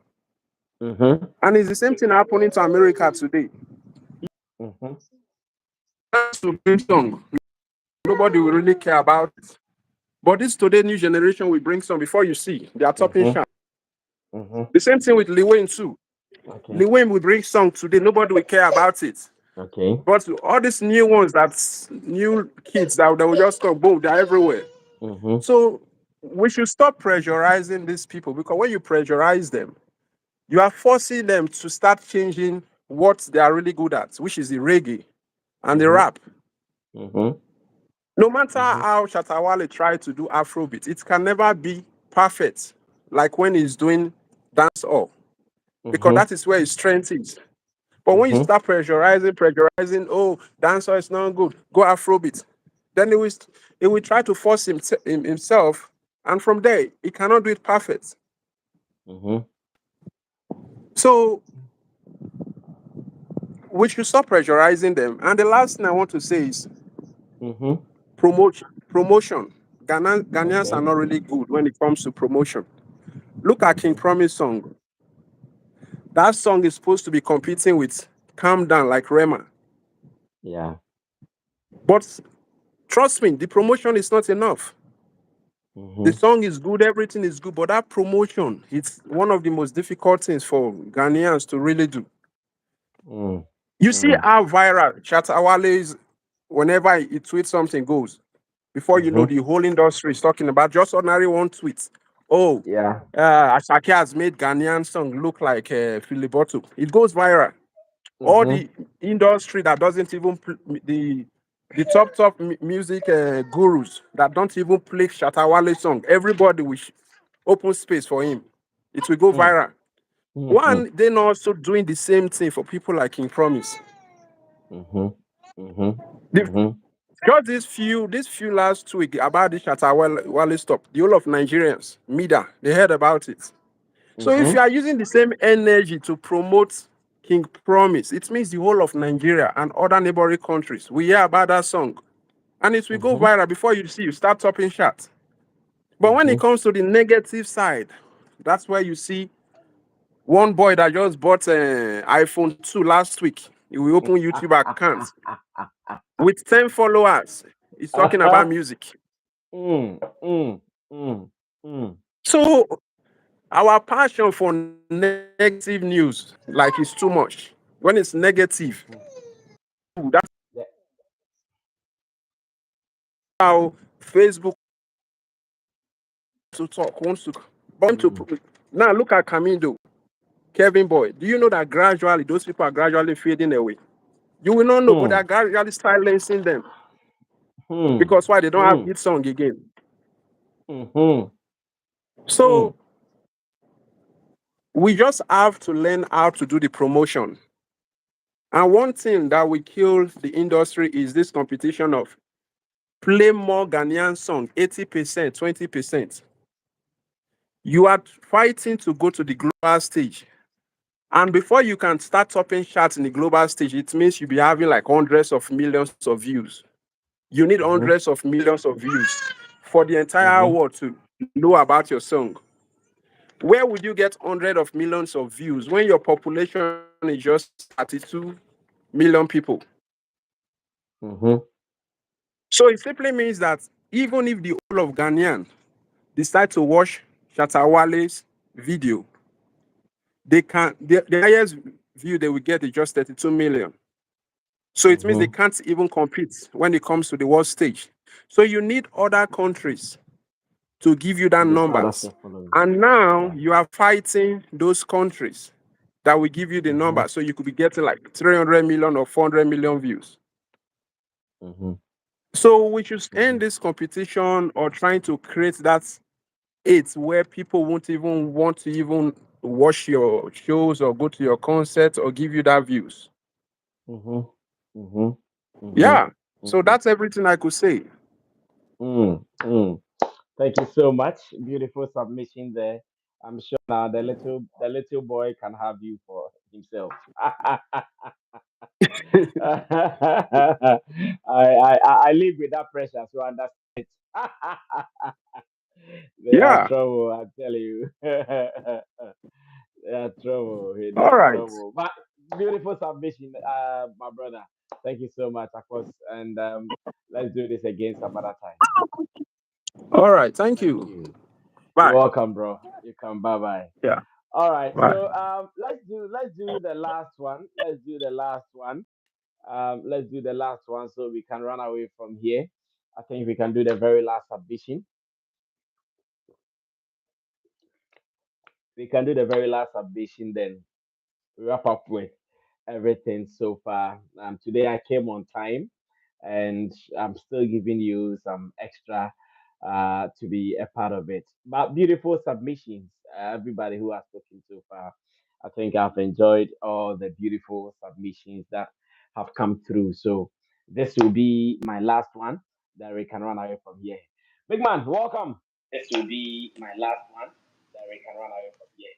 Mhm. And it's the same thing happening to America today. Mhm. That's to bring song. Nobody will really care about it. But this today new generation will bring some before you see they are topping Mhm. shot. Mhm. The same thing with Lil Wayne too. Okay. Lil Wayne will bring song today, nobody will care about it. Okay. But all these new ones, that's new kids that will just come, boom, they're everywhere. Mhm. So we should stop pressurizing these people because when you pressurize them, you are forcing them to start changing what they are really good at, which is the reggae and the Mhm. rap. Mhm. No matter Mhm. how Shatawale tried to do Afrobeat, it can never be perfect like when he's doing dancehall because Mhm. that is where his strength is. But when you Mhm. start pressurizing, oh, dancer is not good, go Afrobeat, then he will try to force himself, and from there, he cannot do it perfect. Mhm. So we should stop pressurizing them. And the last thing I want to say is Mhm. promotion. Promotion. Ghanaians are Okay. not really good when it comes to promotion. Look at King Mhm. Promise song. That song is supposed to be competing with Calm Down like Rema. Yeah. But trust me, the promotion is not enough. The Mhm. song is good, everything is good, but that promotion, it's one of the most difficult things for Ghanaians to really do. Mm. You see Mm. how viral Shatawale is whenever he tweets something goes. Before you know, Mhm. the whole industry is talking about just ordinary one tweet. Oh, Yeah. Ashake has made Ghanaian song look like Filiboto. It goes viral. All Mhm. the industry that doesn't even the top music gurus that don't even play Shatawale song, everybody will open space for him. It will go Mm. viral. Mhm. One, they're also doing the same thing for people like King Promise. Mhm. Mhm. The, Mhm. just this few last week about this Shatawale stop, the whole of Nigerians, media, they heard about it. So if you Mhm. are using the same energy to promote King Promise, it means the whole of Nigeria and other neighboring countries we hear about that song. And it will go Mhm. viral before you see you start topping shots. But when it Mhm. comes to the negative side, that's where you see one boy that just bought an iPhone 2 last week. He will open YouTube account with 10 followers. He's talking about music. Mm. Mm. Mm. Mm. So our passion for negative news, like it's too much. When it's negative, Mhm. that's Yeah. how Facebook to talk wants to want to Mm. now look at Camindo, Kevin Boy. Do you know that gradually those people are gradually fading away? You will not know, but they Hmm. are gradually silencing them Hmm. because why they don't have Hmm. hit song again. Mhm. Mm. So we just have to learn how to do the promotion. And one thing that will kill the industry is this competition of play more Ghanaian song, 80%, 20%. You are fighting to go to the global stage. And before you can start topping charts in the global stage, it means you'll be having like hundreds of millions of views. You need Mhm. hundreds of millions of views for the entire Mhm. world to know about your song. Where would you get hundreds of millions of views when your population is just 32 million people? Mhm. So it simply means that even if the whole of Ghanaian decide to watch Shatawale's video, the highest view they will get is just 32 million. So it means they Mhm. can't even compete when it comes to the world stage. So you need other countries to give you To that be part of numbers. your following. And now Yeah. you are fighting those countries that will give you the Mhm. number. So you could be getting like 300 million or 400 million views. Mhm. So we should end Mhm. this competition or trying to create that it's where people won't even want to even watch your shows or go to your concert or give you that views. Mm-hmm. Mm-hmm. Mm-hmm. Yeah. So Mm-hmm. that's everything I could say. Mm, mm. Thank you so much. Beautiful submission there. I'm sure now the little boy can have you for himself. I live with that pressure, so understand it. They are Yeah. trouble, I tell you. They are trouble. They All are right. trouble. But beautiful submission, my brother. Thank you so much, of course. And let's do this again some other time. All right. Thank Thank you. you. You're Bye. welcome, bro. You come. Bye bye. Yeah. All right. Bye. So let's do the last one. Let's do the last one. Let's do the last one so we can run away from here. I think we can do the very last submission. We can do the very last submission, then wrap up with everything so far. Today I came on time, and I'm still giving you some extra to be a part of it. But beautiful submissions, everybody who has spoken so far. I think I've enjoyed all the beautiful submissions that have come through. So this will be my last one that we can run away from here. Big man, welcome. This will be my last one that we can run away from here.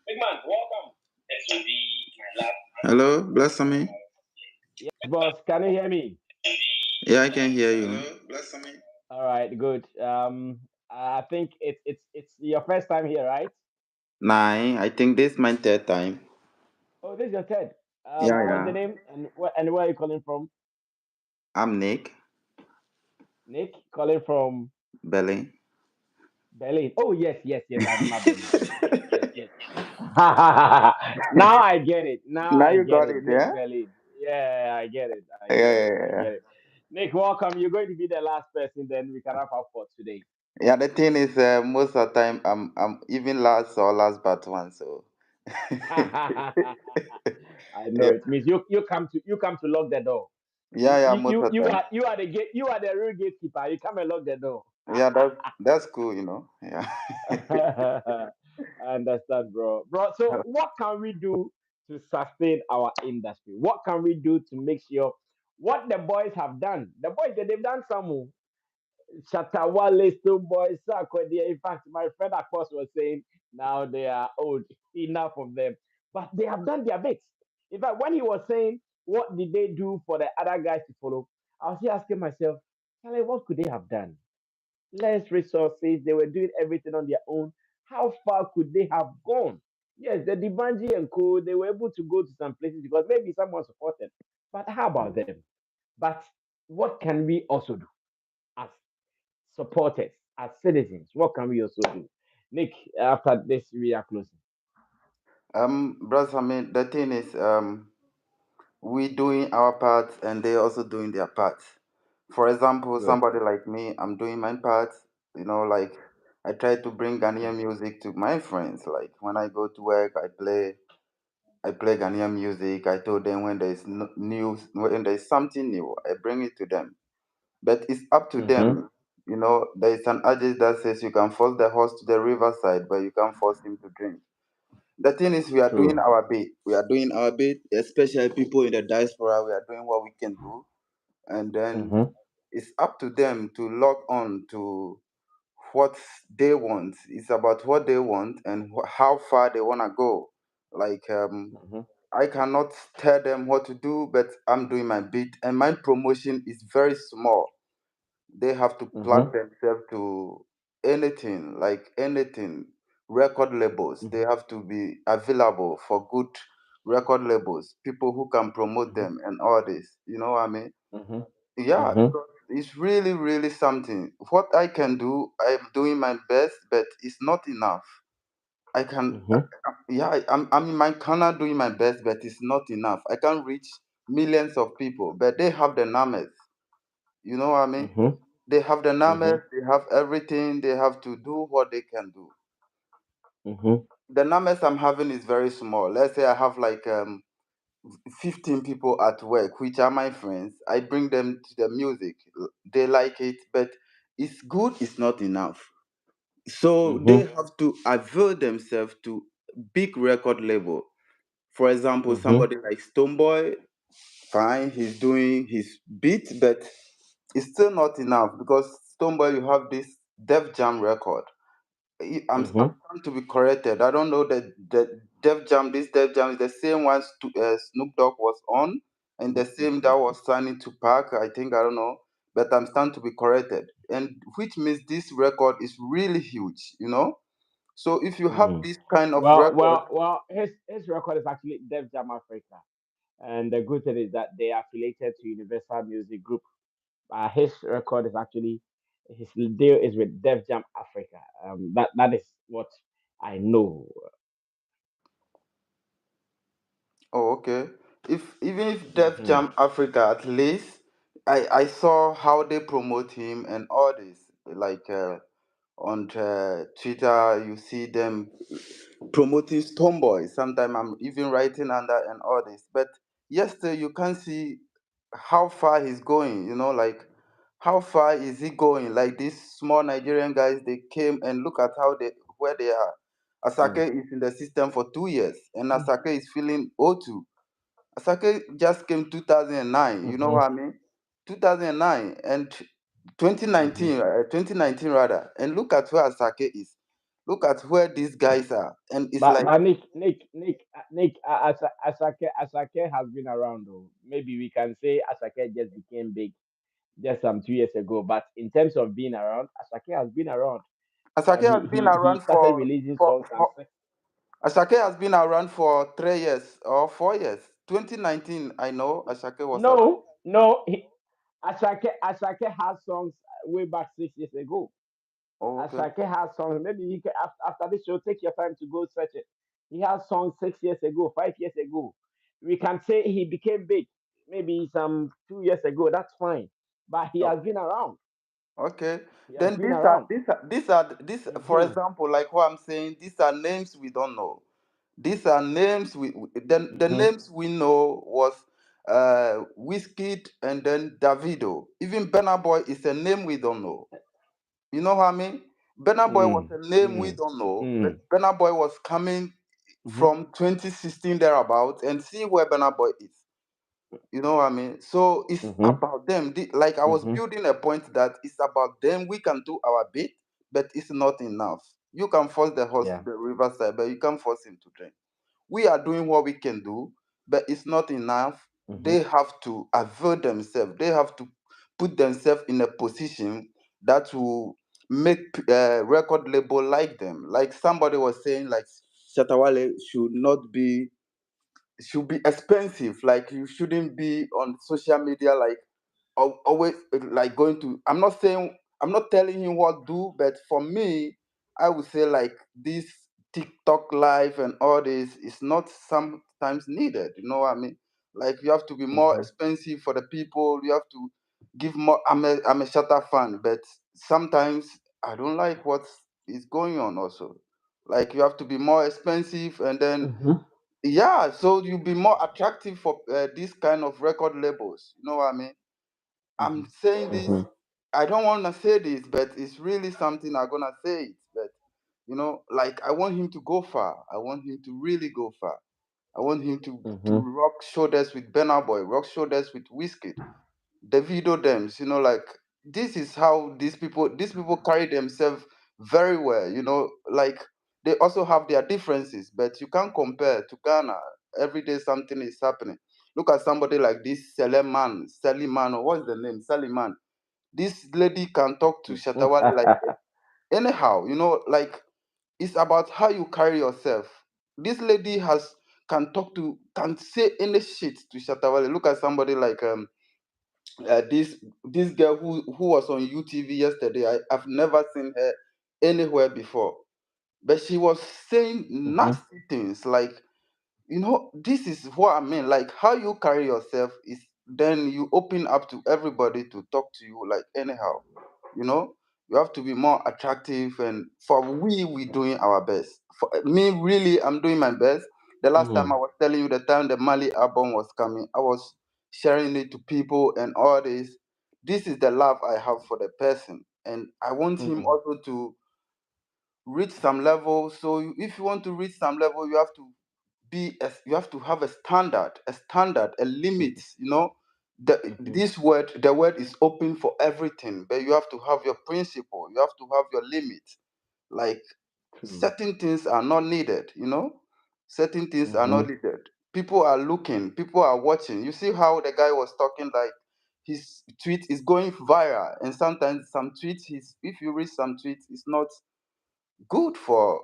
Big man, welcome. This will be my last one. Hello, bless me. Yes, boss. Can you hear me? Yeah, I can hear you. All right, good. I think it's your first time here, right? Nine. I think this is my third time. Oh, this is your third. Yeah, What's the yeah. name and where are you calling from? I'm Nick Nick, calling from Belly. Berlin. Oh yes, yes, yes. I remember Berlin. Yes, yes, yes. Now I get it. Now Now I you get got it. it, Nick yeah? Berlin. Yeah, I get it. I Yeah, get it. yeah, I yeah. get it. Nick, welcome. You're going to be the last person. Then we can wrap up for today. Yeah, the thing is, most of the time, I'm even last or last but one, so. I know Yeah, it means you come to lock the door. You yeah, yeah, you most you of you the time. are you are the gate you are the real gatekeeper. You come and lock the door. Yeah, that's cool, you know. Yeah. I understand, bro. Bro, so what can we do to sustain our industry? What can we do to make sure what the boys have done? The boys they've done some. Shatawale, Stoneboy, Sarkodie. In fact, my friend Akos was saying now they are old, enough of them. But they have done their bits. In fact, when he was saying, what did they do for the other guys to follow? I was here asking myself, Charlie, what could they have done? Less resources, they were doing everything on their own. How far could they have gone? Yes, the Dibanji and Co, they were able to go to some places because maybe someone supported. But how about them? But what can we also do as supporters, as citizens? What can we also do? Nick, after this, we are closing. Bros, I mean, the thing is, we doing our part and they also doing their part. For example, Good. somebody like me, I'm doing my part. Like I try to bring Ghanaian music to my friends. Like when I go to work, I play Ghanaian music. I told them when there's news, when there's something new, I bring it to them. But it's up to Mm-hmm. them. There is an adage that says you can force the horse to the riverside, but you can't force him to drink. The thing is, we are doing True. our bit. We are doing our bit, especially people in the diaspora. We are doing what we can do, and then Mm-hmm. it's up to them to log on to what they want. It's about what they want and how far they want to go. Like, Mm-hmm. I cannot tell them what to do, but I'm doing my bit, and my promotion is very small. They have to plug Mm-hmm. themselves to anything, like anything. Record labels, they have to be available for good record labels, people who can promote Mm-hmm. them and all this. You know what I mean? Mm-hmm. Yeah, Mm-hmm. because it's really, really something. What I can do, I'm doing my best, but it's not enough. I can, Mm-hmm. yeah, I'm in my corner doing my best, but it's not enough. I can't reach millions of people, but they have the numbers. You know what I mean? Mm-hmm. They have the Mm-hmm. numbers, they have everything, they have to do what they can do. Mm-hmm. The numbers I'm having is very small. Let's say I have like 15 people at work, which are my friends. I bring them to the music. They like it, but it's good, it's not enough. So they Mm-hmm. have to avail themselves to big record label. For example, Mm-hmm. somebody like Stoneboy, fine. He's doing his beat, but it's still not enough because Stonebwoy, you have this Def Jam record. I'm Mm-hmm. trying to be corrected. I don't know that this Def Jam is the same one Snoop Dogg was on, and the same that was signing to Park. I think I don't know, but I'm starting to be corrected, and which means this record is really huge. So if you have Mm. this kind of Well, record, well, well. His record is actually Def Jam Africa, and the good thing is that they are affiliated to Universal Music Group. His record is actually his deal is with Def Jam Africa. That is what I know. oh okay. If even if Def Hmm. Jam Africa, at least I saw how they promote him and all this, like on Twitter, you see them promoting Stonebwoy. Sometimes I'm even writing under and all this. But yes, still you can't see how far he's going, like how far is he going? Like these small Nigerian guys, they came and look at where they are. Mm. Asake is in the system for 2 years, and Asake is feeling O2. Asake just came 2009, you know Mm-hmm. what I mean? 2009 and Mm-hmm. 2019 rather. And look at where Asake is. Look at where these guys are. And it's But like Nick, Asake has been around though. Maybe we can say Asake just became big just some 2 years ago. But in terms of being around, Asake has been around. Asake has been He around started releasing songs and for Asake has been around for 3 years or 4 years. 2019, I know Asake was around. no. Asake has songs way back 6 years ago. Oh, okay. Asake has songs. Maybe you can after this show, take your time to go search it. He has songs 6 years ago, 5 years ago. We can say he became big maybe some 2 years ago. That's fine, but he Oh, has been around. okay. He has Then been around. for Hmm. example, like what I'm saying, these are names we don't know. These are names the Hmm. names we know was Wizkid and then Davido. Even Burna Boy is a name we don't know. You know what I mean? Burna Boy was Mm. a name we Mm. don't know, but Mm. Burna Boy was coming Hmm. from 2016 thereabouts, and see where Burna Boy is. You know what I mean? So it's Hmm. about them. Like I was Hmm. building a point that it's about them. We can do our bit, but it's not enough. You can force the horse to Yeah. the riverside, but you can't force him to drink. We are doing what we can do, but it's not enough. Hmm. They have to avail themselves. They have to put themselves in a position that will make record label like them. Like somebody was saying, like Shatawale should be expensive. Like you shouldn't be on social media like always like going to. I'm not telling him what do, but for me, I would say like this TikTok live and all this is not sometimes needed. You know what I mean? Like you have to be more Hmm. expensive for the people. You have to give more. I'm a Shatter fan, but sometimes I don't like what is going on. Also, like you have to be more expensive, and then Hmm. yeah, so you'll be more attractive for this kind of record labels. You know what I mean? I'm saying this. Hmm. I don't want to say this, but it's really something I'm gonna say it. But like I want him to go far. I want him to really go far. I want him to Hmm. rock shoulders with Burna Boy, rock shoulders with Wizkid, Davido Dems. Like this is how these people carry themselves very well. Like they also have their differences, but you can't compare to Ghana. Every day something is happening. Look at somebody like this Seliman, or what's the name? Saliman. This lady can talk to Shatawale like anyhow. Like it's about how you carry yourself. This lady can say any shit to Shatawale. Look at somebody like this girl who was on UTV yesterday. I've never seen her anywhere before, but she was saying Hmm. nasty things. Like this is what I mean. Like how you carry yourself is then you open up to everybody to talk to you like anyhow. You know, you have to be more attractive, and for we doing our best. For me, really, I'm doing my best. The last time I Hmm. was telling you, the time the Mali album was coming, I was sharing it to people and all this. This is the love I have for the person, and I want him Hmm. also to reach some level. So if you want to reach some level, you have to you have to have a standard, a limit. Mhm. The word is open for everything, but you have to have your principle. You have to have your limit. Like True. certain things are not needed. Certain things are not Mhm. needed. People are looking. People are watching. You see how the guy was talking, like his tweet is going viral, and sometimes some tweets, if you read some tweets, it's not good for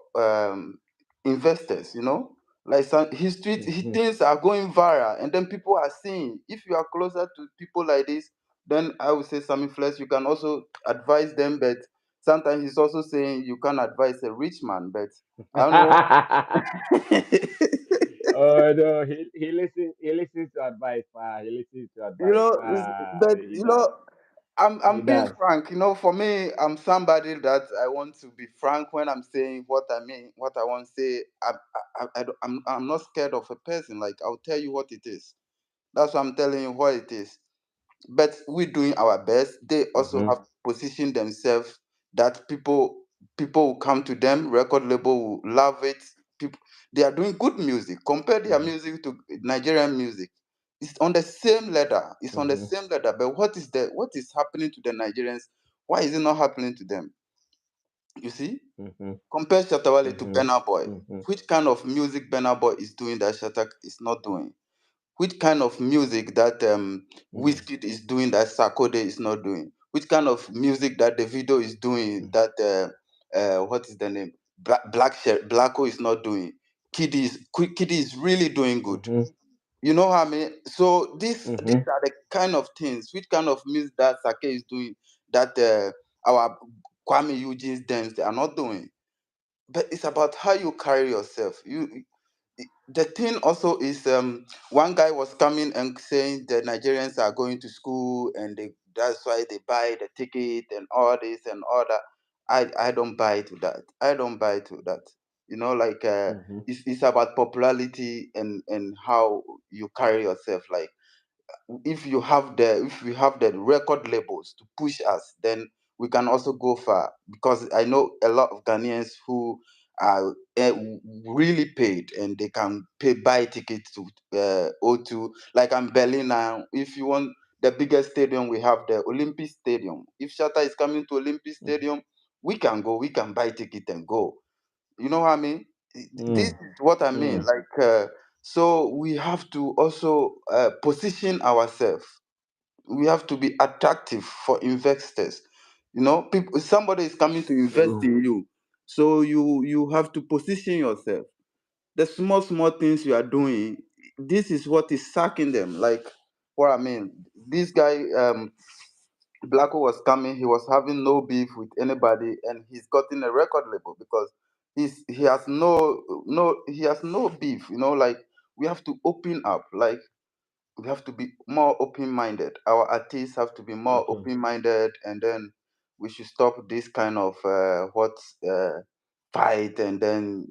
investors. Like his tweets, his Mhm. things are going viral, and then people are seeing. If you are closer to people like this, then I would say Sammy Flex, you can also advise them, but sometimes he's also saying you can advise a rich man, but I don't know. Oh no, he listens to advice, pa. He listens to you advice. know Ah, but he does. I'm He being does. frank. For me, I'm somebody that I want to be frank when I'm saying what I mean, what I want to say. I'm not scared of a person. Like, I'll tell you what it is. That's why I'm telling you what it is. But we're doing our best. They also Mhm. have positioned themselves that people will come to them, record label will love it. People, they are doing good music. Compare their Mhm. music to Nigerian music. It's on the same ladder. It's on the Mhm. same ladder. But what is happening to the Nigerians? Why is it not happening to them? You see? Mhm. Compare Shatawale to Mhm. Burna Boy. Mhm. Which kind of music Burna Boy is doing that Shatta is not doing? Which kind of music that Mhm. Wizkid is doing that Sakode is not doing? Which kind of music that Davido is doing that what is the name? Blacko is not doing? Kiddy is really doing good. Mhm. You know what I mean? So these Mhm. are the kind of things. Which kind of music that Sake is doing that our Kwame Eugene's dance they are not doing? But it's about how you carry yourself. The thing also is one guy was coming and saying the Nigerians are going to school and that's why they buy the ticket and all this and all that. I don't buy to that. I don't buy to that. Like Mhm. it's about popularity and how you carry yourself. Like if we have the record labels to push us, then we can also go far. Because I know a lot of Ghanaians who are really paid and they can buy tickets to O2. Like I'm Berlin now. If you want the biggest stadium, we have the Olympic Stadium. If Shatta is coming to Olympic Stadium, we can go. We can buy ticket and go. You know what I mean? This Mhm. is what I mean. Mhm. Like, so we have to also position ourselves. We have to be attractive for investors. People, somebody is coming to invest True. in you, so you have to position yourself. The small small things you are doing, this is what is sucking them. Like, what I mean, this guy, Blacko was coming. He was having no beef with anybody, and he's gotten a record label because he has no beef. Like, we have to open up. Like, we have to be more open-minded. Our artists have to be more Mhm. open-minded, and then we should stop this kind of uh, fight and then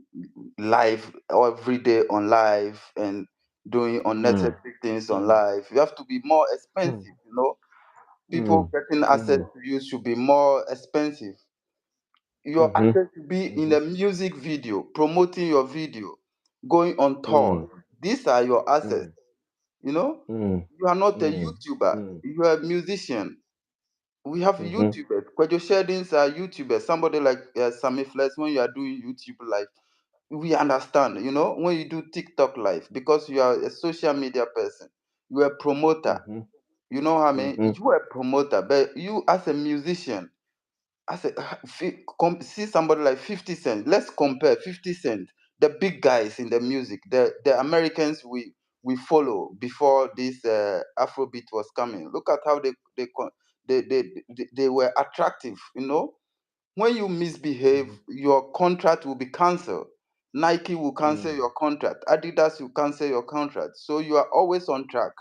live every day on live and doing Mm. unnecessary things on Mm. live. You have to be more Mm. expensive. People Mm. getting access Mm. to you should be more expensive. Your Mhm. access should be in Mhm. a music video, promoting your video, going on Mm. tour. These are your assets. Mm. You know, Mm. you are not a Mm. YouTuber, Mm. you are a musician. We have Mhm. YouTubers. Kwejo Shedins are YouTubers. Somebody like Sammy Flex, when you are doing YouTube live, we understand, when you do TikTok live, because you are a social media person, you are a promoter. Mhm. You know what I mean? Mhm. You are a promoter, but you as a musician, see somebody like 50 Cent. Let's compare 50 Cent, the big guys in the music, the Americans we follow before this Afrobeat was coming. Look at how they were attractive. When you misbehave, Mhm. your contract will be cancelled. Nike will cancel Mm. your contract. Adidas will cancel your contract. So you are always on track.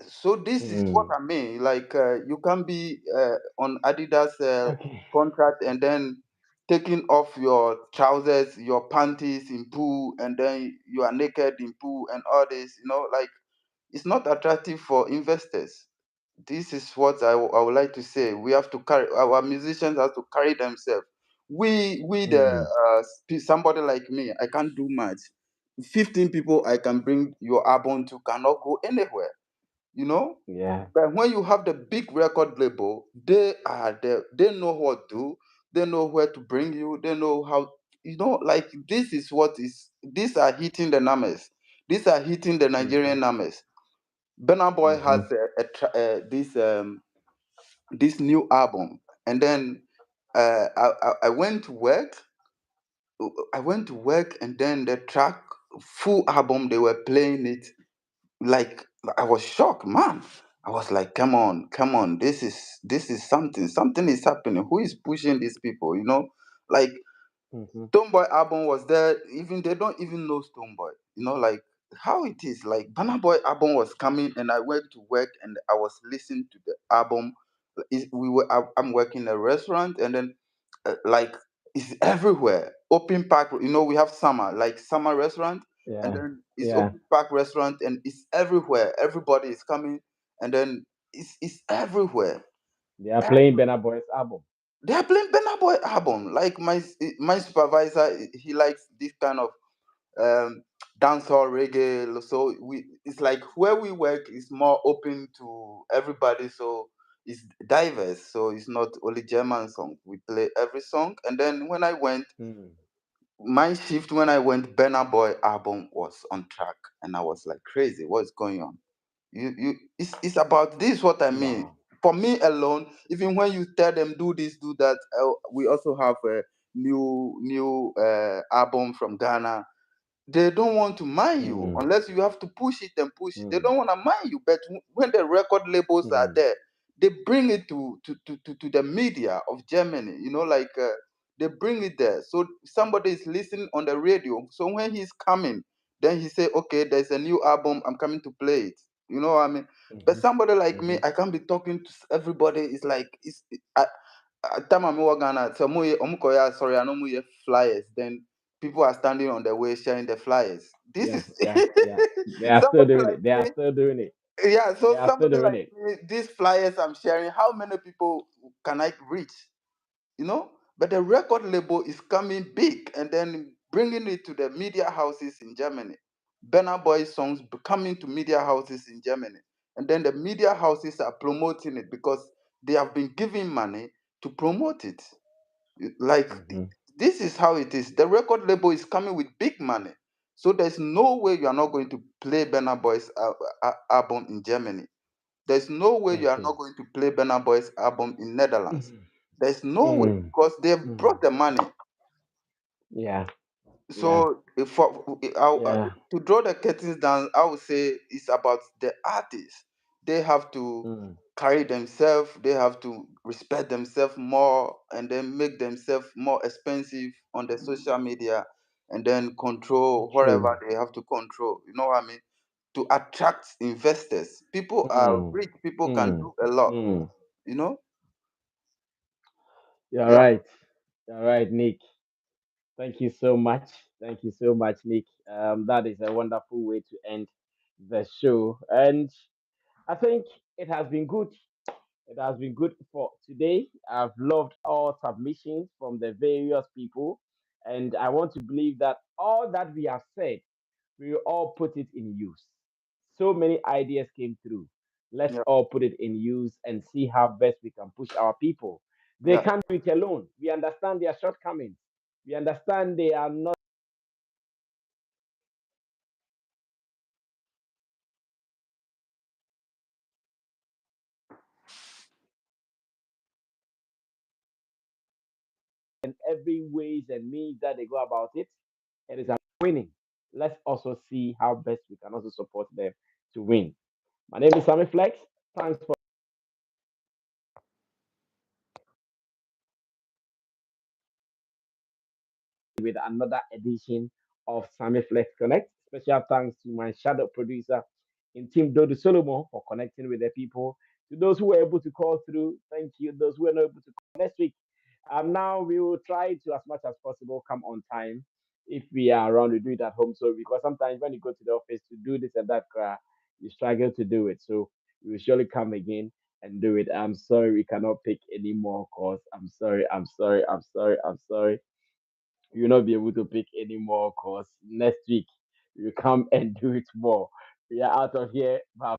So this is what Mm. I mean. Like, you can be on Adidas Okay. contract and then taking off your trousers, your panties in pool, and then you are naked in pool and all this. Like, it's not attractive for investors. This is what I would like to say. We have to carry our musicians have to carry themselves. We the Mm. somebody like me, I can't do much. 15 people I can bring your album to cannot go anywhere, you know. Yeah. But when you have the big record label, they are there. They know what to do. They know where to bring you. They know how. Like this is what is. These are hitting the numbers. These are hitting the Mm-hmm. Nigerian numbers. Burna Boy Mm-hmm. has this new album, and then I went to work. I went to work, and then the track full album they were playing it, like I was shocked, man. I was like, come on, this is something is happening. Who is pushing these people? Like Mm-hmm. Stonebwoy album was there. Even they don't even know Stonebwoy. Like how it is. Like Burna Boy album was coming, and I went to work, and I was listening to the album. I'm working in a restaurant, and then like it's everywhere. Open park. We have summer restaurant, and Yeah. then it's Yeah. open park restaurant, and it's everywhere. Everybody is coming, and then it's everywhere. They are playing Benna Boy's album. They are playing Burna Boy album. Like my supervisor, he likes this kind of um dancehall reggae. So it's like where we work is more open to everybody. So it's diverse. So it's not only German song. We play every song. And then Mm. my shift when I went, Burna Boy album was on track, and I was like crazy. What's going on? It's about this. What I mean. Wow. For me alone, even when you tell them do this, do that, we also have a new album from Ghana. They don't want to mind you Mm. unless you have to push it and push it. They Mm. don't want to mind you. But when the record labels are Mm. there, they bring it to the media of Germany. Like they bring it there. So somebody is listening on the radio. So when he's coming, then he say, "Okay, there's a new album. I'm coming to play it." You know what I mean? But Mm-hmm. somebody like me, Mm-hmm. I can't be talking to everybody. It's like time I'm in Ghana, so sorry, I know flyers. Then people are standing on the way sharing the flyers. This Yeah. is Yeah. Yeah. They are still somebody doing like it. They are me. still doing it. Yeah, They so are still somebody doing like it. me, these flyers I'm sharing, how many people can I reach? But the record label is coming big and then bringing it to the media houses in Germany. Burna Boy songs coming to media houses in Germany, and then the media houses are promoting it because they have been giving money to promote it. Like Mm-hmm. this is how it is. The record label is coming with big money, so there's no way you are not going to play Burna Boy's album in Germany. There's no way you are Mm-hmm. not going to play Burna Boy's album in Netherlands. Mm-hmm. There's no way Mm. because they've Mm. brought the money. Yeah. Yeah. So if Yeah. to draw the curtains down, I would say it's about the artists. They have to Mm. carry themselves. They have to respect themselves more, and then make themselves more expensive on the social media, and then control True. whatever they have to control. You know what I mean? To attract investors. People are Mm. rich. People can Mm. do a lot. Mm. You know? You're Yeah. right. You're right, Nick. Thank you so much. Thank you so much, Nick. That is a wonderful way to end the show. And I think it has been good. It has been good for today. I've loved all submissions from the various people. And I want to believe that all that we have said, we will all put it in use. So many ideas came through. Let's Yeah. all put it in use and see how best we can push our people. They Yeah. can't do it alone. We understand their shortcomings. We understand they are not in every ways and means that they go about it. It is a winning. Let's also see how best we can also support them to win. My name is Sammy Flex. Thanks for with another edition of Sammy Flex Connect. Special thanks to my shadow producer in Team Dodo Solomon for connecting with the people. To those who were able to call through, thank you. Those who were not able to call next week. Now we will try to, as much as possible, come on time. If we are around, we do it at home. So because sometimes when you go to the office to do this and that, you struggle to do it. So we will surely come again and do it. I'm sorry we cannot pick any more calls. I'm sorry. I'm sorry. I'm sorry. I'm sorry. You will not be able to pick any more calls next week. you come and do it more. We are out of here. Bye.